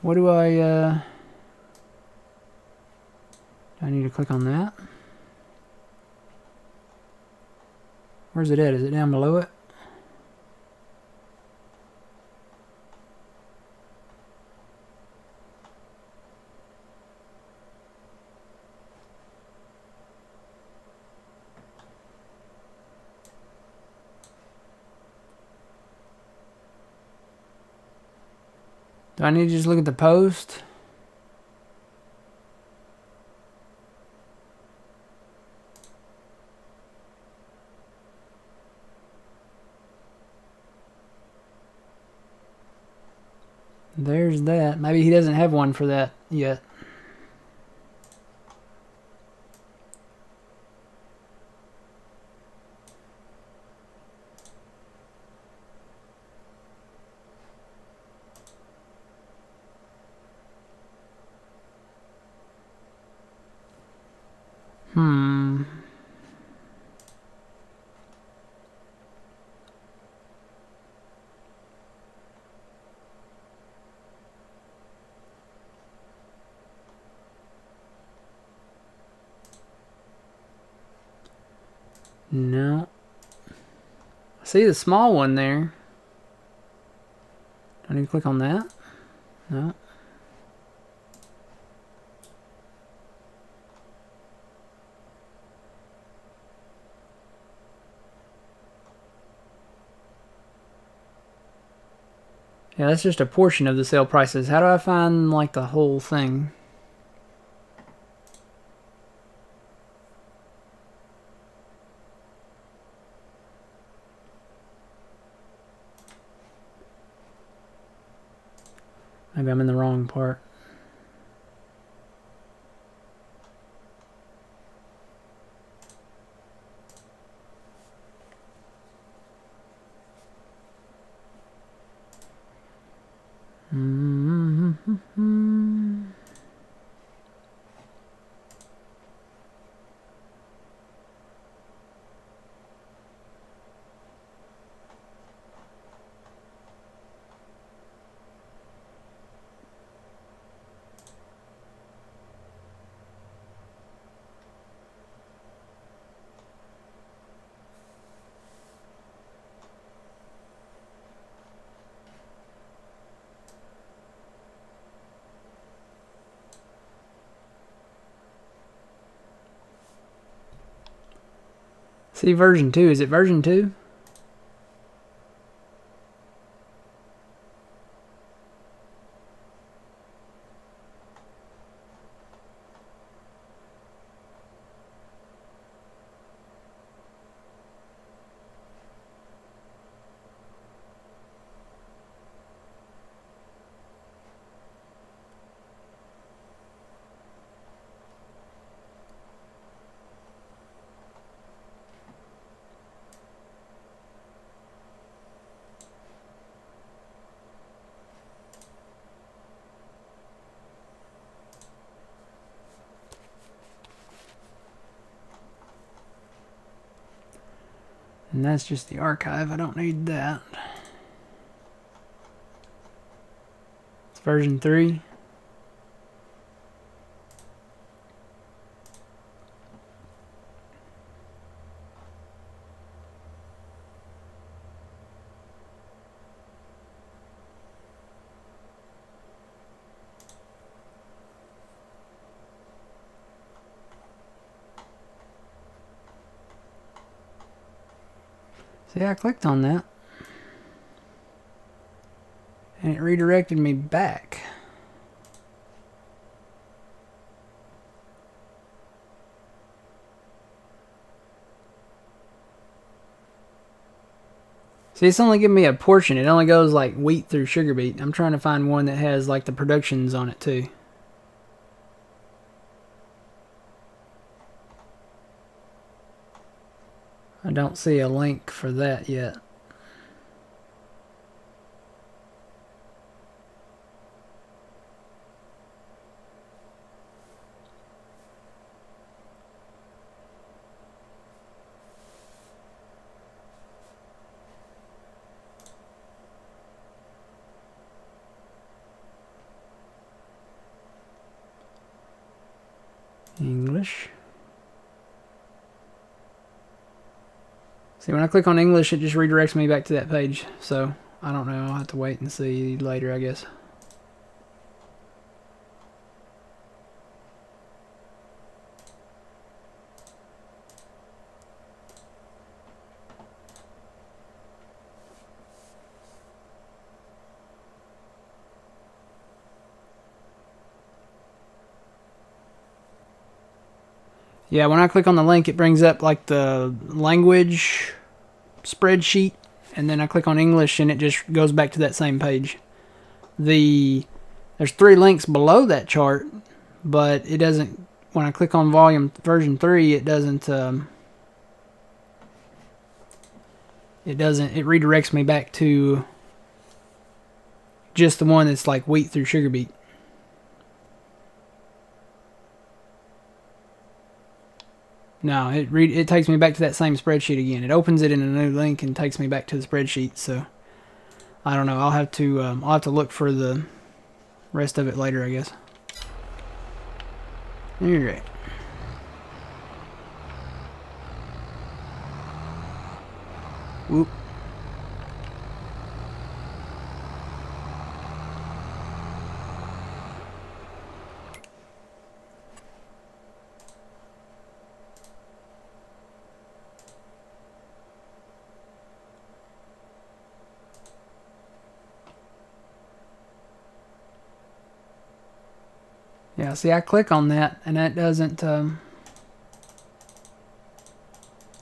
What do I need to click on that? Where's it at? Is it down below it? Do I need to just look at the post? There's that. Maybe he doesn't have one for that yet. Hmm. No. I see the small one there. Do I need to click on that? No. Yeah, that's just a portion of the sale prices. How do I find, like, the whole thing? Maybe I'm in the wrong part. See version 2. Is it version 2? And that's just the archive. I don't need that. It's version 3. See, I clicked on that. And it redirected me back. See, it's only giving me a portion. It only goes like wheat through sugar beet. I'm trying to find one that has like the productions on it too. I don't see a link for that yet. English. See, when I click on English, it just redirects me back to that page. So, I don't know. I'll have to wait and see later, I guess. Yeah, when I click on the link, it brings up like the language spreadsheet, and then I click on English, and it just goes back to that same page. There's 3 links below that chart, but it doesn't. When I click on version 3, it doesn't. It redirects me back to just the one that's like wheat through sugar beet. No, it takes me back to that same spreadsheet again. It opens it in a new link and takes me back to the spreadsheet. So I don't know. I'll have to look for the rest of it later, I guess. All right. Whoop. Yeah, see, I click on that, and that doesn't,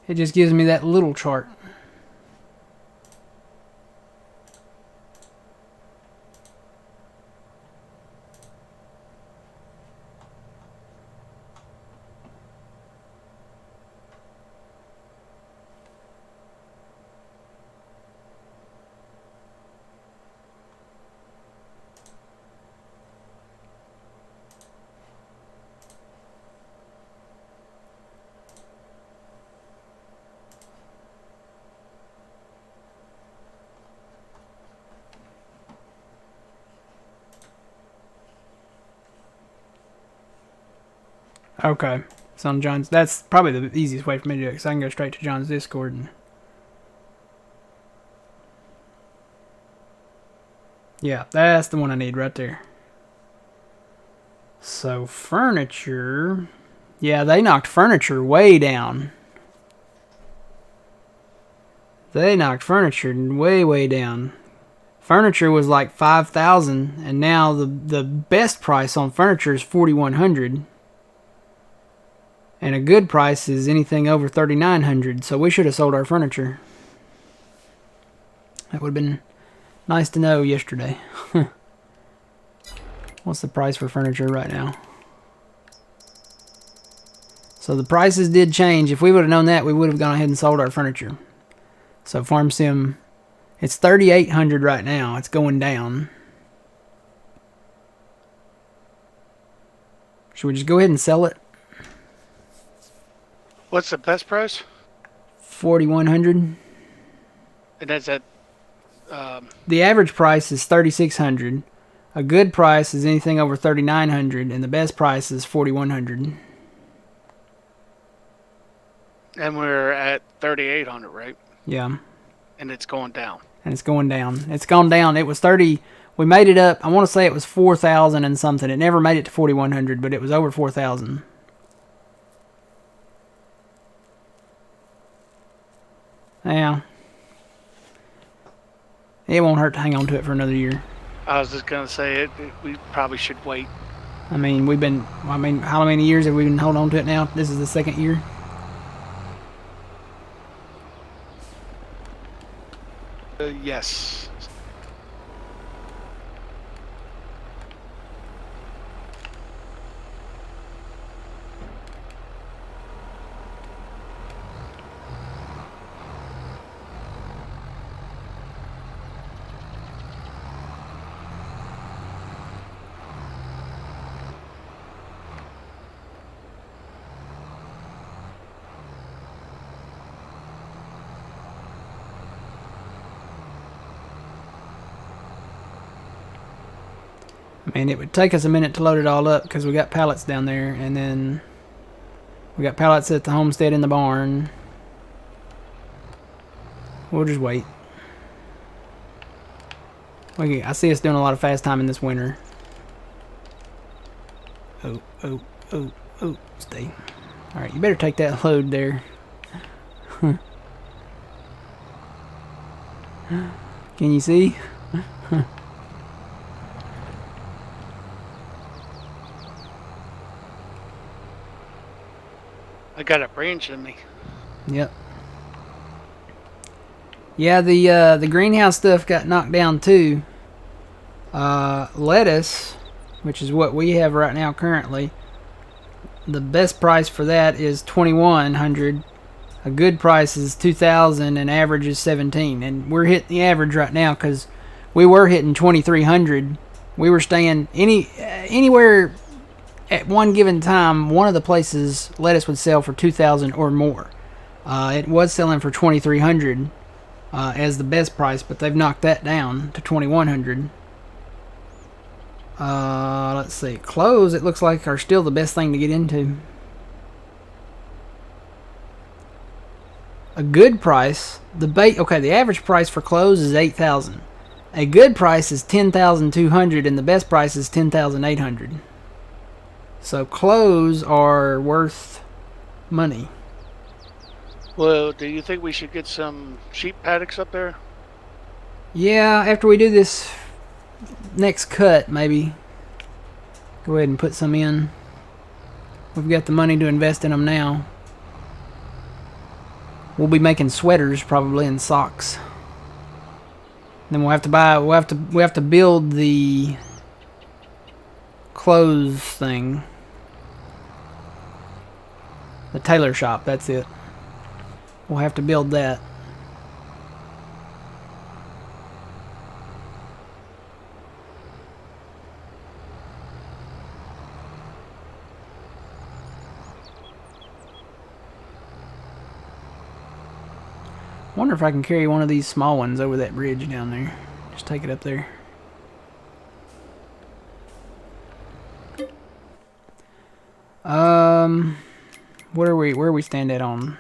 it just gives me that little chart. Okay, it's on John's. That's probably the easiest way for me to do it, because I can go straight to John's Discord. And yeah, that's the one I need right there. So furniture, yeah, they knocked furniture way down. They knocked furniture way down. Furniture was like 5,000, and now the best price on furniture is 4,100. And a good price is anything over 3,900. So we should have sold our furniture. That would have been nice to know yesterday. What's the price for furniture right now? So the prices did change. If we would have known that, we would have gone ahead and sold our furniture. So Farm Sim, it's 3,800 right now. It's going down. Should we just go ahead and sell it? What's the best price? 4,100. And that's at. The average price is 3,600. A good price is anything over 3,900, and the best price is 4,100. And we're at 3,800, right? Yeah. And it's going down. And it's going down. It's gone down. It was 30. We made it up. I want to say it was 4,000 and something. It never made it to 4,100, but it was over 4,000. Yeah. It won't hurt to hang on to it for another year. I was just gonna say we probably should wait. I mean, how many years have we been holding on to it now? This is the 2nd year. Yes. I mean, it would take us a minute to load it all up because we got pallets down there, and then we got pallets at the homestead in the barn. We'll just wait. I see us doing a lot of fast time in this winter. Oh, stay. Alright, you better take that load there. Can you see? I got a branch in me. Yep. Yeah, the greenhouse stuff got knocked down too. Lettuce, which is what we have right now currently, the best price for that is $2,100. A good price is $2,000, and average is $17. And we're hitting the average right now because we were hitting $2,300. We were staying anywhere at one given time. One of the places lettuce would sell for $2,000 or more. It was selling for $2,300 as the best price, but they've knocked that down to $2,100. Let's see. Clothes, it looks like, are still the best thing to get into. A good price, the average price for clothes is $8,000. A good price is $10,200, and the best price is $10,800. So clothes are worth money. Well, do you think we should get some sheep paddocks up there? Yeah, after we do this next cut, maybe go ahead and put some in. We've got the money to invest in them now. We'll be making sweaters probably and socks. Then we'll have to build the clothes thing. The tailor shop, that's it. We'll have to build that. Wonder if I can carry one of these small ones over that bridge down there. Just take it up there. Where are we stand at on?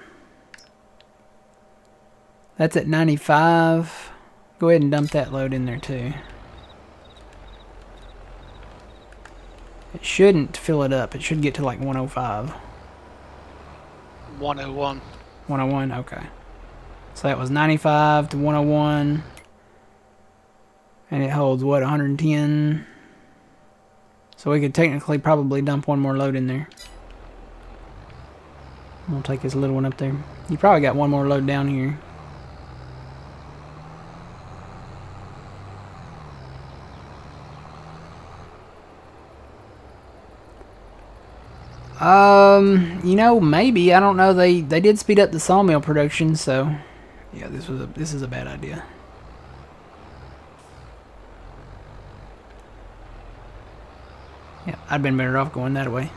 That's at 95. Go ahead and dump that load in there too. It shouldn't fill it up. It should get to like 105. 101. 101, okay. So that was 95 to 101. And it holds, what, 110? So we could technically probably dump one more load in there. We'll take this little one up there. You probably got one more load down here. You know, maybe. I don't know. They did speed up the sawmill production, so yeah, this is a bad idea. Yeah, I'd been better off going that way.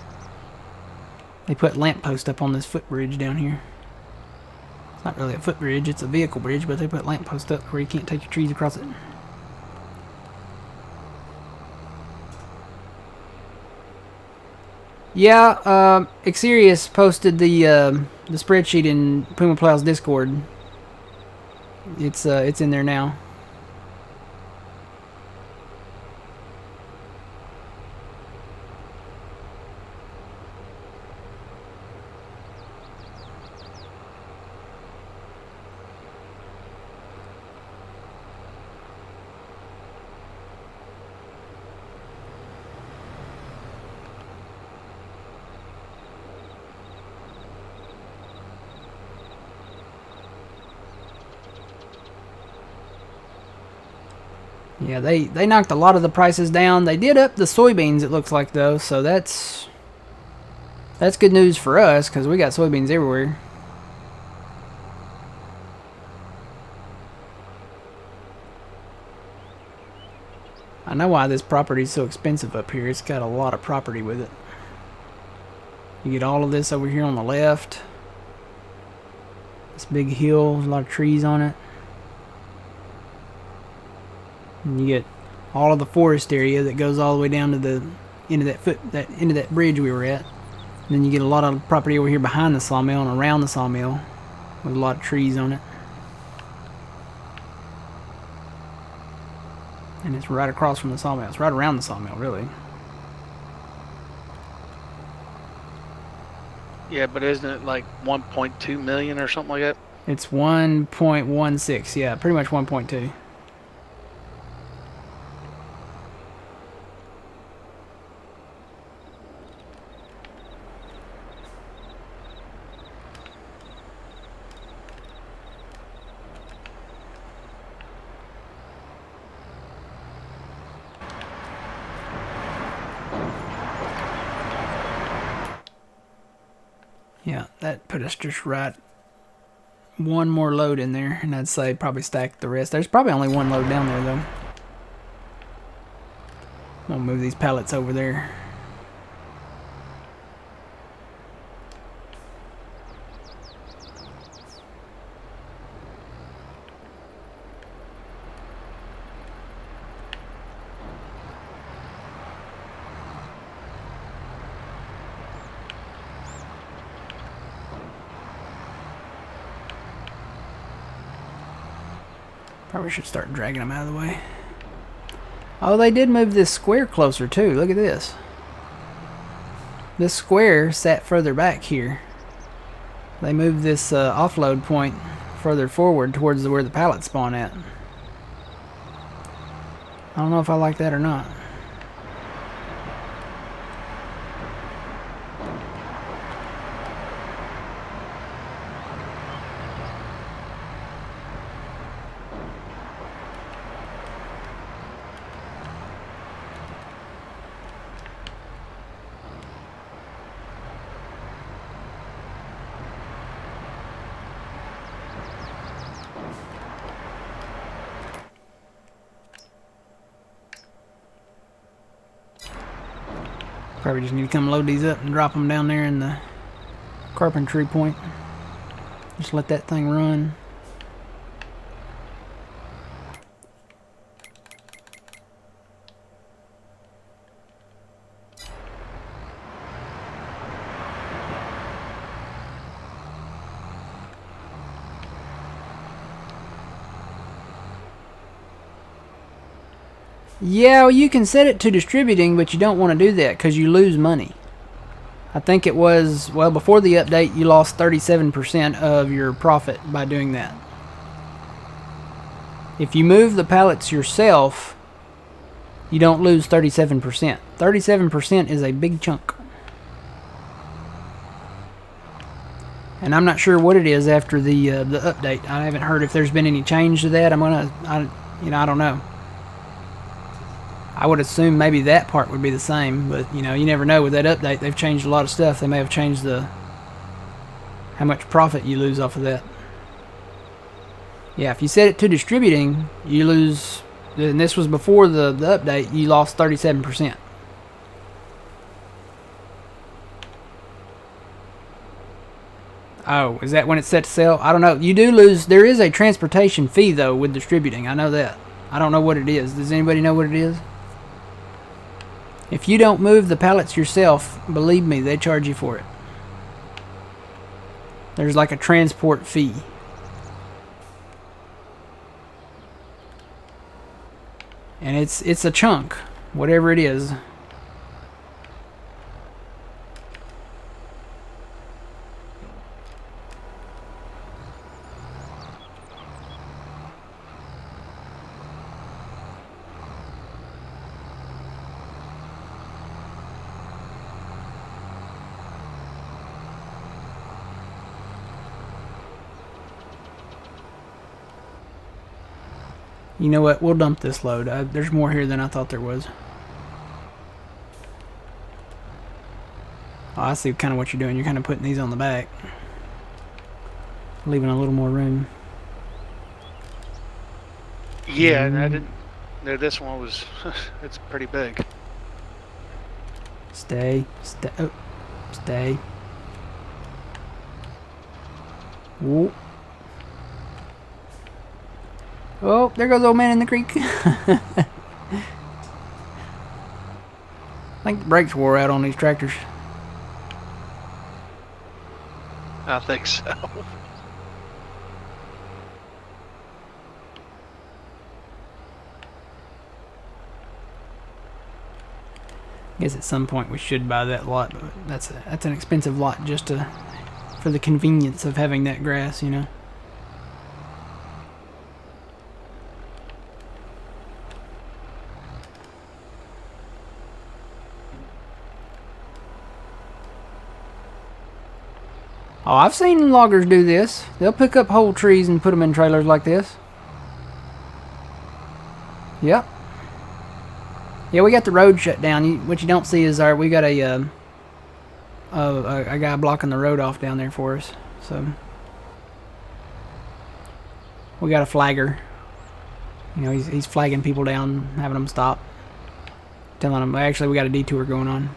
They put lampposts up on this footbridge down here. It's not really a footbridge, it's a vehicle bridge, but they put lampposts up where you can't take your trees across it. Yeah, Xerius posted the spreadsheet in Puma Plow's Discord. It's in there now. Yeah, they knocked a lot of the prices down. They did up the soybeans, it looks like, though, so that's good news for us, because we got soybeans everywhere. I know why this property is so expensive up here. It's got a lot of property with it. You get all of this over here on the left. This big hill, there's a lot of trees on it. And you get all of the forest area that goes all the way down to the end of that bridge we were at. And then you get a lot of property over here behind the sawmill and around the sawmill with a lot of trees on it. And it's right across from the sawmill. It's right around the sawmill, really. Yeah, but isn't it like 1.2 million or something like that? It's 1.16, yeah, pretty much 1.2. Yeah, that put us just right. One more load in there, and I'd say probably stack the rest. There's probably only one load down there, though. I'll move these pallets over there. Probably should start dragging them out of the way. Oh, they did move this square closer too. Look at this. This square sat further back here. They moved this offload point further forward towards where the pallets spawn at. I don't know if I like that or not. Probably just need to come load these up and drop them down there in the carpentry point. Just let that thing run. Yeah, well, you can set it to distributing, but you don't want to do that because you lose money. I think it was, well, before the update, you lost 37% of your profit by doing that. If you move the pallets yourself, you don't lose 37%. 37% is a big chunk. And I'm not sure what it is after the update. I haven't heard if there's been any change to that. I don't know. I would assume maybe that part would be the same, but you never know with that update. They've changed a lot of stuff. They may have changed how much profit you lose off of that. Yeah, if you set it to distributing, you lose, and this was before the update, you lost 37%. Oh, is that when it's set to sell? I don't know. You do lose. There is a transportation fee though with distributing. I know that. I don't know what it is. Does anybody know what it is? If you don't move the pallets yourself, believe me, they charge you for it. There's like a transport fee. And it's a chunk, whatever it is. You know what? We'll dump this load. There's more here than I thought there was. Oh, I see kind of what you're doing. You're kind of putting these on the back. Leaving a little more room. Yeah, and I didn't know this one was, it's pretty big. Stay. Oh, stay. Whoa. Oh, there goes old man in the creek. I think the brakes wore out on these tractors. I think so. I guess at some point we should buy that lot, but that's an expensive lot just for the convenience of having that grass, Oh, I've seen loggers do this. They'll pick up whole trees and put them in trailers like this. Yep. Yeah, we got the road shut down. What you don't see is we got a a guy blocking the road off down there for us. So we got a flagger. You know, he's flagging people down, having them stop, telling them actually we got a detour going on.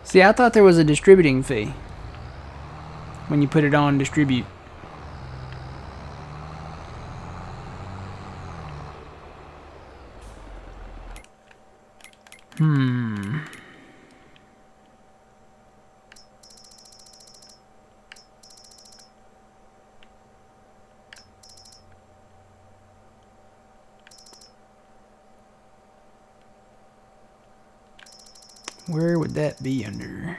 See, I thought there was a distributing fee when you put it on distribute. Where would that be under?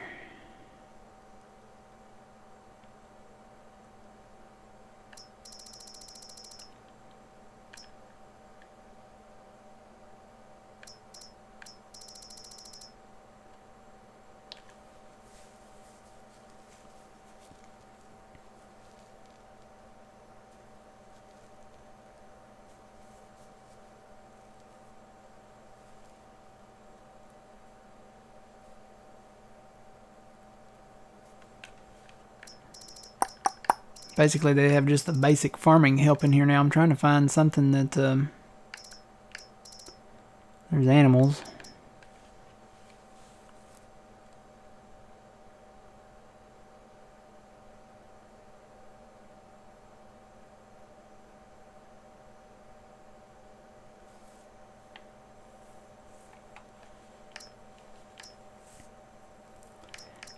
Basically, they have just the basic farming help in here now. I'm trying to find something that, there's animals.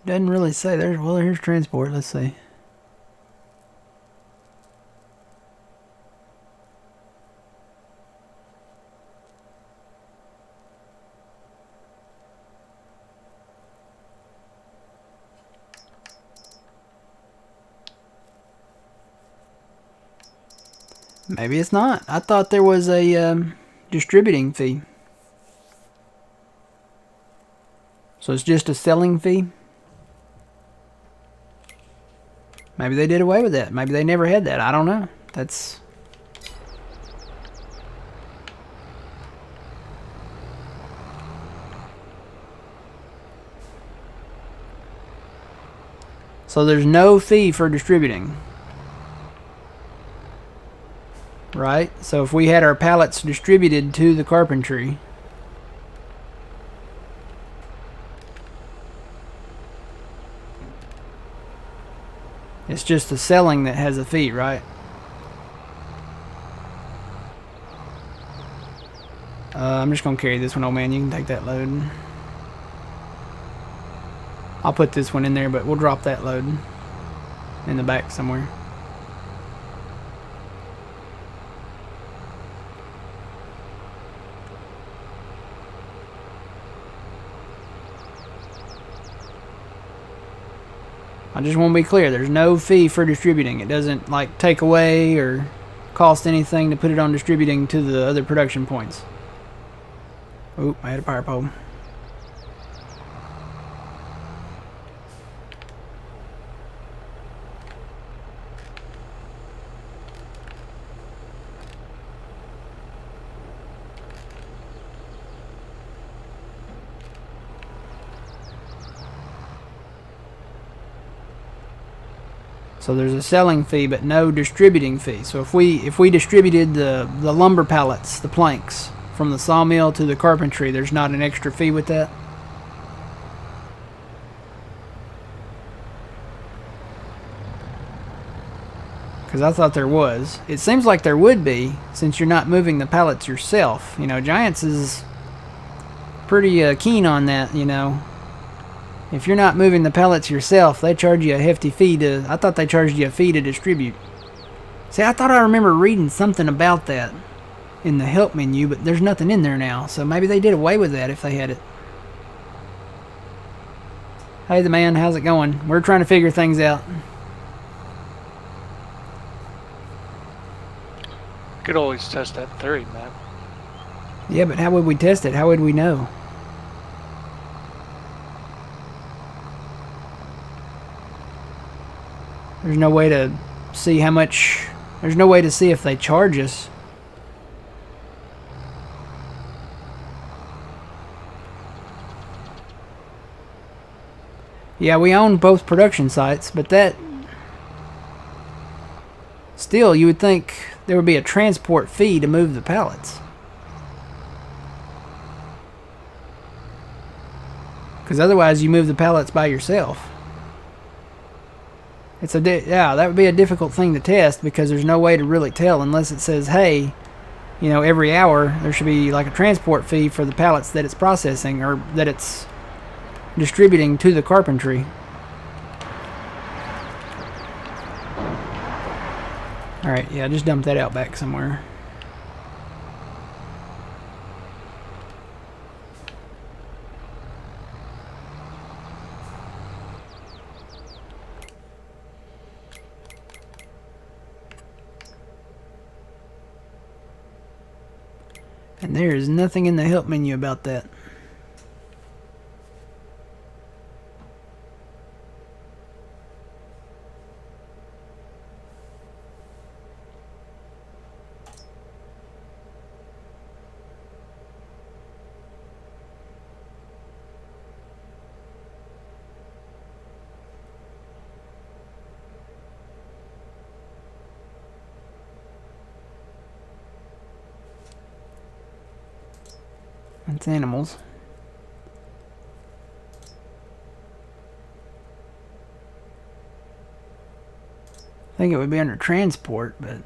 Doesn't really say. Well, here's transport. Let's see. Maybe it's not. I thought there was a distributing fee. So it's just a selling fee? Maybe they did away with that. Maybe they never had that. I don't know. That's... So there's no fee for distributing. Right? So if we had our pallets distributed to the carpentry, it's just the selling that has a fee, right? I'm just gonna carry this one, old man. You can take that load. I'll put this one in there, but we'll drop that load in the back somewhere. I just want to be clear, there's no fee for distributing. It doesn't like take away or cost anything to put it on distributing to the other production points. Oop, I had a power pole. So there's a selling fee, but no distributing fee. So if we distributed the lumber pallets, the planks, from the sawmill to the carpentry, there's not an extra fee with that? Because I thought there was. It seems like there would be, since you're not moving the pallets yourself. You know, Giants is pretty keen on that, you know. If you're not moving the pallets yourself, they charge you a hefty fee to... I thought they charged you a fee to distribute. See, I thought I remember reading something about that in the help menu, but there's nothing in there now. So maybe they did away with that if they had it. Hey, the man, how's it going? We're trying to figure things out. Could always test that theory, Matt. Yeah, but how would we test it? How would we know? There's no way to see how much... There's no way to see if they charge us. Yeah, we own both production sites, but that... Still, you would think there would be a transport fee to move the pallets. Because otherwise you move the pallets by yourself. It's yeah, that would be a difficult thing to test because there's no way to really tell unless it says, hey, you know, every hour there should be like a transport fee for the pallets that it's processing or that it's distributing to the carpentry. Alright, yeah, just dump that out back somewhere. And there is nothing in the help menu about that. That's animals. I think it would be under transport, but...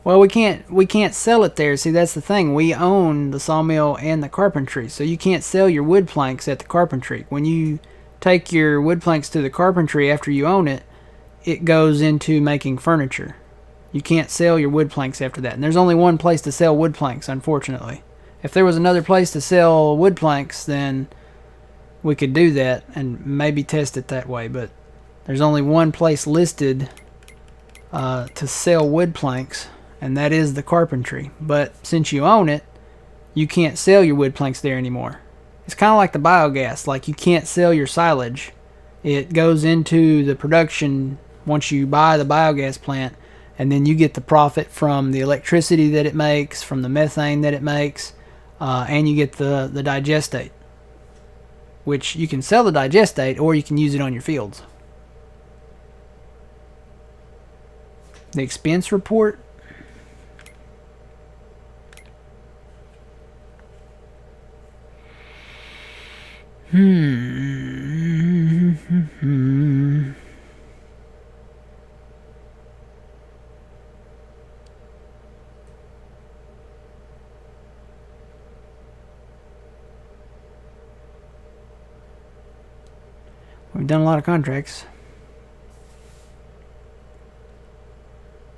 Well, we can't sell it there. See, that's the thing. We own the sawmill and the carpentry, so you can't sell your wood planks at the carpentry. When you take your wood planks to the carpentry after you own it, it goes into making furniture. You can't sell your wood planks after that. And there's only one place to sell wood planks, unfortunately. If there was another place to sell wood planks, then we could do that and maybe test it that way. But there's only one place listed to sell wood planks, and that is the carpentry. But since you own it, you can't sell your wood planks there anymore. It's kind of like the biogas. Like, you can't sell your silage. It goes into the production once you buy the biogas plant, and then you get the profit from the electricity that it makes, from the methane that it makes, and you get the digestate, which you can sell the digestate or you can use it on your fields. The expense report. We've done a lot of contracts.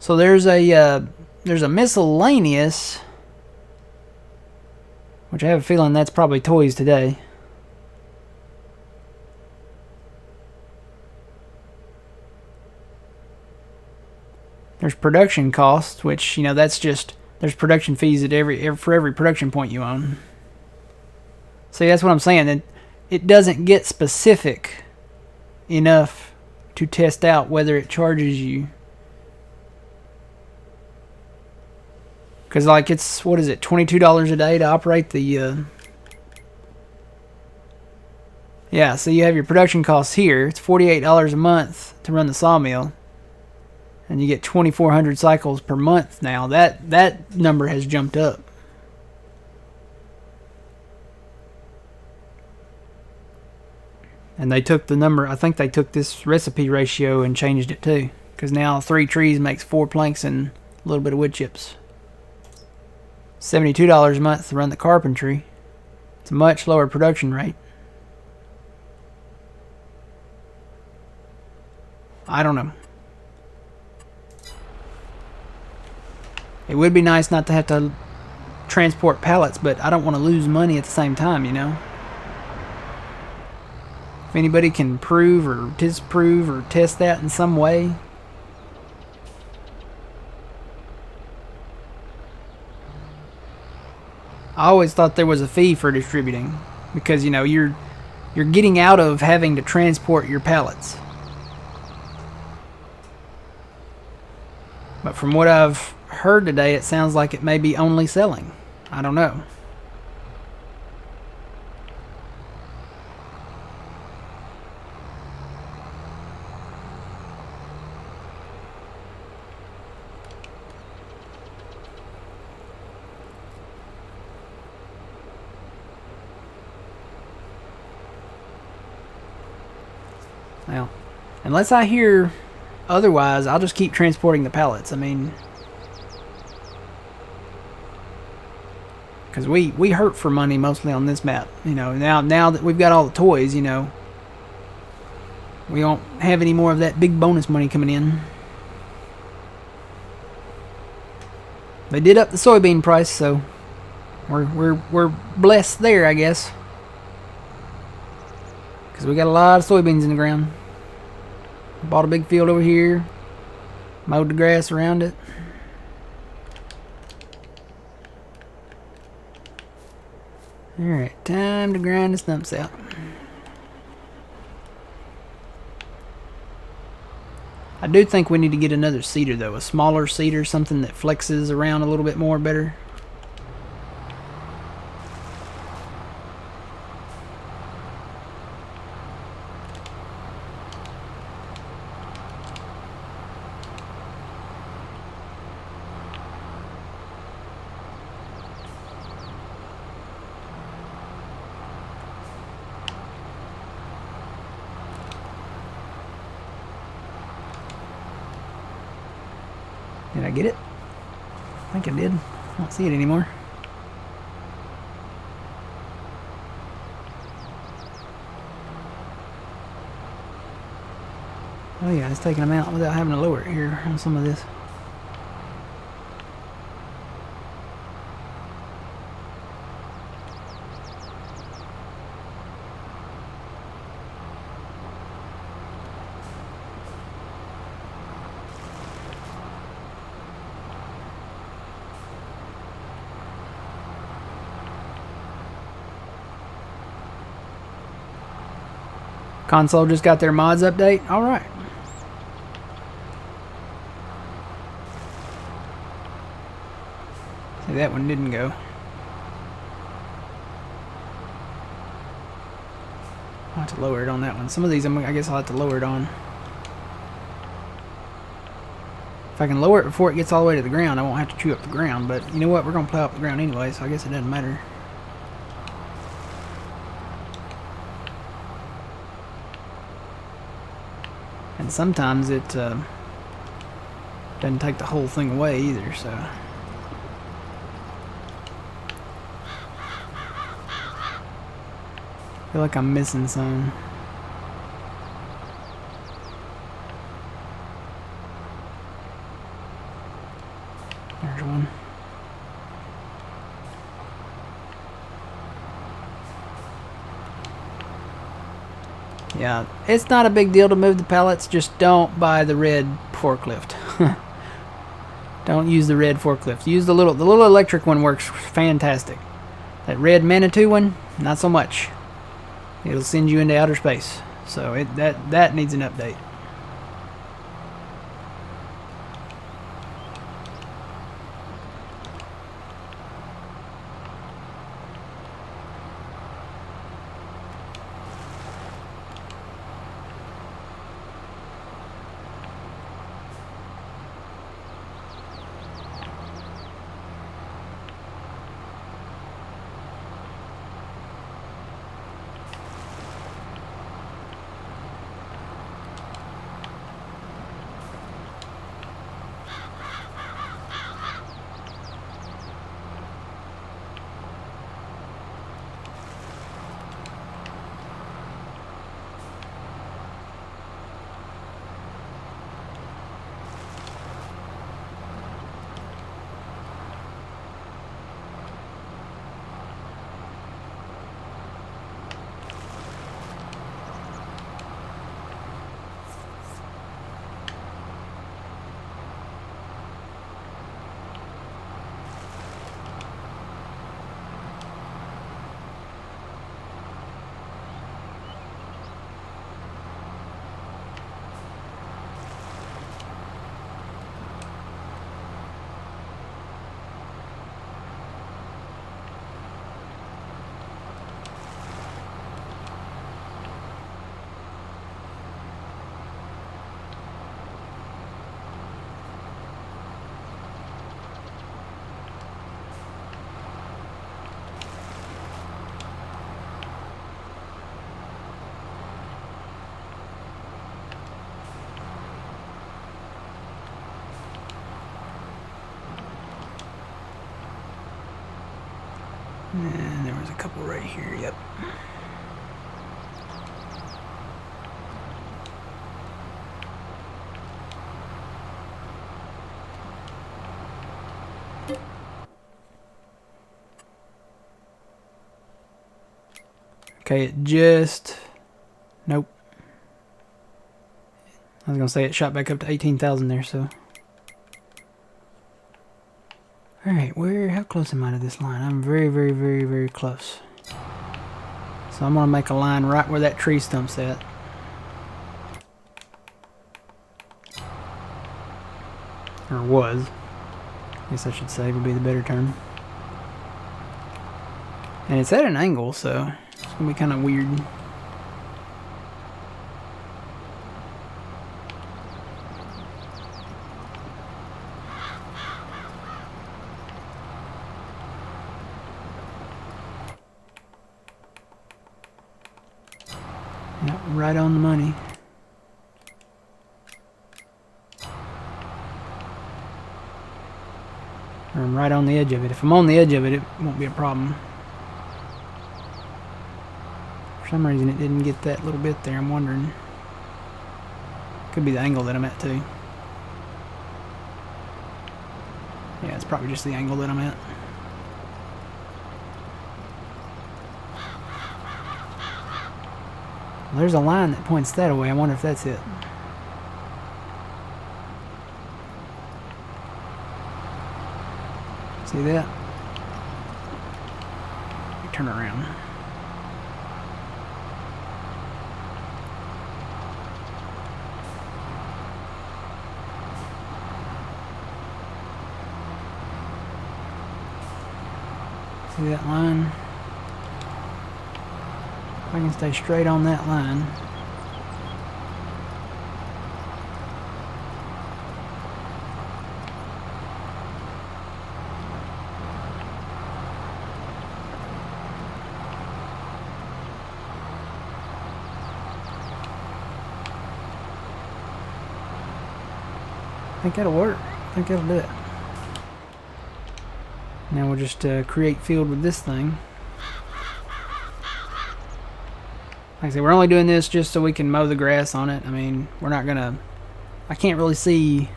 So there's a miscellaneous, which I have a feeling that's probably toys today. There's production costs, which, you know, that's just, there's production fees at for every production point you own. See, that's what I'm saying. It doesn't get specific enough to test out whether it charges you. Because, like, it's, what is it, $22 a day to operate the, yeah, so you have your production costs here. It's $48 a month to run the sawmill. And you get 2,400 cycles per month now. That number has jumped up. And they took the number, I think they took this recipe ratio and changed it too. Because now 3 trees makes 4 planks and a little bit of wood chips. $72 a month to run the carpentry. It's a much lower production rate. I don't know. It would be nice not to have to transport pallets, but I don't want to lose money at the same time, you know? If anybody can prove or disprove or test that in some way. I always thought there was a fee for distributing because, you know, you're getting out of having to transport your pallets. But from what I've heard today, it sounds like it may be only selling. I don't know. Well, unless I hear otherwise, I'll just keep transporting the pallets. I mean, because we hurt for money mostly on this map. You know, now that we've got all the toys, you know, we don't have any more of that big bonus money coming in. They did up the soybean price, so we're blessed there, I guess. Because we got a lot of soybeans in the ground. Bought a big field over here. Mowed the grass around it. Alright, time to grind the stumps out. I do think we need to get another seeder though. A smaller seeder, something that flexes around a little bit more better. Did I get it? I think I did. I don't see it anymore. Oh yeah, it's taking them out without having to lower it here on some of this. Console just got their mods update. All right. See, that one didn't go. I'll have to lower it on that one. Some of these, I guess I'll have to lower it on. If I can lower it before it gets all the way to the ground, I won't have to chew up the ground. But you know what? We're going to plow up the ground anyway, so I guess it doesn't matter. And sometimes it doesn't take the whole thing away either, so. I feel like I'm missing some. There's one. Yeah, it's not a big deal to move the pallets, just don't buy the red forklift. Don't use the red forklift. Use the little electric one works fantastic. That red Manitou one, not so much. It'll send you into outer space. So that needs an update. And there was a couple right here, yep. Okay, it just... Nope. I was gonna say it shot back up to 18,000 there, so... Alright, how close am I to this line? I'm very, very, very, very close. So I'm gonna make a line right where that tree stump's at. Or was. I guess I should say would be the better term. And it's at an angle, so it's gonna be kind of weird. Yep, right on the money. Or I'm right on the edge of it. If I'm on the edge of it, it won't be a problem. For some reason it didn't get that little bit there, I'm wondering. Could be the angle that I'm at too. Yeah, it's probably just the angle that I'm at. Well, there's a line that points that way. I wonder if that's it. See that? Let me turn around. See that line? If I can stay straight on that line. I think that'll work. I think that'll do it. Now we'll just create field with this thing. Like I said, we're only doing this just so we can mow the grass on it. I mean, we're not gonna... I can't really see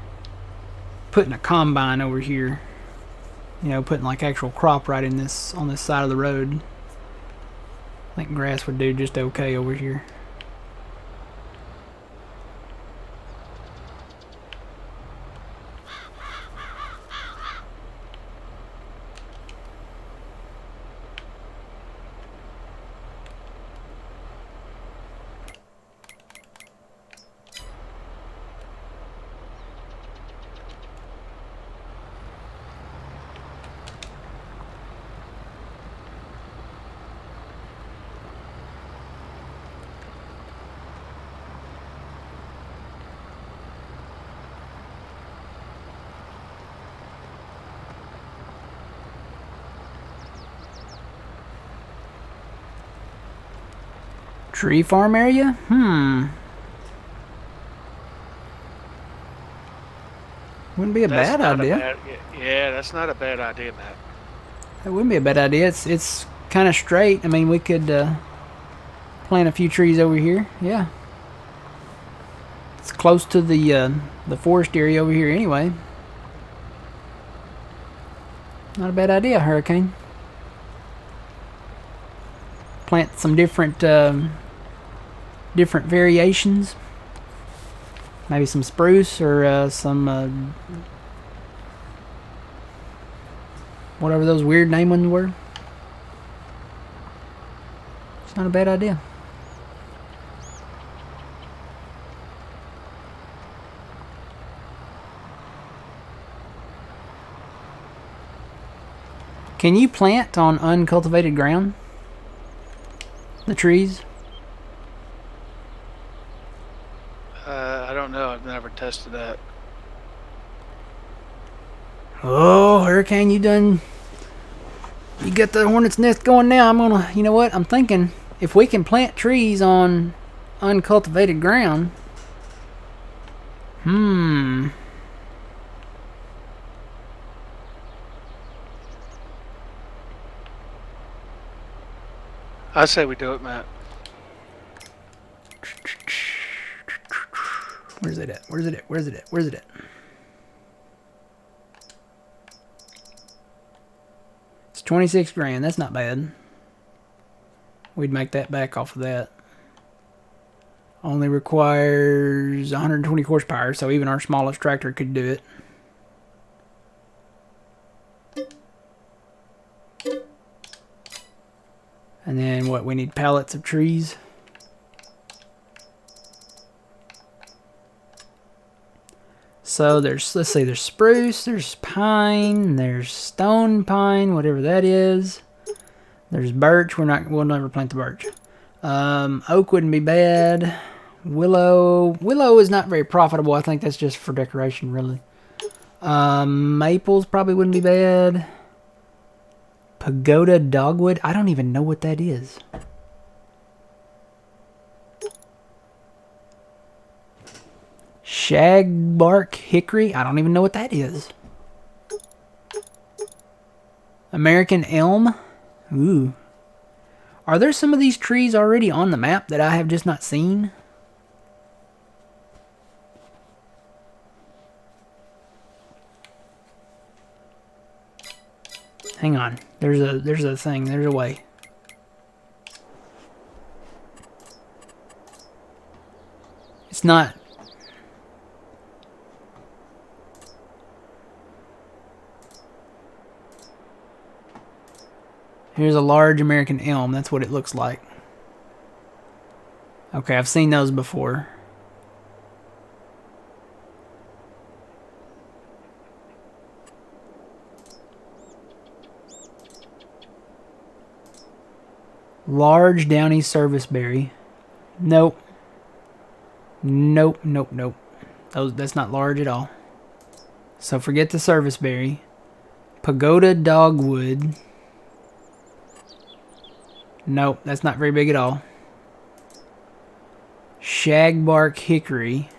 putting a combine over here. You know, putting like actual crop right in this, on this side of the road. I think grass would do just okay over here. Tree farm area? Wouldn't be a bad idea. Yeah, that's not a bad idea, Matt. That wouldn't be a bad idea. It's kind of straight. I mean, we could plant a few trees over here. Yeah. It's close to the forest area over here anyway. Not a bad idea, Hurricane. Plant some different different variations. Maybe some spruce or some whatever those weird name ones were. It's not a bad idea. Can you plant on uncultivated ground? The trees? I don't know. I've never tested that. Oh, Hurricane, you got the hornet's nest going now. I'm gonna, you know what? I'm thinking if we can plant trees on uncultivated ground. I say we do it, Matt. Where's it at? Where's it at? Where's it at? Where's it at? It's 26 grand. That's not bad. We'd make that back off of that. Only requires 120 horsepower, so even our smallest tractor could do it. And then what? We need pallets of trees. So there's, let's see, there's spruce, there's pine, there's stone pine, whatever that is. There's birch. We'll never plant the birch. Oak wouldn't be bad. Willow is not very profitable. I think that's just for decoration, really. Maples probably wouldn't be bad. Pagoda dogwood. I don't even know what that is. Shagbark hickory. I don't even know what that is. American elm. Ooh. Are there some of these trees already on the map that I have just not seen? Hang on. There's a thing. There's a way. It's not. Here's a large American elm. That's what it looks like. Okay, I've seen those before. Large downy serviceberry. Nope. Nope, nope, nope. That's not large at all. So forget the serviceberry. Pagoda dogwood. Nope, that's not very big at all. Shagbark hickory.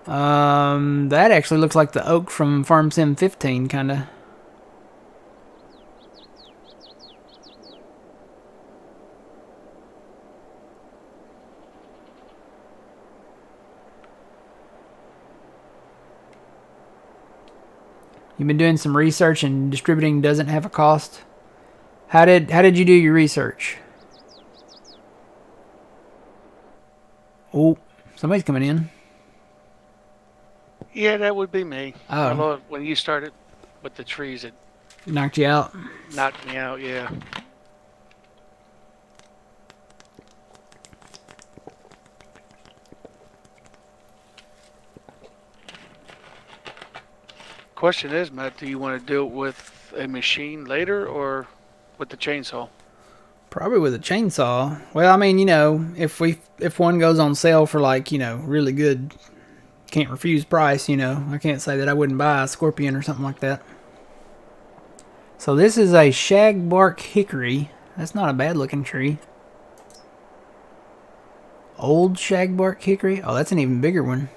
That actually looks like the oak from Farm Sim 15, kinda. You've been doing some research and distributing doesn't have a cost. How did you do your research? Oh, somebody's coming in. Yeah, that would be me. Oh. I know when you started with the trees, it Knocked you out. knocked me out. Yeah. Question is, Matt, do you want to do it with a machine later or with the chainsaw? Probably with a chainsaw. Well, I mean, you know, if one goes on sale for like, you know, really good, can't refuse price, you know, I can't say that I wouldn't buy a Scorpion or something like that. So this is a shagbark hickory. That's not a bad looking tree. Old shagbark hickory. Oh, that's an even bigger one.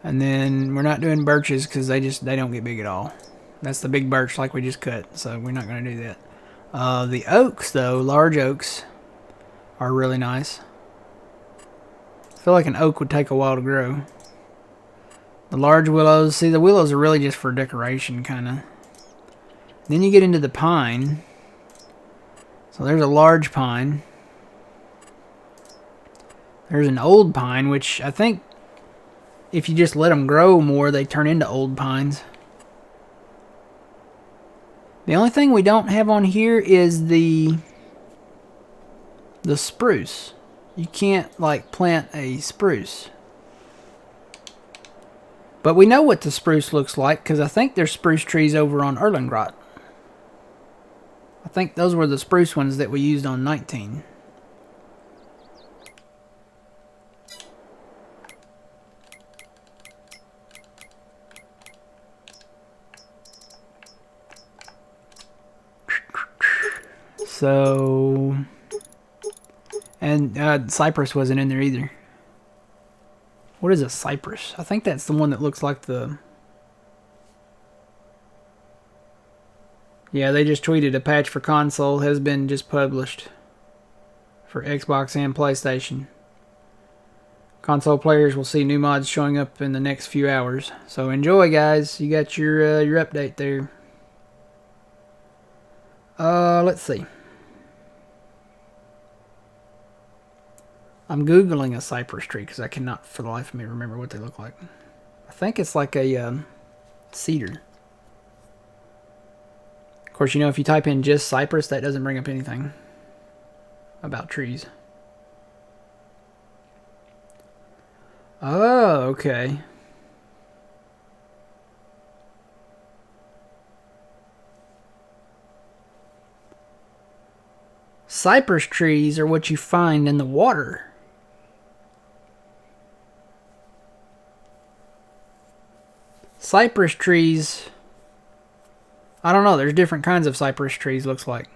And then we're not doing birches because they don't get big at all. That's the big birch like we just cut, so we're not going to do that. The oaks, though, large oaks, are really nice. I feel like an oak would take a while to grow. The large willows, see, the willows are really just for decoration, kind of. Then you get into the pine. So there's a large pine. There's an old pine, which I think if you just let them grow more, they turn into old pines. The only thing we don't have on here is the spruce. You can't, like, plant a spruce. But we know what the spruce looks like, because I think there's spruce trees over on Erlengrot. I think those were the spruce ones that we used on 19. So, and cypress wasn't in there either. What is a cypress? I think that's the one that looks like the Yeah, they just tweeted a patch for console has been just published for Xbox and PlayStation. Console players will see new mods showing up in the next few hours. So enjoy, guys. You got your update there. Let's see. I'm Googling a cypress tree because I cannot for the life of me remember what they look like. I think it's like a cedar. Of course, you know, if you type in just cypress, that doesn't bring up anything about trees. Oh, okay. Cypress trees are what you find in the water. Cypress trees, I don't know, there's different kinds of cypress trees, looks like.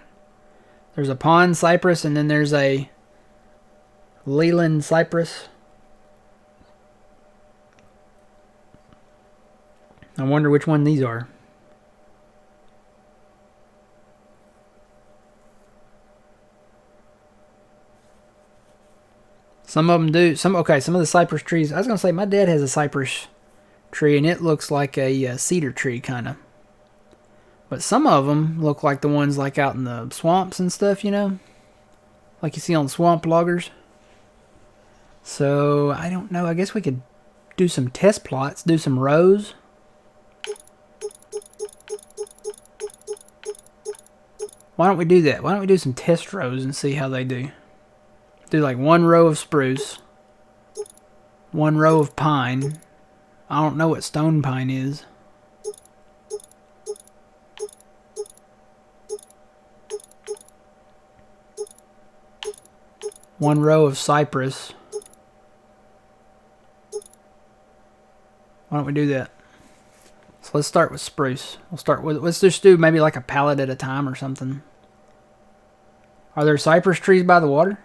There's a pond cypress, and then there's a Leland cypress. I wonder which one these are. Some of them do. Some of the cypress trees. I was going to say, my dad has a cypress tree, and it looks like a cedar tree, kind of. But some of them look like the ones like out in the swamps and stuff, you know? Like you see on swamp loggers. So, I don't know. I guess we could do some test plots, do some rows. Why don't we do that? Why don't we do some test rows and see how they do? Do like one row of spruce, one row of pine. I don't know what stone pine is. One row of cypress. Why don't we do that? So let's start with spruce. Let's just do maybe like a pallet at a time or something. Are there cypress trees by the water?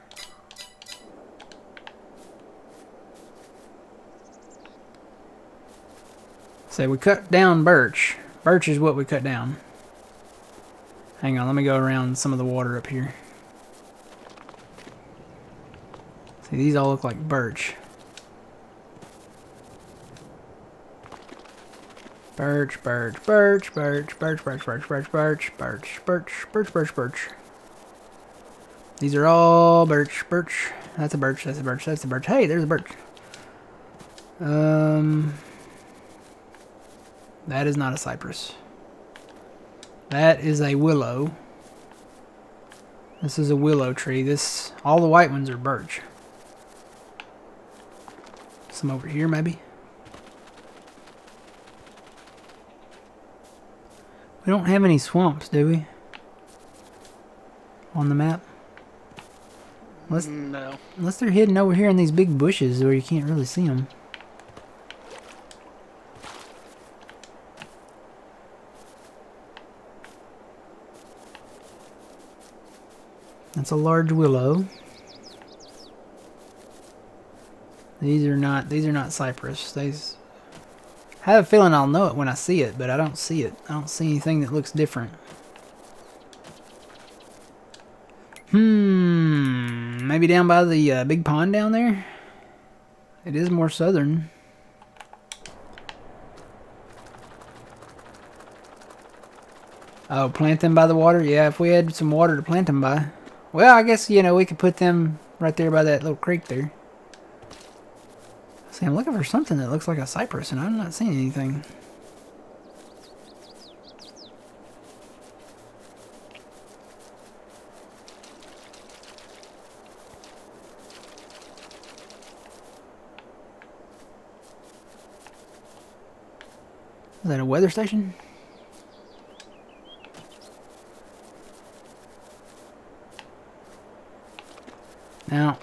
Say we cut down birch. Birch is what we cut down. Hang on, let me go around some of the water up here. See, these all look like birch. Birch, birch, birch, birch, birch, birch, birch, birch, birch, birch, birch, birch, birch, birch. These are all birch, birch. That's a birch, that's a birch, that's a birch. Hey, there's a birch. That is not a cypress. That is a willow. This is a willow tree. All the white ones are birch. Some over here, maybe. We don't have any swamps, do we? On the map? No. Unless they're hidden over here in these big bushes where you can't really see them. That's a large willow. These are not cypress. I have a feeling I'll know it when I see it, but I don't see it. I don't see anything that looks different. Maybe down by the big pond down there? It is more southern. Oh, plant them by the water? Yeah, if we had some water to plant them by. Well, I guess, you know, we could put them right there by that little creek there. See, I'm looking for something that looks like a cypress, and I'm not seeing anything. Is that a weather station? No.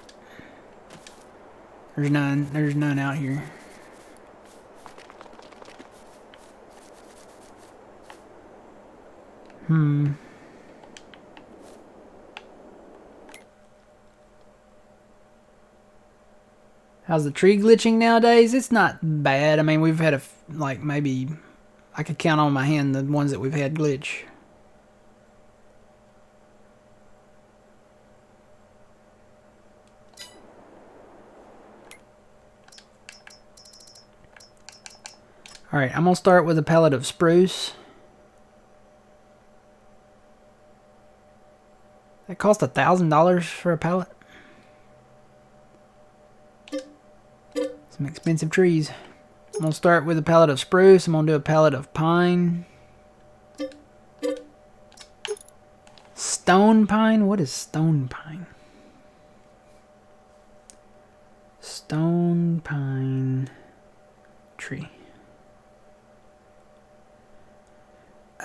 There's none. There's none out here. How's the tree glitching nowadays? It's not bad. I mean, we've had maybe I could count on my hand the ones that we've had glitch. Alright, I'm going to start with a pallet of spruce. That cost $1,000 for a pallet. Some expensive trees. I'm going to start with a pallet of spruce. I'm going to do a pallet of pine. Stone pine? What is stone pine? Stone pine tree.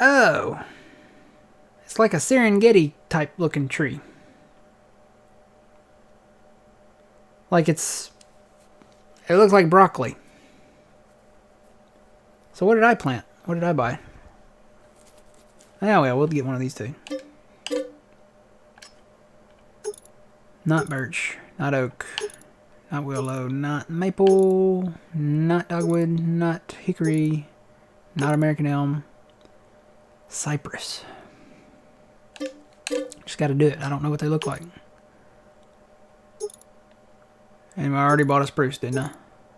Oh. It's like a Serengeti type looking tree. Like it looks like broccoli. So what did I plant? What did I buy? Oh well, we'll get one of these two. Not birch, not oak, not willow, not maple, not dogwood, not hickory, not American elm. Cypress. Just gotta do it. I don't know what they look like. And I already bought a spruce, didn't I?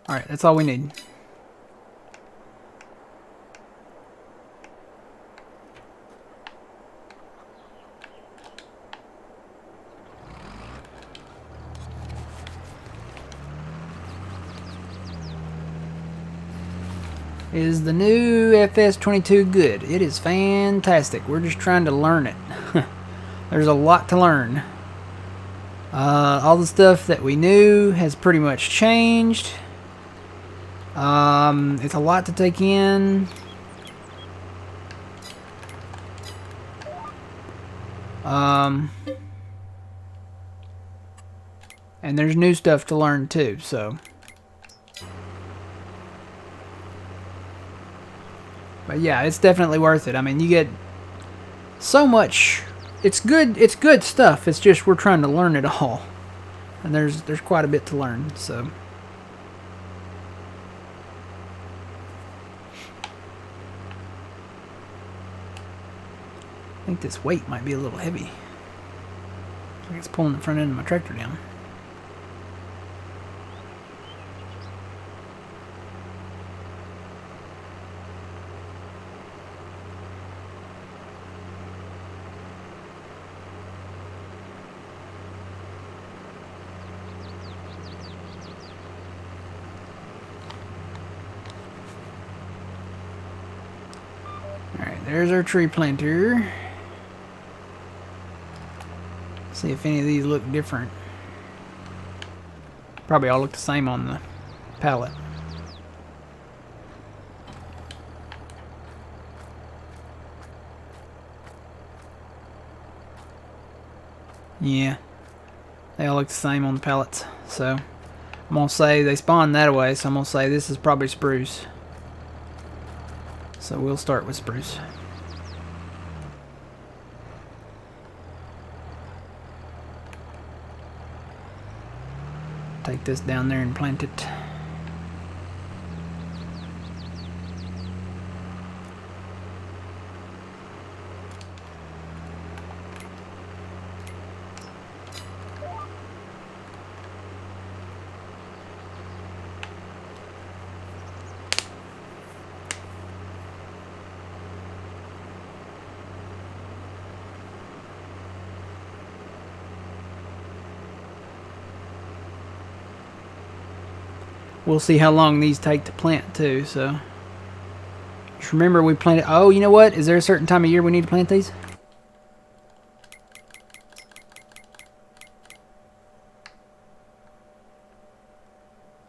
Alright, that's all we need. Is the new FS22 good? It is fantastic. We're just trying to learn it. There's a lot to learn. All the stuff that we knew has pretty much changed. It's a lot to take in. And there's new stuff to learn too, so. But yeah, it's definitely worth it. I mean, you get so much. It's good stuff. It's just we're trying to learn it all. And there's quite a bit to learn, so. I think this weight might be a little heavy. I think it's pulling the front end of my tractor down. There's our tree planter. See if any of these look different. Probably all look the same on the pallet. Yeah, they all look the same on the pallets. So I'm gonna say they spawn that way, so I'm gonna say this is probably spruce. So we'll start with spruce. Take this down there and plant it. We'll see how long these take to plant too, so. Just remember we planted, oh, you know what? Is there a certain time of year we need to plant these?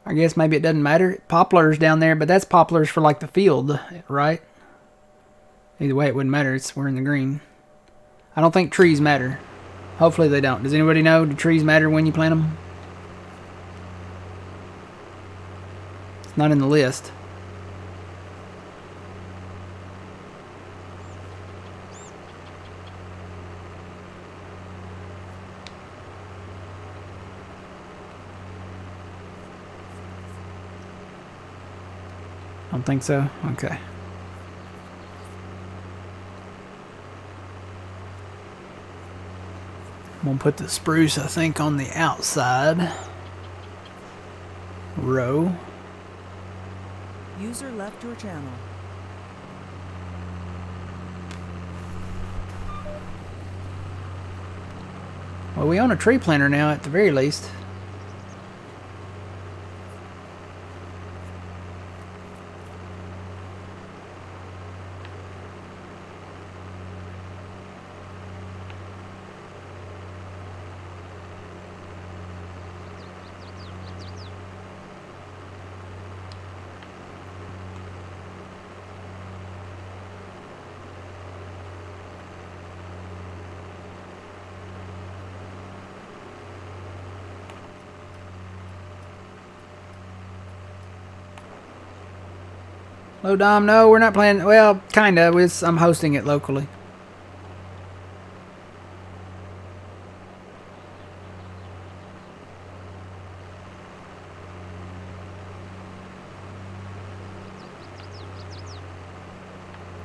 I guess maybe it doesn't matter. Poplars down there, but that's poplars for like the field, right? Either way, it wouldn't matter. We're in the green. I don't think trees matter. Hopefully they don't. Does anybody know? Do trees matter when you plant them? Not in the list. Don't think so? Okay. I'm gonna put the spruce, I think, on the outside row. User left your channel. Well, we own a tree planter now at the very least. Hello, Dom. No, we're not playing. Well, kind of. I'm hosting it locally.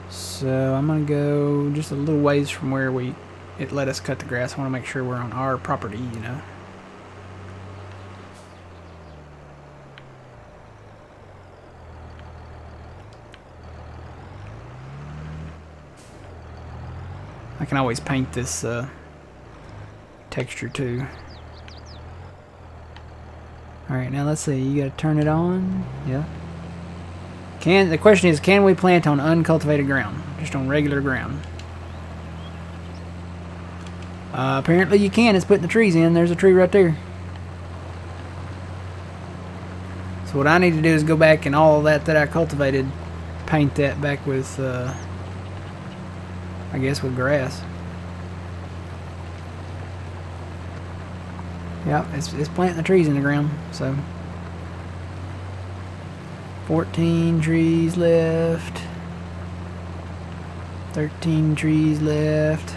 So I'm going to go just a little ways from where it let us cut the grass. I want to make sure we're on our property, you know. I can always paint this texture too. Alright, now let's see. You gotta turn it on. Yeah. The question is, can we plant on uncultivated ground? Just on regular ground. Apparently you can. It's putting the trees in. There's a tree right there. So what I need to do is go back and all that I cultivated, paint that back with I guess with grass. Yep, it's planting the trees in the ground. So 14 trees left. 13 trees left.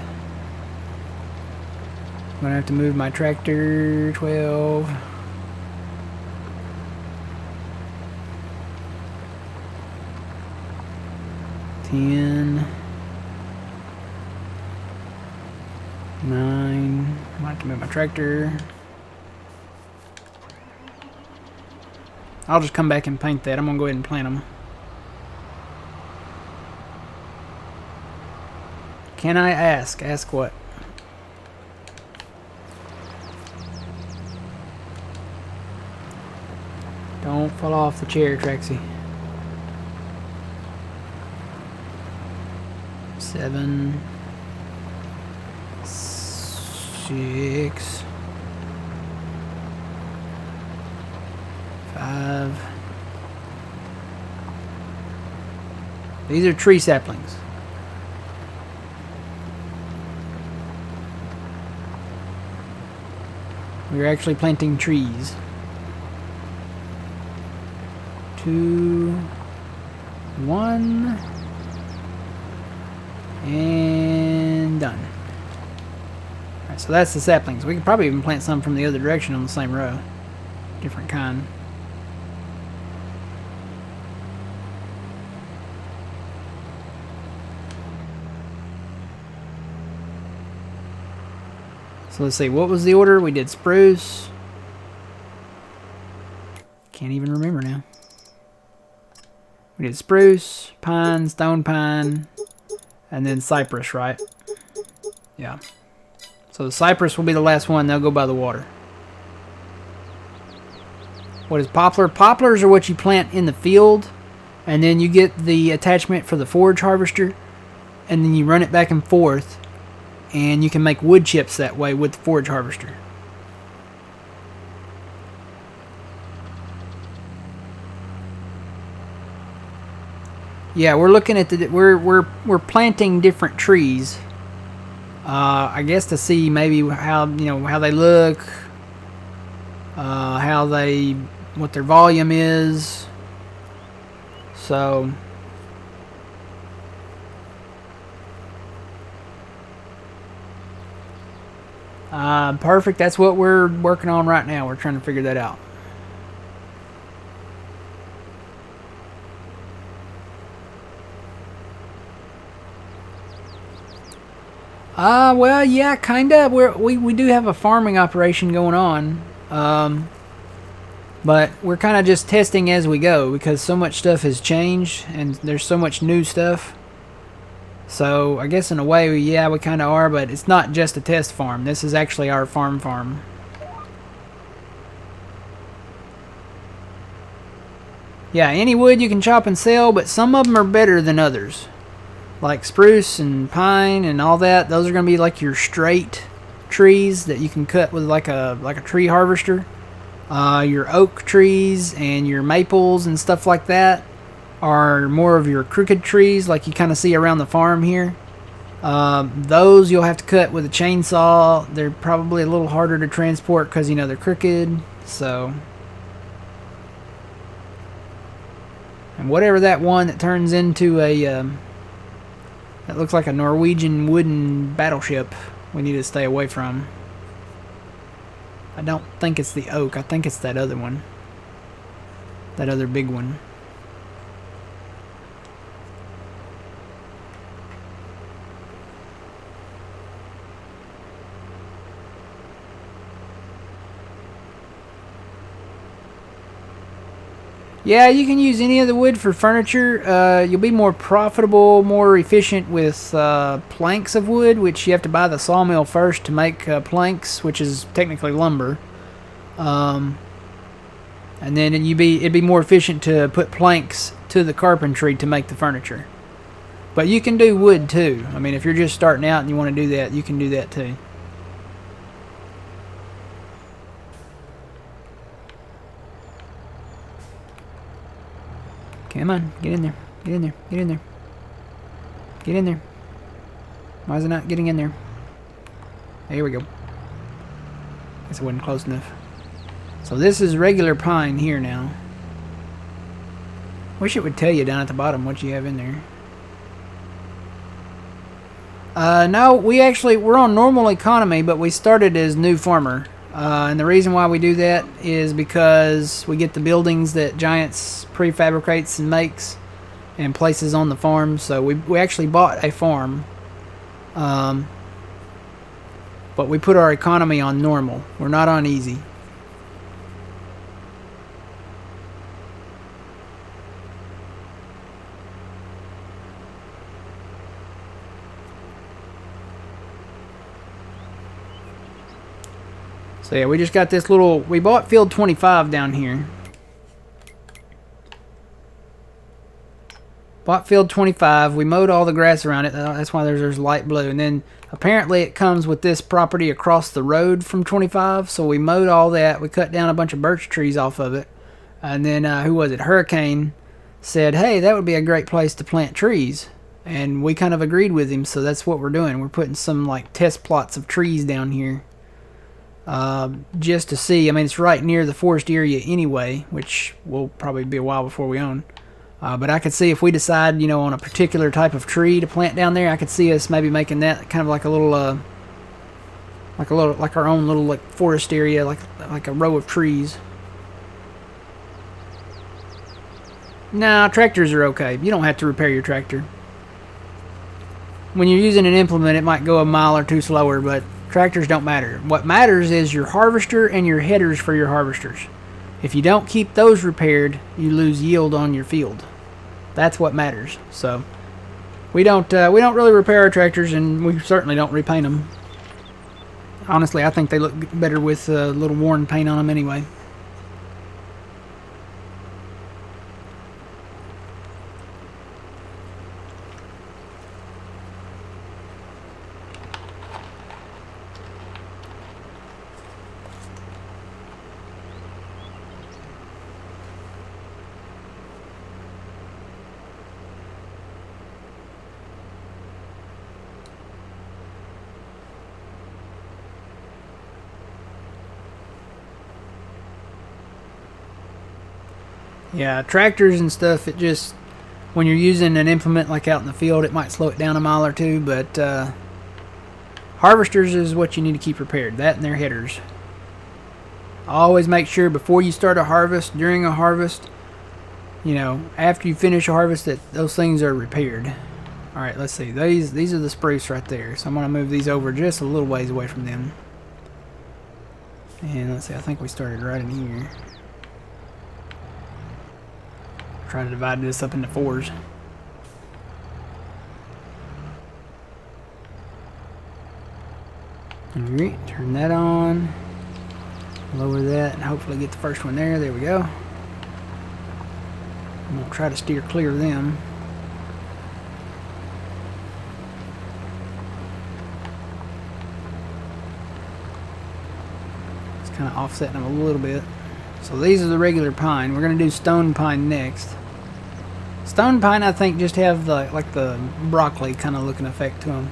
I'm gonna have to move my tractor. 12. Ten. 9. I might have to move my tractor. I'll just come back and paint that. I'm gonna go ahead and plant them. Can I ask? Ask what? Don't fall off the chair, Traxie. 7. 6. 5. These are tree saplings. We're actually planting trees. 2, 1, and done. Alright, so that's the saplings. We could probably even plant some from the other direction on the same row. Different kind. So let's see, what was the order? We did spruce. Can't even remember now. We did spruce, pine, stone pine, and then cypress, right? Yeah. So the cypress will be the last one. They'll go by the water. What is poplar? Poplars are what you plant in the field, and then you get the attachment for the forage harvester, and then you run it back and forth, and you can make wood chips that way with the forage harvester. Yeah, we're looking at we're planting different trees. I guess to see maybe how how they look, what their volume is. So perfect. That's what we're working on right now. We're trying to figure that out. Well, yeah, kind of. We do have a farming operation going on. But we're kind of just testing as we go because so much stuff has changed and there's so much new stuff. So I guess in a way, yeah, we kind of are, but it's not just a test farm. This is actually our farm. Yeah, any wood you can chop and sell, but some of them are better than others. Like spruce and pine and all that, those are going to be like your straight trees that you can cut with like a tree harvester. Your oak trees and your maples and stuff like that are more of your crooked trees like you kind of see around the farm here. Those you'll have to cut with a chainsaw. They're probably a little harder to transport because, you know, they're crooked. So, and whatever that one that turns into a that looks like a Norwegian wooden battleship, we need to stay away from. I don't think it's the oak. I think it's that other one. That other big one. Yeah, you can use any of the wood for furniture. You'll be more profitable, more efficient with planks of wood, which you have to buy the sawmill first to make planks, which is technically lumber. And then it'd be more efficient to put planks to the carpentry to make the furniture. But you can do wood too. I mean, if you're just starting out and you want to do that, you can do that too. Come on, get in there. Get in there. Get in there. Get in there. Why is it not getting in there? There we go. Guess it wasn't close enough. So this is regular pine here now. Wish it would tell you down at the bottom what you have in there. No, we're on normal economy, but we started as new farmer. And the reason why we do that is because we get the buildings that Giants prefabricates and makes and places on the farm. So we actually bought a farm. But we put our economy on normal. We're not on easy. So yeah, we just got this little, we bought field 25 down here. Bought field 25, we mowed all the grass around it, that's why there's light blue. And then apparently it comes with this property across the road from 25, so we mowed all that, we cut down a bunch of birch trees off of it. And then, who was it, Hurricane said, hey, that would be a great place to plant trees. And we kind of agreed with him, so that's what we're doing. We're putting some like test plots of trees down here. Just to see. I mean, it's right near the forest area anyway, which will probably be a while before we own. But I could see if we decide, you know, on a particular type of tree to plant down there, I could see us maybe making that kind of like a little, like our own little like forest area, like a row of trees. Nah, tractors are okay. You don't have to repair your tractor. When you're using an implement, it might go a mile or two slower, but tractors don't matter. What matters is your harvester and your headers for your harvesters. If you don't keep those repaired, you lose yield on your field. That's what matters. So we don't really repair our tractors, and we certainly don't repaint them. Honestly, I think they look better with a little worn paint on them anyway. Yeah, tractors and stuff, it just, when you're using an implement like out in the field, it might slow it down a mile or two, but harvesters is what you need to keep repaired, that and their headers. Always make sure before you start a harvest, during a harvest, you know, after you finish a harvest, that those things are repaired. Alright, let's see, these are the spruce right there, so I'm going to move these over just a little ways away from them. And let's see, I think we started right in here. Try to divide this up into 4s. Alright, turn that on. Lower that and hopefully get the first one there. There we go. I'm going to try to steer clear of them. It's kind of offsetting them a little bit. So these are the regular pine. We're going to do stone pine next. Stone pine, I think, just have the like the broccoli kind of looking effect to them.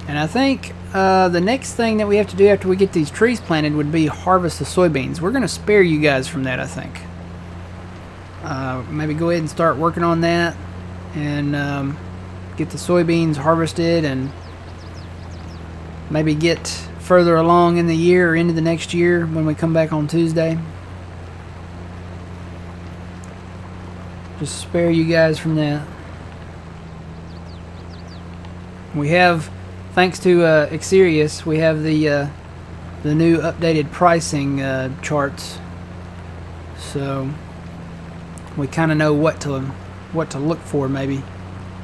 And I think the next thing that we have to do after we get these trees planted would be harvest the soybeans. We're going to spare you guys from that, I think. Maybe go ahead and start working on that and get the soybeans harvested and maybe get further along in the year or into the next year when we come back on Tuesday. Just spare you guys from that. We have, thanks to Xerius, we have the new updated pricing charts, so we kind of know what to look for maybe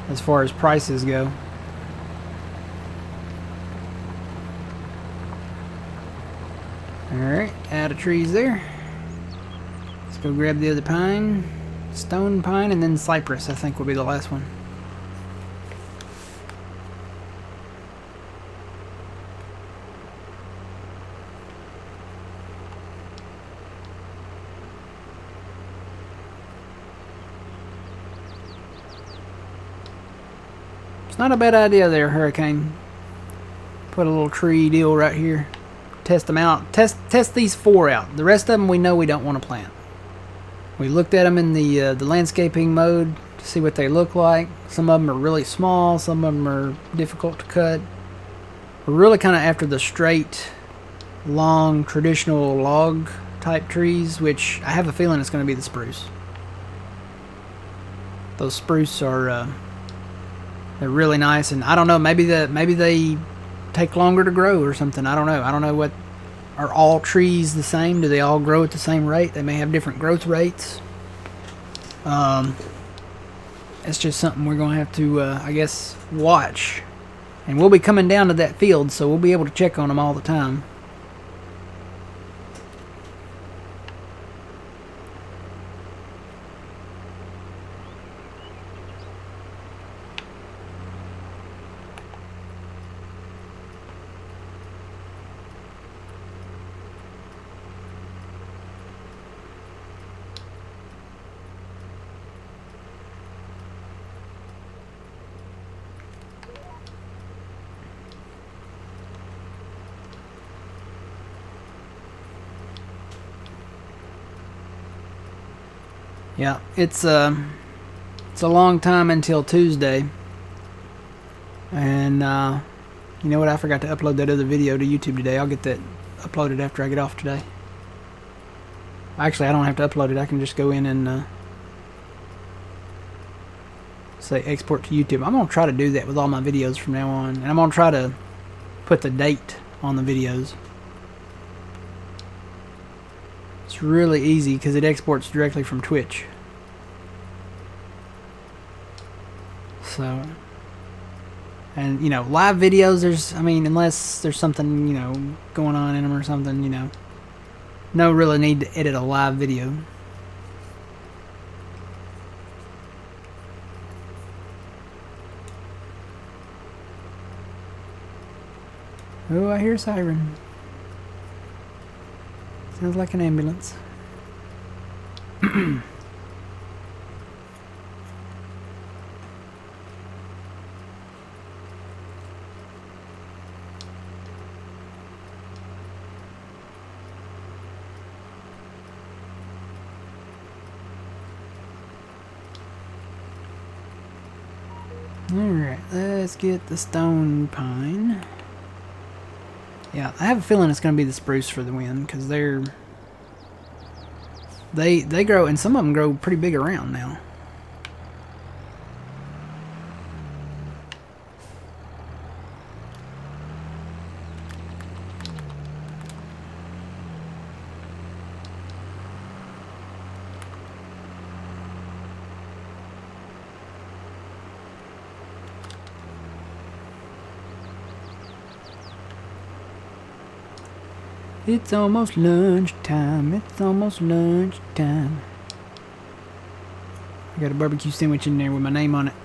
as far as prices go. Alright, out of trees there. Let's go grab the other pine, stone pine, and then cypress I think will be the last one. Not a bad idea there, Hurricane. Put a little tree deal right here. Test them out. Test these 4 out. The rest of them we know we don't want to plant. We looked at them in the landscaping mode to see what they look like. Some of them are really small. Some of them are difficult to cut. We're really kind of after the straight, long, traditional log type trees, which I have a feeling it's going to be the spruce. Those spruce are... they're really nice, and I don't know, maybe they take longer to grow or something. I don't know. I don't know what... Are all trees the same? Do they all grow at the same rate? They may have different growth rates. It's just something we're going to have to, I guess, watch. And we'll be coming down to that field, so we'll be able to check on them all the time. Yeah, it's a long time until Tuesday, and you know what? I forgot to upload that other video to YouTube today. I'll get that uploaded after I get off today. Actually, I don't have to upload it. I can just go in and say export to YouTube. I'm gonna try to do that with all my videos from now on, and I'm gonna try to put the date on the videos. It's really easy because it exports directly from Twitch. So, and you know, live videos, I mean, unless there's something, you know, going on in them or something, you know, no really need to edit a live video. Oh, I hear a siren. Sounds like an ambulance. Alright, let's get the stone pine. Yeah, I have a feeling it's going to be the spruce for the win, because they grow, and some of them grow pretty big around now. It's almost lunchtime. It's almost lunchtime. I got a barbecue sandwich in there with my name on it.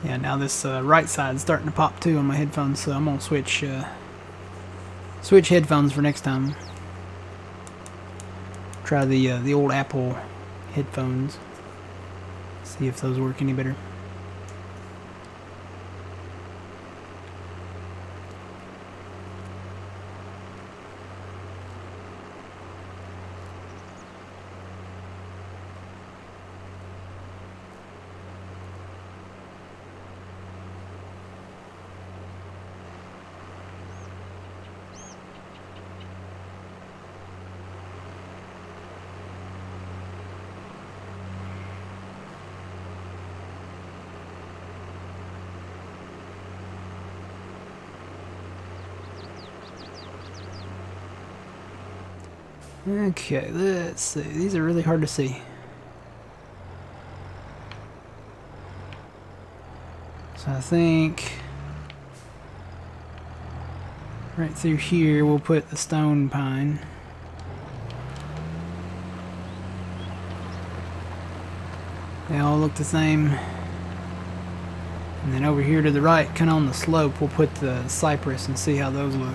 Yeah, now this right side's starting to pop too on my headphones, so I'm gonna switch headphones for next time. Try the old Apple headphones. See if those work any better. Okay, let's see. These are really hard to see. So I think right through here we'll put the stone pine. They all look the same. And then over here to the right, kind of on the slope, we'll put the cypress and see how those look.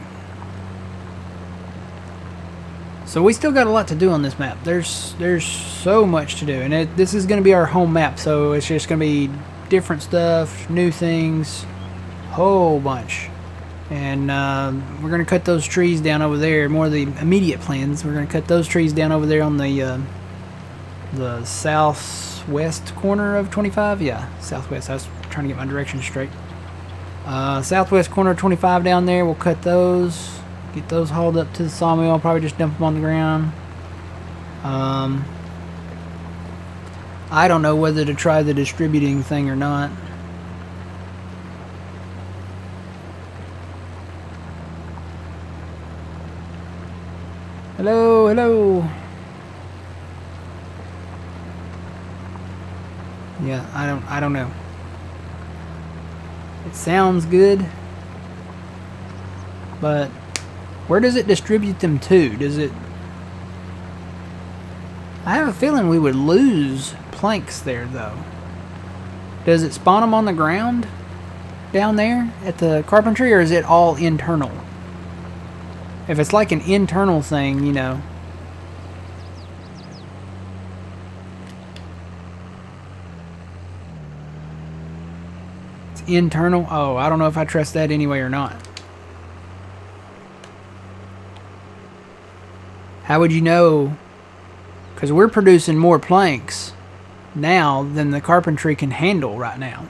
So we still got a lot to do on this map. There's so much to do, and this is going to be our home map, so it's just going to be different stuff, new things, whole bunch. And we're going to cut those trees down over there. More of the immediate plans. We're going to cut those trees down over there on the southwest corner of 25. Yeah, southwest. I was trying to get my directions straight. Southwest corner of 25 down there. We'll cut those. Get those hauled up to the sawmill. I'll probably just dump them on the ground. I don't know whether to try the distributing thing or not. Hello, hello. Yeah, I don't know. It sounds good, but where does it distribute them to? Does it... I have a feeling we would lose planks there, though. Does it spawn them on the ground down there at the carpentry, or is it all internal? If it's like an internal thing, you know. It's internal? Oh, I don't know if I trust that anyway or not. How would you know? Because we're producing more planks now than the carpentry can handle right now.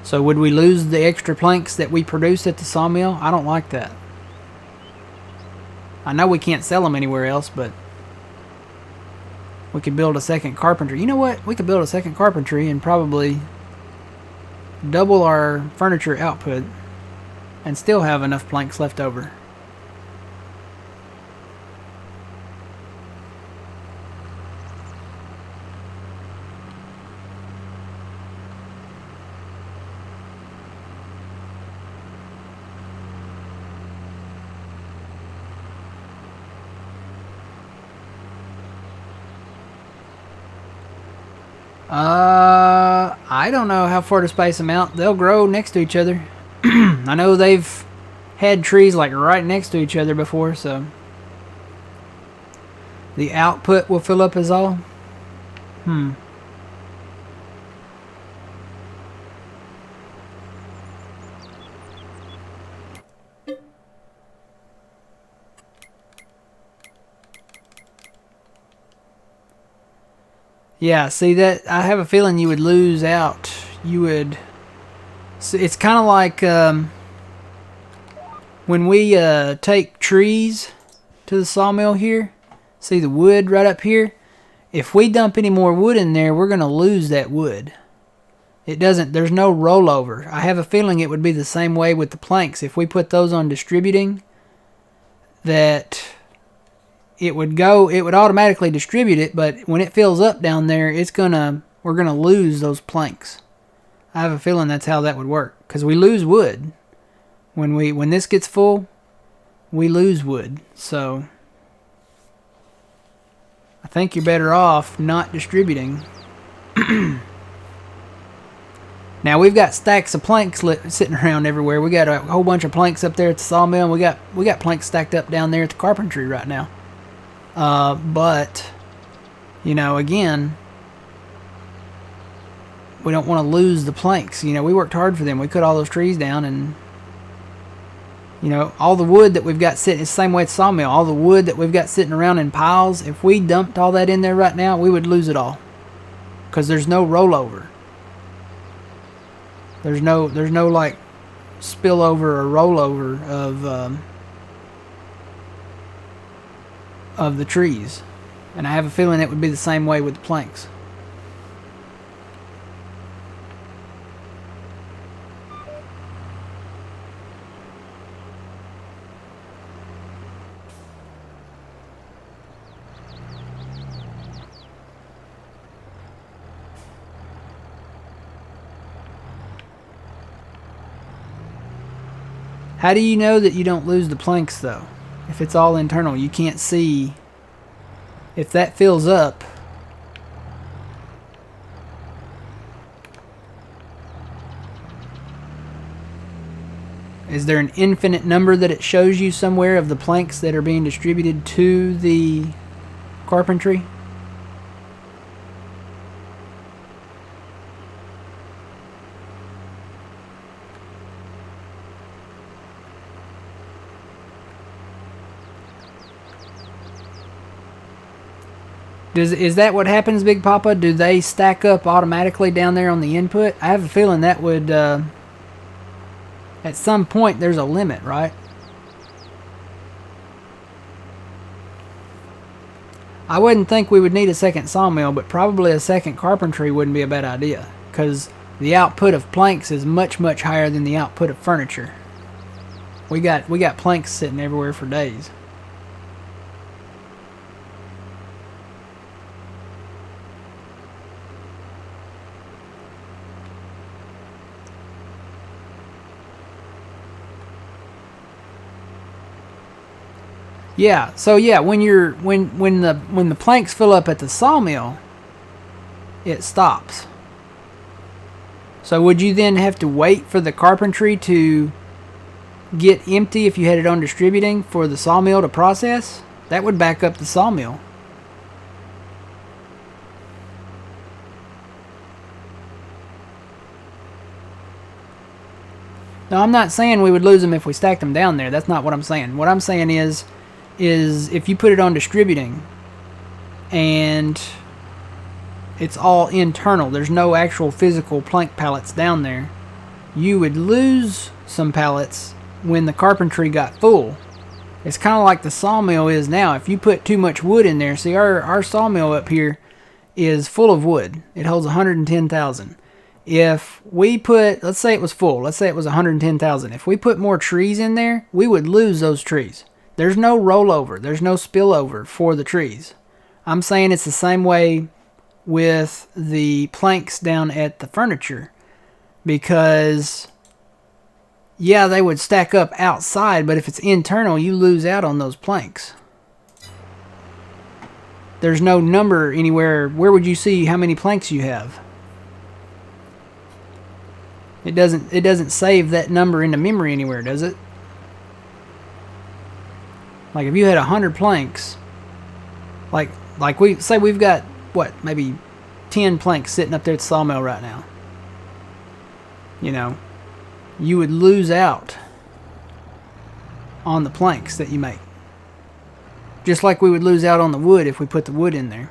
So would we lose the extra planks that we produce at the sawmill? I don't like that. I know we can't sell them anywhere else, but we could build a second carpentry. You know what? We could build a second carpentry and probably double our furniture output and still have enough planks left over. I don't know how far to space them out. They'll grow next to each other. I know they've had trees like right next to each other before, so the output will fill up as all. Yeah, see that, I have a feeling you would lose out. You would, so it's kind of like when we take trees to the sawmill here. See the wood right up here? If we dump any more wood in there, we're going to lose that wood. It doesn't, there's no rollover. I have a feeling it would be the same way with the planks. If we put those on distributing, that it would automatically distribute it, but when it fills up down there, we're gonna lose those planks. I have a feeling that's how that would work, because we lose wood. When this gets full, we lose wood. So I think you're better off not distributing. Now we've got stacks of planks sitting around everywhere. We got a whole bunch of planks up there at the sawmill, and we got planks stacked up down there at the carpentry right now. But you know, again, we don't want to lose the planks. You know, we worked hard for them. We cut all those trees down, and you know, all the wood that we've got sitting, it's the same way at the sawmill. All the wood that we've got sitting around in piles, if we dumped all that in there right now, we would lose it all, because there's no rollover. There's no like spillover or rollover of the trees, and I have a feeling it would be the same way with the planks. How do you know that you don't lose the planks, though? If it's all internal, you can't see. If that fills up, is there an infinite number that it shows you somewhere of the planks that are being distributed to the carpentry? Is that what happens, Big Papa? Do they stack up automatically down there on the input? I have a feeling that would, at some point, there's a limit, right? I wouldn't think we would need a second sawmill, but probably a second carpentry wouldn't be a bad idea, because the output of planks is much, much higher than the output of furniture. We got planks sitting everywhere for days. Yeah, so yeah, when the planks fill up at the sawmill, it stops. So would you then have to wait for the carpentry to get empty if you had it on distributing for the sawmill to process? That would back up the sawmill. Now, I'm not saying we would lose them if we stacked them down there. That's not what I'm saying. What I'm saying is if you put it on distributing and it's all internal, there's no actual physical plank pallets down there, you would lose some pallets when the carpentry got full. It's kind of like the sawmill is now. If you put too much wood in there, see, our sawmill up here is full of wood. It holds 110,000. If we put, let's say it was full, let's say it was 110,000. If we put more trees in there, we would lose those trees. There's no rollover. There's no spillover for the trees. I'm saying it's the same way with the planks down at the furniture, because yeah, they would stack up outside, but if it's internal, you lose out on those planks. there's no number anywhere. Where would you see how many planks you have? It doesn't save that number into memory anywhere, does it? Like if you had 100 planks, like we say we've got what, maybe 10 planks sitting up there at the sawmill right now. You know, you would lose out on the planks that you make. Just like we would lose out on the wood if we put the wood in there.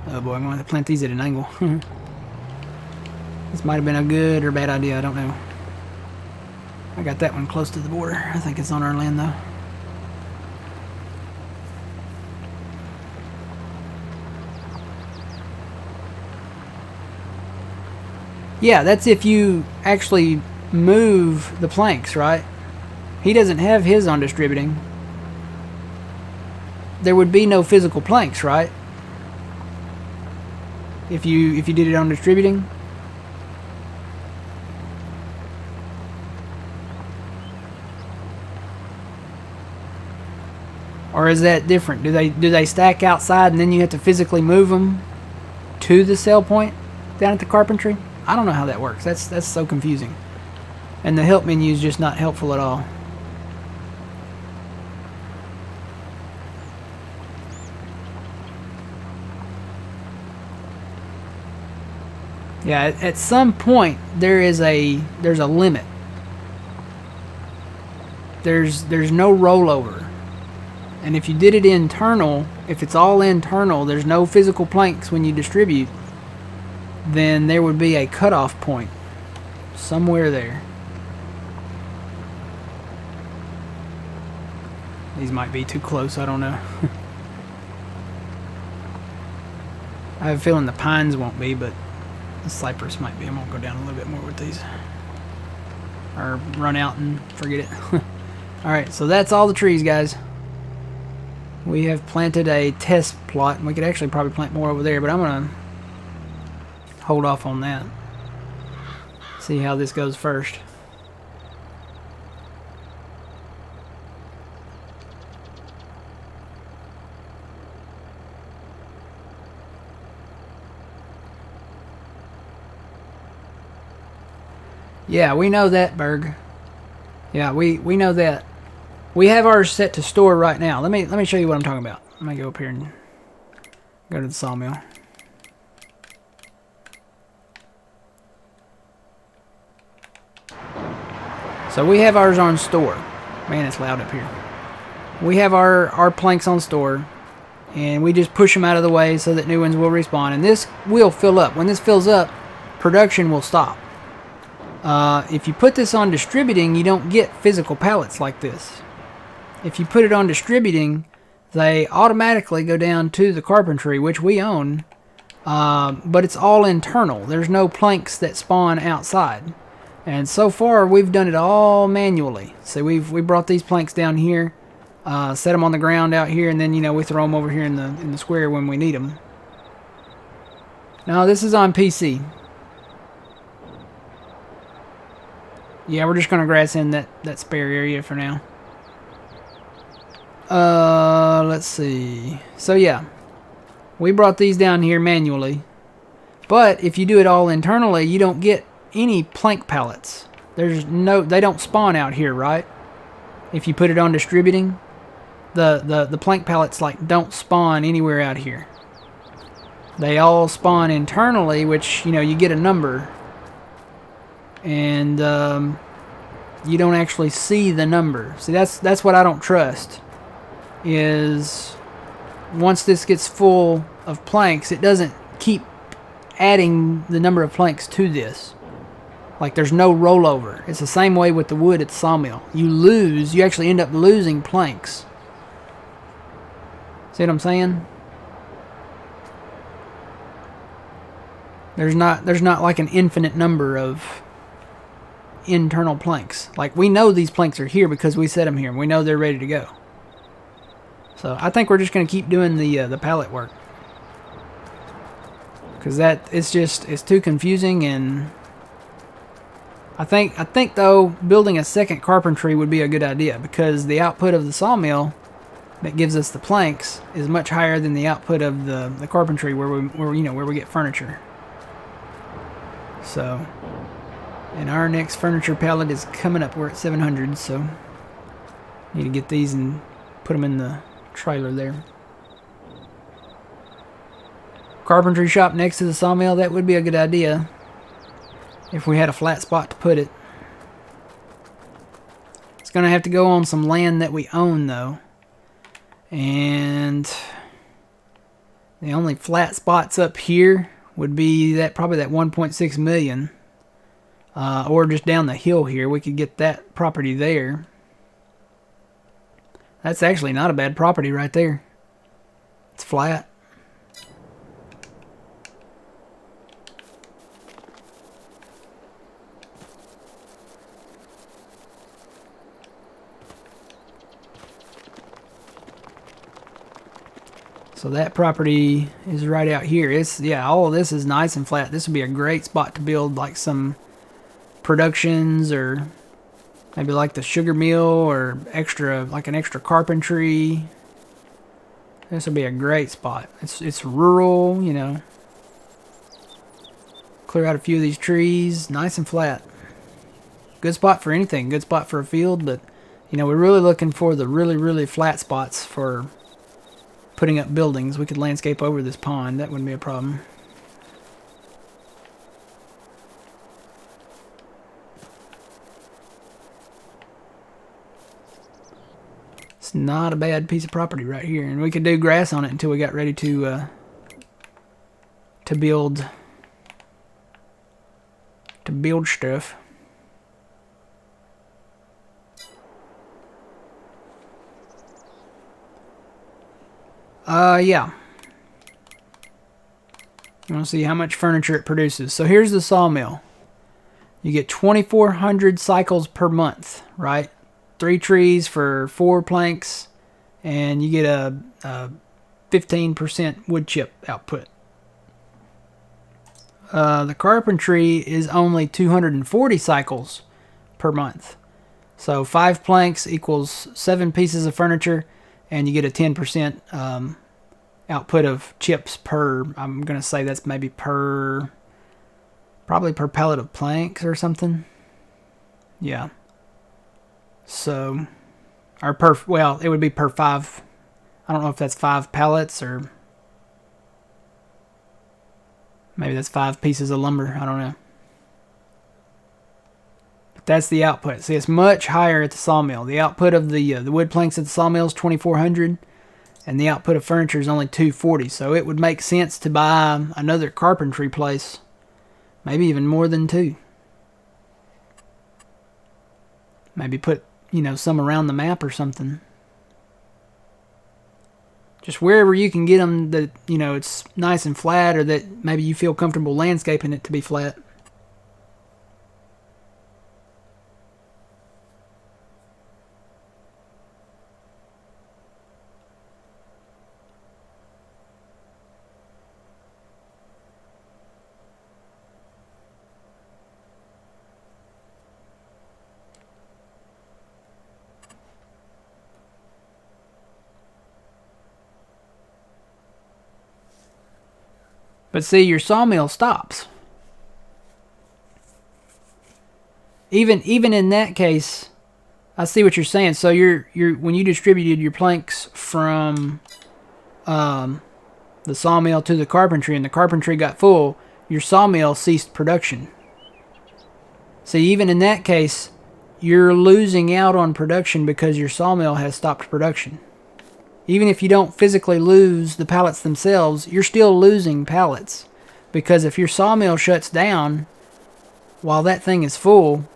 Oh boy, I'm going to have to plant these at an angle. This might have been a good or bad idea, I don't know. I got that one close to the border. I think it's on our land though. Yeah, that's if you actually move the planks, right? He doesn't have his on distributing. There would be no physical planks, right? If you did it on distributing. Or is that different? Do they stack outside and then you have to physically move them to the sell point down at the carpentry? I don't know how that works. That's so confusing. And the help menu is just not helpful at all. Yeah, at some point there's a limit. There's no rollover. And if you did it internal, if it's all internal, there's no physical planks when you distribute, then there would be a cutoff point somewhere there. These might be too close, I don't know. I have a feeling the pines won't be, but the cypress might be. I'm gonna go down a little bit more with these. Or run out and forget it. Alright, so that's all the trees, guys. We have planted a test plot, and we could actually probably plant more over there, but I'm gonna hold off on that. See how this goes first. Yeah, we know that, Berg. Yeah, we know that. We have ours set to store right now. Let me show you what I'm talking about. Let me go up here and go to the sawmill. So we have ours on store. Man, it's loud up here. We have our planks on store, and we just push them out of the way so that new ones will respawn. And this will fill up. When this fills up, production will stop. If you put this on distributing, you don't get physical pallets like this. If you put it on distributing, they automatically go down to the carpentry, which we own, but it's all internal. There's no planks that spawn outside. And so far, we've done it all manually. So we brought these planks down here, set them on the ground out here, and then we throw them over here in the square when we need them. Now this is on PC. Yeah, we're just gonna grass in that spare area for now. Let's see. So yeah, we brought these down here manually, but if you do it all internally, you don't get any plank pallets. They don't spawn out here, right? If you put it on distributing, the plank pallets don't spawn anywhere out here. They all spawn internally, which you get a number, and you don't actually see the number. See, that's what I don't trust. Is once this gets full of planks, it doesn't keep adding the number of planks to this. Like there's no rollover. It's the same way with the wood at the sawmill. You actually end up losing planks. See what I'm saying? There's not like an infinite number of internal planks. Like we know these planks are here because we set them here and we know they're ready to go. So I think we're just going to keep doing the pallet work, because it's too confusing. And I think though building a second carpentry would be a good idea, because the output of the sawmill that gives us the planks is much higher than the output of the carpentry where we get furniture. So, and our next furniture pallet is coming up. We're at 700, so need to get these and put them in the trailer there. Carpentry shop next to the sawmill, that would be a good idea if we had a flat spot to put it. It's gonna have to go on some land that we own though, and the only flat spots up here would be probably that 1.6 million, or just down the hill here. We could get that property there. That's actually not a bad property right there. It's flat. So that property is right out here. All of this is nice and flat. This would be a great spot to build like some productions, or maybe like the sugar mill, or an extra carpentry. This would be a great spot. It's rural, you know. Clear out a few of these trees, nice and flat. Good spot for anything. Good spot for a field, but you know, we're really looking for the really, really flat spots for putting up buildings. We could landscape over this pond. That wouldn't be a problem. It's not a bad piece of property right here, and we could do grass on it until we got ready to build stuff. Yeah. You want to see how much furniture it produces. So here's the sawmill. You get 2,400 cycles per month, right? 3 trees for 4 planks, and you get a 15% wood chip output. The carpentry is only 240 cycles per month. So 5 planks equals 7 pieces of furniture, and you get a 10% output of chips per, I'm going to say that's maybe probably per pallet of planks or something. Yeah. So, it would be per 5, I don't know if that's 5 pallets or maybe that's 5 pieces of lumber, I don't know. But that's the output. See, it's much higher at the sawmill. The output of the wood planks at the sawmill is 2,400, and the output of furniture is only 240. So it would make sense to buy another carpentry place, maybe even more than 2. Maybe put, some around the map or something. Just wherever you can get them that, it's nice and flat, or that maybe you feel comfortable landscaping it to be flat. But see, your sawmill stops. Even in that case, I see what you're saying. So you're when you distributed your planks from the sawmill to the carpentry, and the carpentry got full, your sawmill ceased production. See, even in that case, you're losing out on production because your sawmill has stopped production. Even if you don't physically lose the pallets themselves, you're still losing pallets. Because if your sawmill shuts down while that thing is full,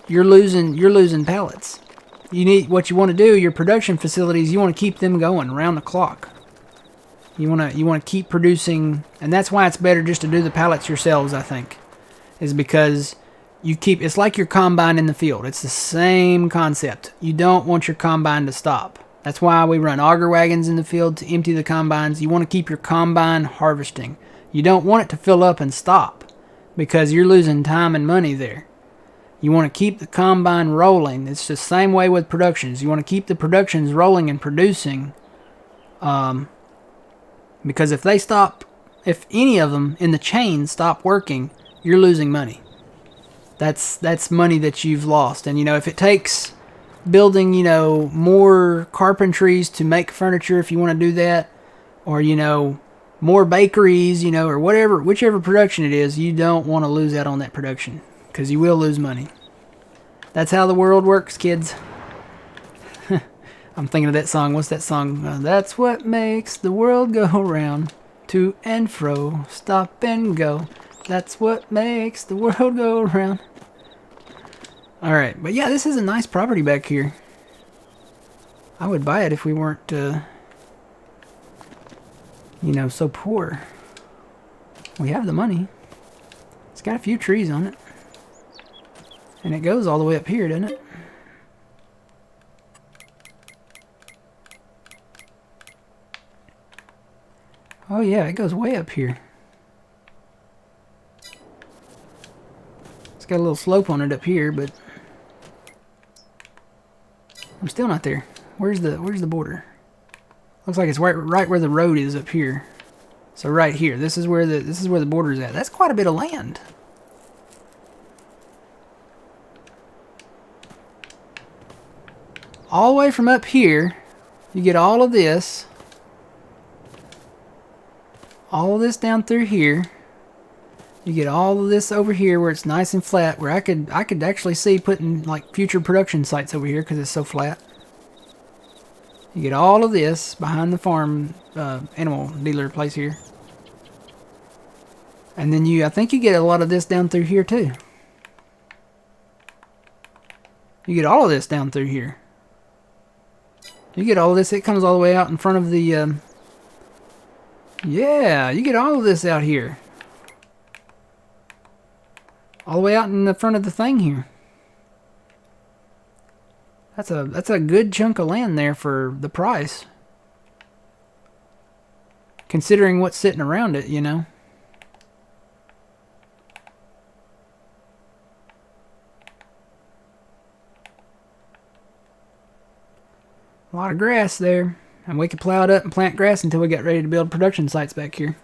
you're losing pallets. What you want to do, your production facilities, you want to keep them going around the clock. You want to keep producing, and that's why it's better just to do the pallets yourselves, I think. Is because it's like your combine in the field. It's the same concept. You don't want your combine to stop. That's why we run auger wagons in the field to empty the combines. You want to keep your combine harvesting. You don't want it to fill up and stop, because you're losing time and money there. You want to keep the combine rolling. It's the same way with productions. You want to keep the productions rolling and producing. Because if they stop, if any of them in the chain stop working, you're losing money. That's money that you've lost. And, you know, if it takes building, you know, more carpentries to make furniture, if you want to do that, or, you know, more bakeries, you know, or whatever, whichever production it is, you don't want to lose out on that production, because you will lose money. That's how the world works, kids. I'm thinking of that song. What's that song? That's what makes the world go round, to and fro, stop and go. That's what makes the world go round. Alright, but yeah, this is a nice property back here. I would buy it if we weren't, you know, so poor. We have the money. It's got a few trees on it. And it goes all the way up here, doesn't it? Oh yeah, it goes way up here. It's got a little slope on it up here, but I'm still not there. Where's the border? Looks like it's right where the road is up here. So right here. This is where the border is at. That's quite a bit of land. All the way from up here, you get all of this. All of this down through here. You get all of this over here where it's nice and flat, where I could actually see putting like future production sites over here because it's so flat. You get all of this behind the farm animal dealer place here. And then I think you get a lot of this down through here too. You get all of this down through here. You get all of this, it comes all the way out in front of the, yeah, you get all of this out here. All the way out in the front of the thing here. That's a good chunk of land there for the price. Considering what's sitting around it, you know. A lot of grass there. And we could plow it up and plant grass until we get ready to build production sites back here.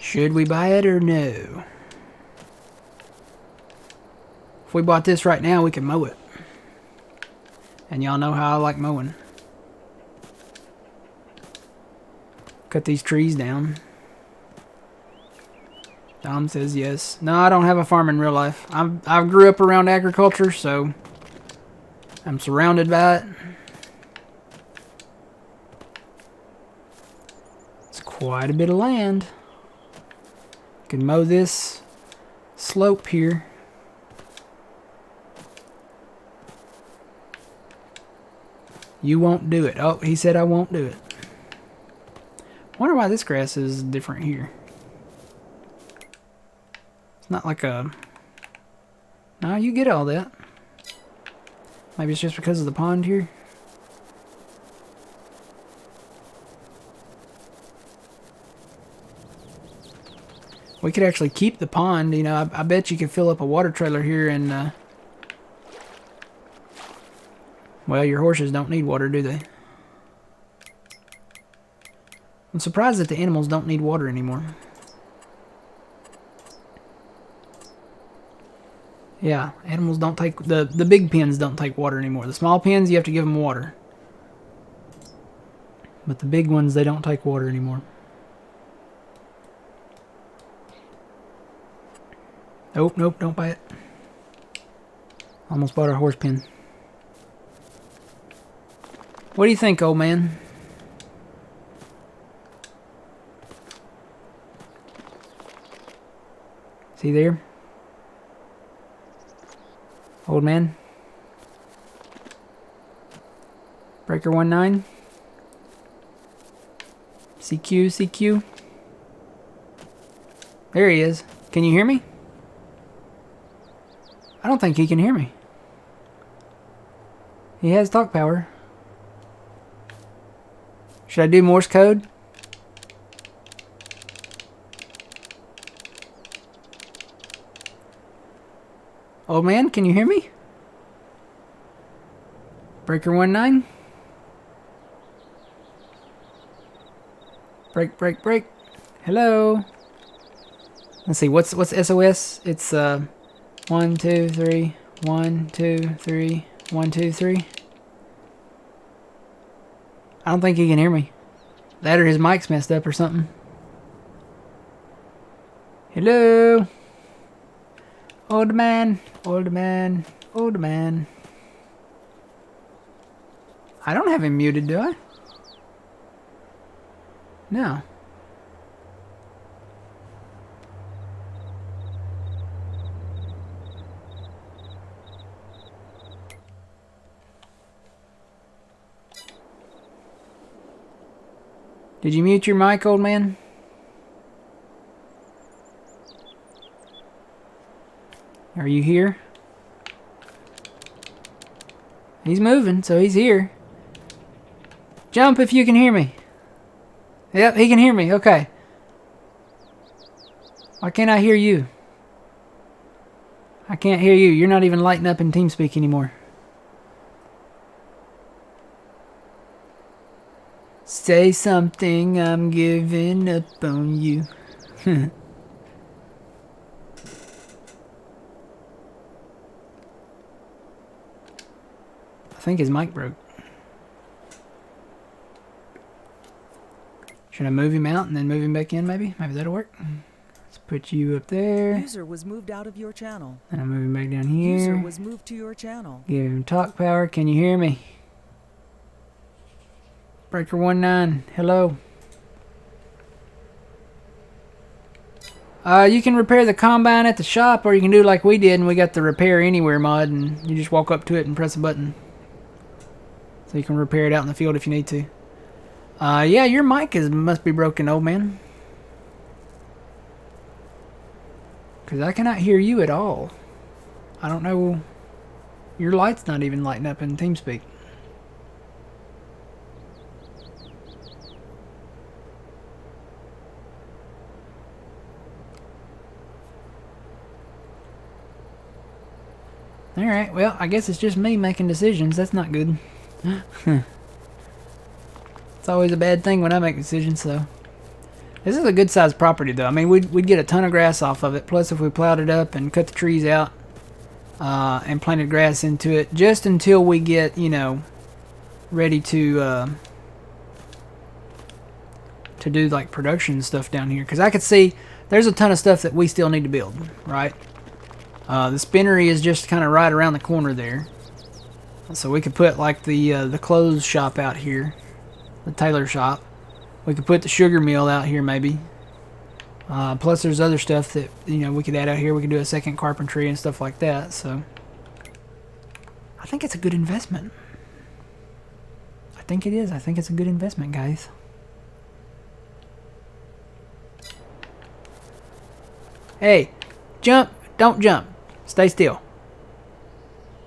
Should we buy it or no? If we bought this right now, we could mow it. And y'all know how I like mowing. Cut these trees down. Dom says yes. No, I don't have a farm in real life. I grew up around agriculture, so I'm surrounded by it. It's quite a bit of land. Can mow this slope here. You won't do it. Oh, he said I won't do it. Wonder why this grass is different here. It's not like a... No, you get all that. Maybe it's just because of the pond here. We could actually keep the pond, you know. I bet you could fill up a water trailer here and, well, your horses don't need water, do they? I'm surprised that the animals don't need water anymore. Yeah, animals don't take... The big pens don't take water anymore. The small pens, you have to give them water. But the big ones, they don't take water anymore. Nope, nope, don't buy it. Almost bought our horse pen. What do you think, old man? Is he there? Old man? Breaker 19? CQ, CQ? There he is. Can you hear me? I don't think he can hear me. He has talk power. Should I do Morse code? Old man, can you hear me? Breaker 19? Break. Hello? Let's see, what's SOS? It's 1, 2, 3, 1, 2, 3, 1, 2, 3. I don't think he can hear me. That or his mic's messed up or something. Hello? Old man. I don't have him muted, do I? No. Did you mute your mic, old man? Are you here? He's moving, so he's here. Jump if you can hear me. Yep, he can hear me. Okay. Why can't I hear you? I can't hear you. You're not even lighting up in TeamSpeak anymore. Say something, I'm giving up on you. I think his mic broke. Should I move him out and then move him back in maybe? Maybe that'll work. Let's put you up there. User was moved out of your channel. And I'll move him back down User here. was moved to your channel. Give him talk power. Can you hear me? Breaker 19. Hello. You can repair the combine at the shop, or you can do like we did and we got the repair anywhere mod, and you just walk up to it and press a button. So you can repair it out in the field if you need to. Yeah, your mic must be broken, old man. Because I cannot hear you at all. I don't know. Your light's not even lighting up in TeamSpeak. Alright, well, I guess it's just me making decisions. That's not good. It's always a bad thing when I make decisions, so. This is a good sized property, though. I mean, we'd get a ton of grass off of it. Plus, if we plowed it up and cut the trees out and planted grass into it, just until we get, you know, ready to do, like, production stuff down here. Because I could see there's a ton of stuff that we still need to build, right? The spinnery is just kind of right around the corner there. So we could put like the clothes shop out here, the tailor shop. We could put the sugar mill out here maybe. Plus there's other stuff that, you know, we could add out here. We could do a second carpentry and stuff like that. So I think it's a good investment. I think it is. I think it's a good investment, guys. Hey, jump. Don't jump. Stay still.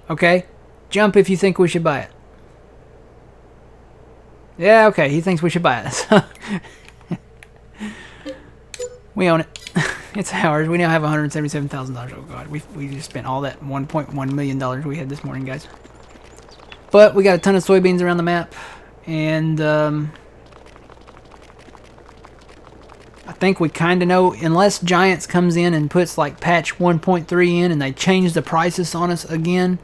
Okay? Jump if you think we should buy it. Yeah, okay. He thinks we should buy it. We own it. It's ours. We now have $177,000. Oh, God. We just spent all that $1.1 million we had this morning, guys. But we got a ton of soybeans around the map. And, I think we kind of know, unless Giants comes in and puts like patch 1.3 in and they change the prices on us again,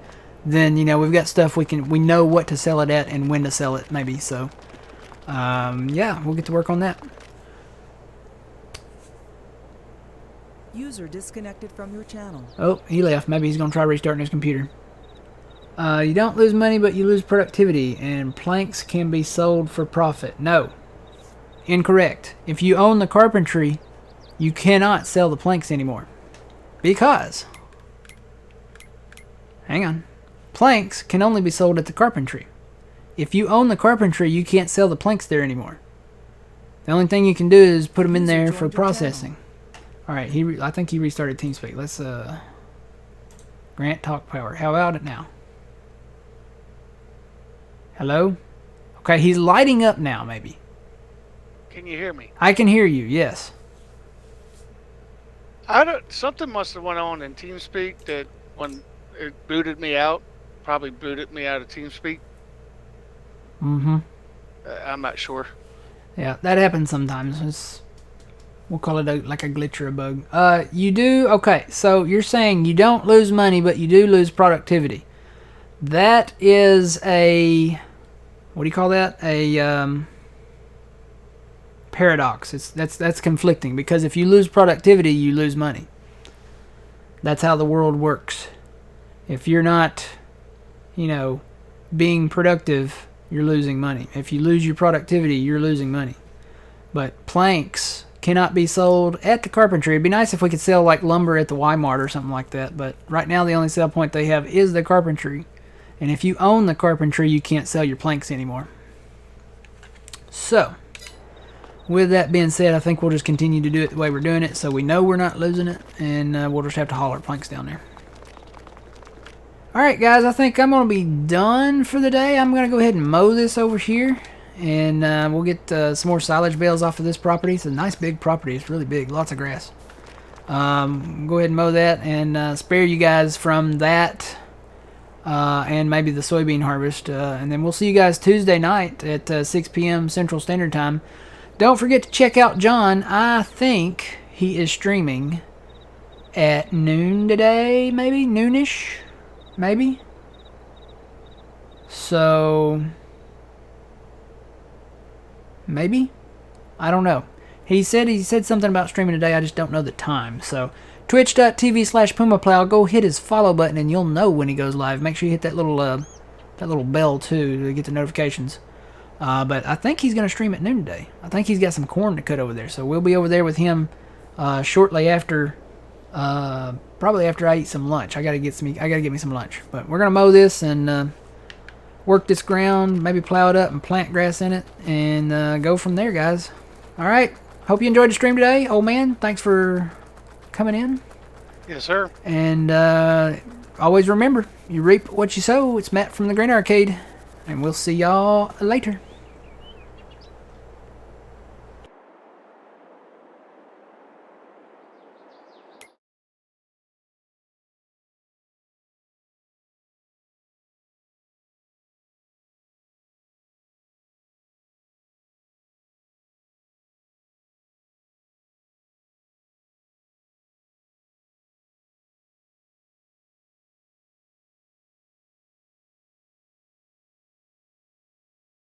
then, you know, we've got stuff we know what to sell it at and when to sell it maybe. So yeah, we'll get to work on that. User disconnected from your channel. Oh, he left. Maybe he's gonna try restarting his computer. You don't lose money, but you lose productivity, and planks can be sold for profit. No. Incorrect. If you own the carpentry, you cannot sell the planks anymore. Because, hang on, planks can only be sold at the carpentry. If you own the carpentry, you can't sell the planks there anymore. The only thing you can do is put them in there for processing. Alright, I think he restarted TeamSpeak. Let's, grant talk power. How about it now? Hello? Okay, he's lighting up now, maybe. Can you hear me? I can hear you. Yes. Something must have went on in TeamSpeak that when it booted me out, probably booted me out of TeamSpeak. Mm-hmm. I'm not sure. Yeah, that happens sometimes. We'll call it like a glitch or a bug. You do okay. So you're saying you don't lose money, but you do lose productivity. That is a what do you call that? A paradox. That's conflicting because if you lose productivity, you lose money. That's how the world works. If you're not, being productive, you're losing money. If you lose your productivity, you're losing money. But planks cannot be sold at the carpentry. It'd be nice if we could sell like lumber at the Walmart or something like that. But right now the only sell point they have is the carpentry. And if you own the carpentry, you can't sell your planks anymore. So, with that being said, I think we'll just continue to do it the way we're doing it so we know we're not losing it. And we'll just have to haul our planks down there. Alright guys, I think I'm going to be done for the day. I'm going to go ahead and mow this over here. And we'll get some more silage bales off of this property. It's a nice big property. It's really big. Lots of grass. Go ahead and mow that and spare you guys from that. And maybe the soybean harvest. And then we'll see you guys Tuesday night at 6 p.m. Central Standard Time. Don't forget to check out John. I think he is streaming at noon today. Maybe? Noonish? Maybe? So... maybe? I don't know. He said something about streaming today. I just don't know the time. So twitch.tv/PumaPlow. Go hit his follow button and you'll know when he goes live. Make sure you hit that little bell too to get the notifications. But I think he's going to stream at noon today. I think he's got some corn to cut over there. So we'll be over there with him shortly after, probably after I eat some lunch. I gotta get me some lunch. But we're gonna mow this and work this ground, maybe plow it up and plant grass in it, and go from there, guys. All right. Hope you enjoyed the stream today, old man. Thanks for coming in. Yes, sir. And always remember, you reap what you sow. It's Matt from the Green Arcade, and we'll see y'all later.